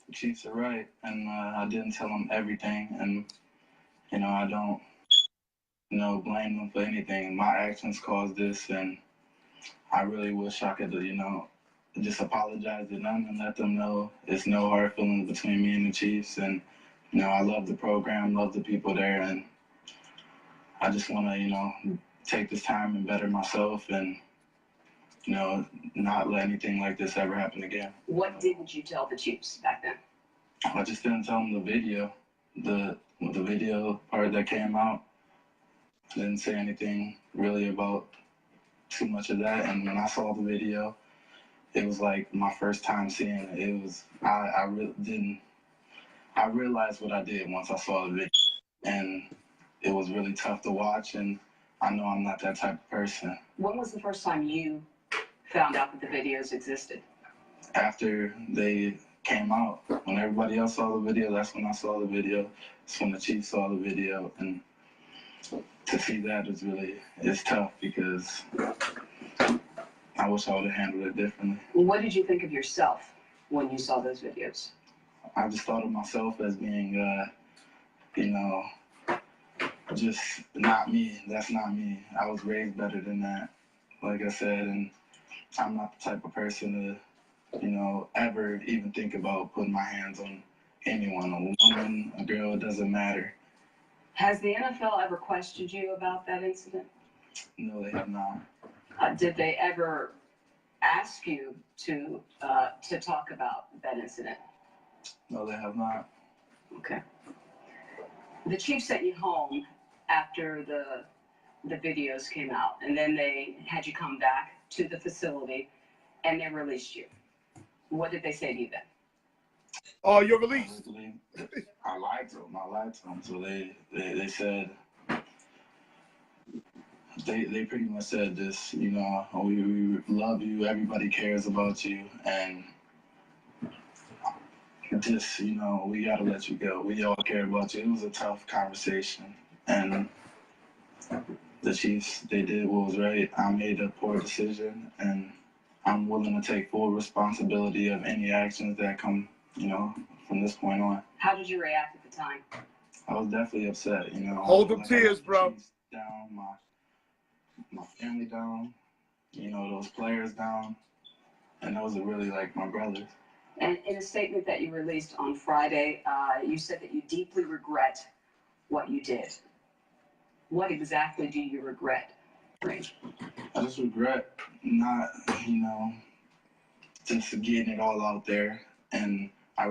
The Chiefs are right, and I didn't tell them everything, and, you know, I don't, you know, blame them for anything. My actions caused this, and I really wish I could, you know, just apologize to them and let them know it's no hard feelings between me and the Chiefs. And, you know, I love the program, love the people there, and I just want to, you know, take this time and better myself and, you know, not let anything like this ever happen again. What didn't you tell the Chiefs back then? I just didn't tell them the video, the video part that came out. I didn't say anything really about too much of that. And when I saw the video, it was like my first time seeing it. It was, I really didn't, I realized what I did once I saw the video. And it was really tough to watch, and I know I'm not that type of person. When was the first time you found out that the videos existed? After they came out, when everybody else saw the video, that's when I saw the video. It's when the Chiefs saw the video, and to see that is really, it's tough because I wish I would have handled it differently. What did you think of yourself when you saw those videos? I just thought of myself as being, you know, just not me. That's not me. I was raised better than that, like I said, and I'm not the type of person to, you know, ever even think about putting my hands on anyone, a woman, a girl, it doesn't matter. Has the NFL ever questioned you about that incident? No, they have not. Did they ever ask you to talk about that incident? No, they have not. Okay. The Chiefs sent you home after the videos came out, and then they had you come back to the facility, and they released you. What did they say to you then? oh, you're released. I lied to them. So they said, they pretty much said this, you know, we love you, everybody cares about you, and just, you know, we gotta let you go. We all care about you. It was a tough conversation, and the Chiefs, they did what was right. I made a poor decision, and I'm willing to take full responsibility of any actions that come, you know, from this point on. How did you react at the time? I was definitely upset, you know. Hold them Like, tears, the bro. Chiefs down, my family down, you know, those players down, and those are really like my brothers. And in a statement that you released on Friday, you said that you deeply regret what you did. What exactly do you regret? I just regret not, you know, just getting it all out there. And I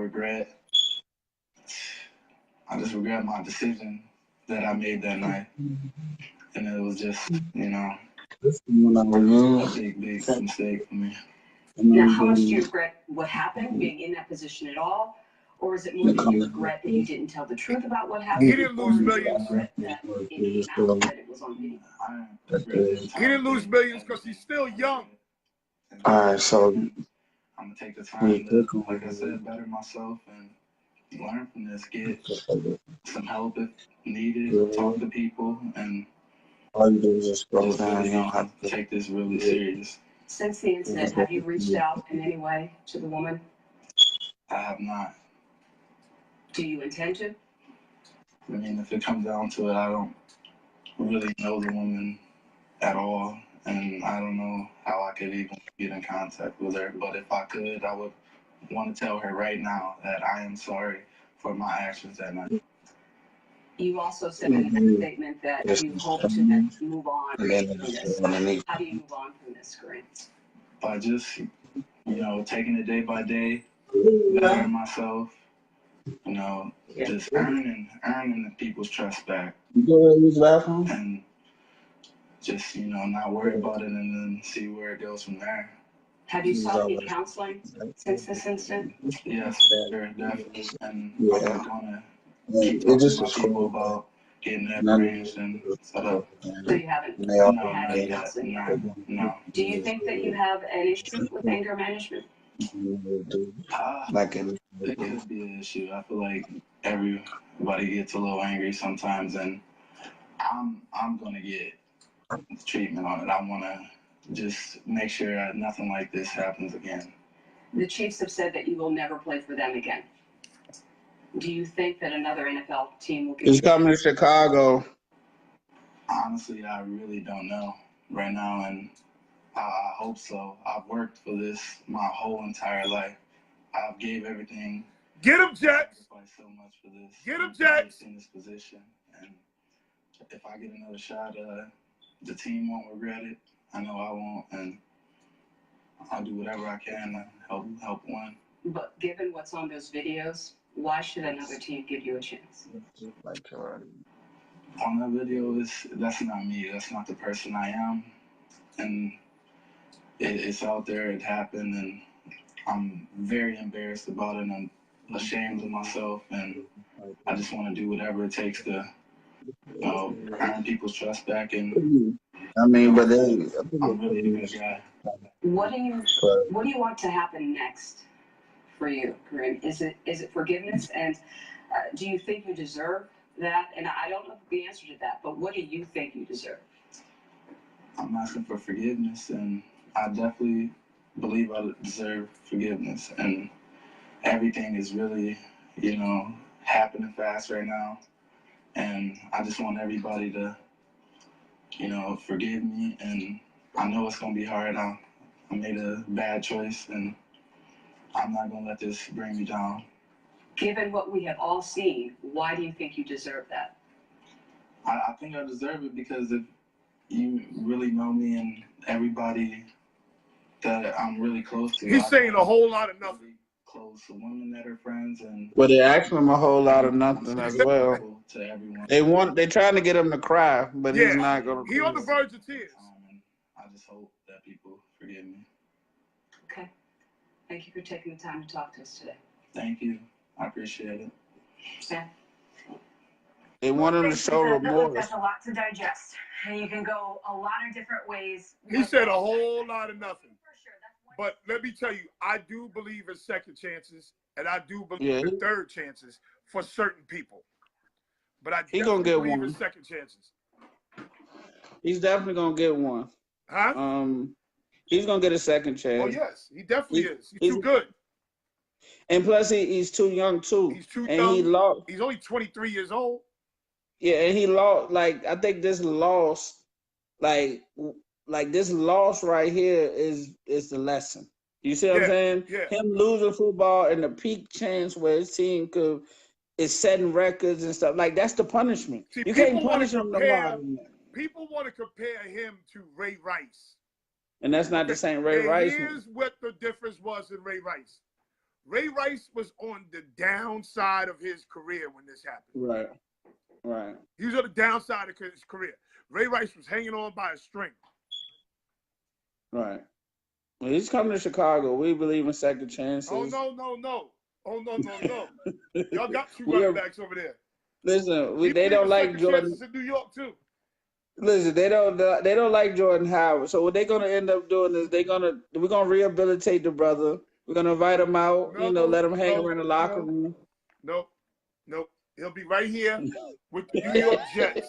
just regret my decision that I made that night. And it was just, you know, a big, big mistake for me. Now, how much do you regret what happened, being in that position at all? Or is it more that you regret that you didn't tell the truth about what happened? He didn't lose millions. Regret that it came out, that it was on video? I regret the He didn't lose millions because he's still young. All right, so I'm gonna take the time to, like I said, better myself and learn from this. Get some help if needed. Talk to people and all you do is just scroll just down. really You don't have to. take this really serious. Since the incident, have you reached out in any way to the woman? I have not. Do you intend to? I mean, if it comes down to it, I don't really know the woman at all, and I don't know how I could even get in contact with her. But if I could, I would want to tell her right now that I am sorry for my actions that night. You also said in that statement that you hope to move on from this. How do you move on from this, Gary? By just, you know, taking it day by day, bettering myself, you know, just earning the people's trust back. You go ahead and use the bathroom? And just, you know, not worry about it and then see where it goes from there. Have you sought any counseling since this incident? Yes, sure, definitely. And Yeah. I'm gonna keep talking to people about getting that arranged and set up. So you haven't No, had not any yet. counseling yet? No. Do you think that you have an issue with anger management? Like in It could be an issue. I feel like everybody gets a little angry sometimes, and I'm gonna get treatment on it. I wanna just make sure that nothing like this happens again. The Chiefs have said that you will never play for them again. Do you think that another NFL team will give He's you? coming to Chicago. Honestly, I really don't know right now, and I hope so. I've worked for this my whole entire life. I've gave everything. Get him, Jets. Sacrificed so much for this. Get him, Jets. In this position, and if I get another shot, the team won't regret it. I know I won't, and I'll do whatever I can to help win. But given what's on those videos, why should another team give you a chance? On that video, that's not me. That's not the person I am, and it's out there. It happened, and I'm very embarrassed about it. And I'm ashamed of myself, and I just want to do whatever it takes to, you know, earn people's trust back. And I mean, but then I'm really a good guy. What do you want to happen next for you, Kareem? Is it forgiveness? And do you think you deserve that? And I don't know the answer to that, but what do you think you deserve? I'm asking for forgiveness, and I definitely believe I deserve forgiveness. And everything is really, you know, happening fast right now. And I just want everybody to, you know, forgive me. And I know it's going to be hard. I made a bad choice, and I'm not going to let this bring me down. Given what we have all seen, why do you think you deserve that? I think I deserve it because if you really know me and everybody that I'm really close to. He's saying a whole lot of nothing. Really close to women that are friends, and But they're asking him a whole lot of nothing as well. to everyone. They're trying to get him to cry, but he's not gonna. He on the verge of tears. And I just hope that people forgive me. Okay. Thank you for taking the time to talk to us today. Thank you. I appreciate it. Sam? They want him to show remorse. That's a lot to digest. And you can go a lot of different ways. He said a whole lot of nothing. For sure. That's one. But let me tell you, I do believe in second chances, and I do believe in third chances for certain people. But I He gonna get believe one. in second chances. He's definitely gonna get one. Huh? He's gonna get a second chance. Oh yes, he definitely is. He's too good. And plus, he's too young too. He's too and young. He lost. He's only 23 years old. Yeah, and he lost. Like I think this loss, like this loss right here is the lesson. You see what I'm Yeah, saying? yeah. Him losing football and the peak chance where his team is setting records and stuff. Like, that's the punishment. See, You can't people want to punish him no more compare. than that. People want to compare him to Ray Rice. And that's not the Okay, same Ray and Rice. here's what the difference was in Ray Rice. Ray Rice was on the downside of his career when this happened. Right. Right. He was on the downside of his career. Ray Rice was hanging on by a string. Right. Well, he's coming to Chicago. We believe in second chances. Oh, no. Oh, no. Y'all got two We running are- backs over there. Listen, We they believe don't in like second Jordan. chances in New York, too. Listen, they don't like Jordan Howard. So what they're gonna end up doing is we're gonna rehabilitate the brother. We're gonna invite him out. Let him hang around the locker room. Nope. He'll be right here with the New York Jets.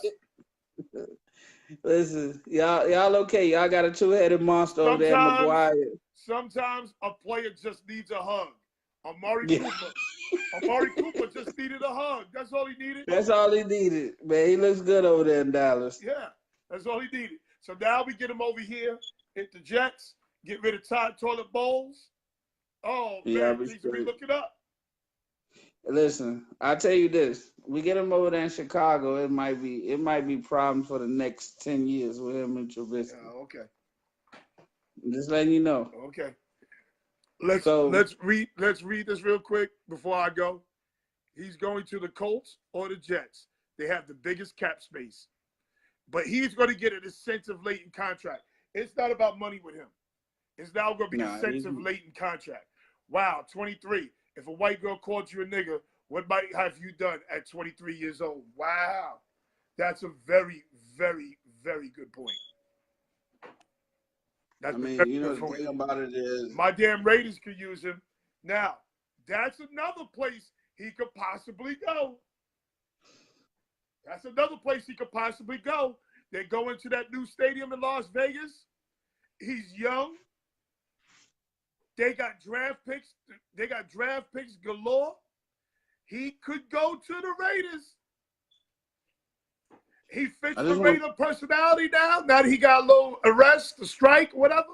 Listen, y'all okay? Y'all got a two-headed monster over there, McGuire. Sometimes a player just needs a hug. Amari Yeah. Cooper just needed a hug. That's all he needed. That's all he needed, man. He looks good over there in Dallas. Yeah, that's all he needed. So now we get him over here at the Jets, get rid of Todd Toilet Bowls. Oh, man, things will be looking up. Listen, I'll tell you this. We get him over there in Chicago, it might be problems for the next 10 years with him and Trubisky. Okay. I'm just letting you know. Okay. Let's read this real quick before I go. He's going to the Colts or the Jets. They have the biggest cap space. But he's going to get an incentive laden contract. It's not about money with him. It's now going to be incentive laden contract. Wow, 23. If a white girl called you a nigga, what might have you done at 23 years old? Wow. That's a very, very, very good point. That's the thing about it is my damn Raiders could use him. Now, that's another place he could possibly go. They go into that new stadium in Las Vegas. He's young. They got draft picks galore. He could go to the Raiders. He fits the Raider personality now that he got a little arrest, a strike, whatever.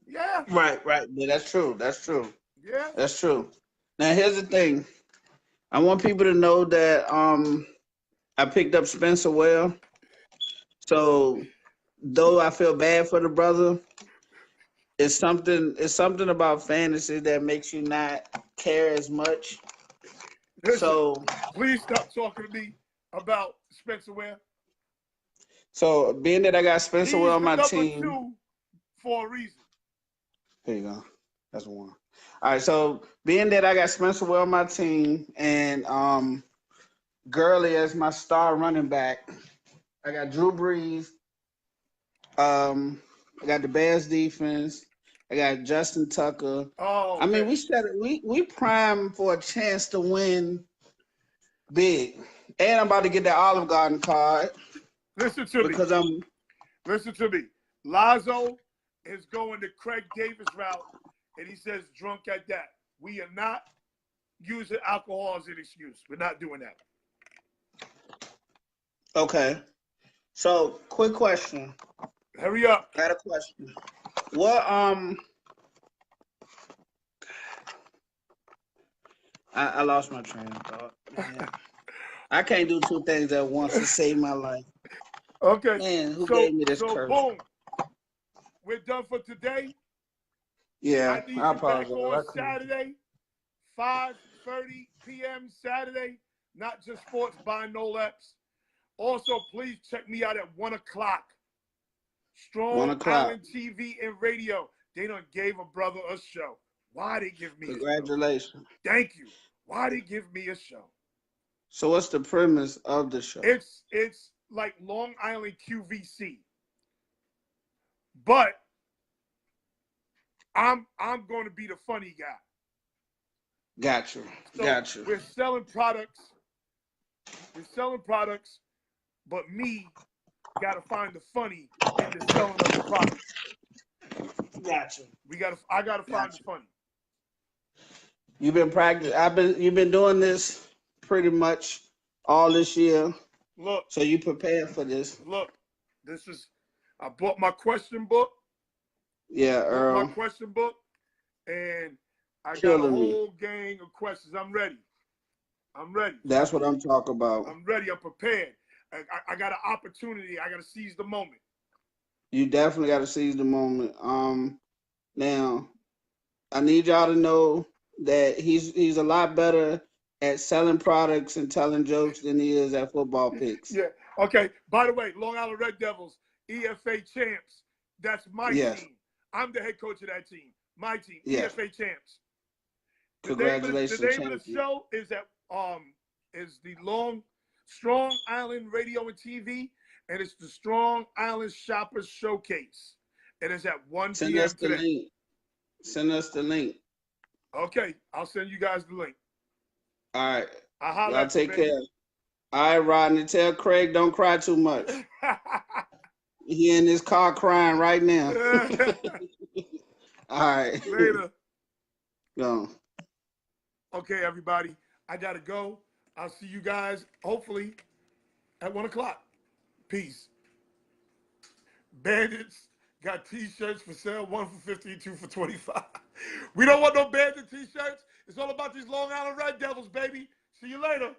Yeah. Right. Yeah, that's true. Yeah. That's true. Now here's the thing. I want people to know that I picked up Spencer Ware. So though I feel bad for the brother, it's something about fantasy that makes you not care as much. Listen, please stop talking to me about Spencer Ware. So being that I got Spencer Ware on my team, number 2 for a reason. Here you go. That's one. All right. So being that I got Spencer Ware on my team and Gurley as my star running back, I got Drew Brees. I got the Bears defense. I got Justin Tucker. Oh, I mean, we prime for a chance to win big. And I'm about to get that Olive Garden card. Listen to me. Lazo is going the Craig Davis route, and he says drunk at that. We are not using alcohol as an excuse. We're not doing that. Okay. So, quick question. Hurry up. I got a question. What I lost my train of thought. Man. I can't do two things at once to save my life. Okay. Man, who gave me this curse? Boom. We're done for today. Yeah, I need you back on Saturday, 5:30 p.m. Saturday. Not just sports by no Epps. Also, please check me out at 1 o'clock. Strong Island TV and radio. They done gave a brother a show. Why they give me a show? Congratulations. Thank you. Why they give me a show? So what's the premise of the show? It's like Long Island QVC. But I'm going to be the funny guy. Gotcha. So we're selling products, but me got to find the funny in the selling of the product. Gotcha. I got to find the funny. You've been practicing. You've been doing this pretty much all this year. Look. So you prepared for this. Look, I bought my question book. Yeah, Earl. My question book, and I got a Killing me. whole gang of questions. I'm ready. I'm ready. That's what I'm talking about. I'm ready. I'm prepared. I got an opportunity. I got to seize the moment. You definitely got to seize the moment. Now I need y'all to know that he's a lot better at selling products and telling jokes than he is at football picks. Yeah. Okay. By the way, Long Island Red Devils, EFA champs. That's my Yes. team. I'm the head coach of that team. My team, Yes. EFA champs. Congratulations, the name champion. of the show is the Strong Island Radio and TV, and it's the Strong Island Shoppers Showcase. It is at 1 Send p.m. us the today. link. Send us the link. Okay, I'll send you guys the link. All right. I'll holler Y'all at you, take care. All right, Rodney. Tell Craig don't cry too much. baby. He in his car crying right now. All right. Later. Go. Okay, everybody. I gotta go. I'll see you guys hopefully at 1 o'clock. Peace. Bandits got t-shirts for sale, 1 for 50, 2 for 25. We don't want no bandit t-shirts. It's all about these Long Island Red Devils, baby. See you later.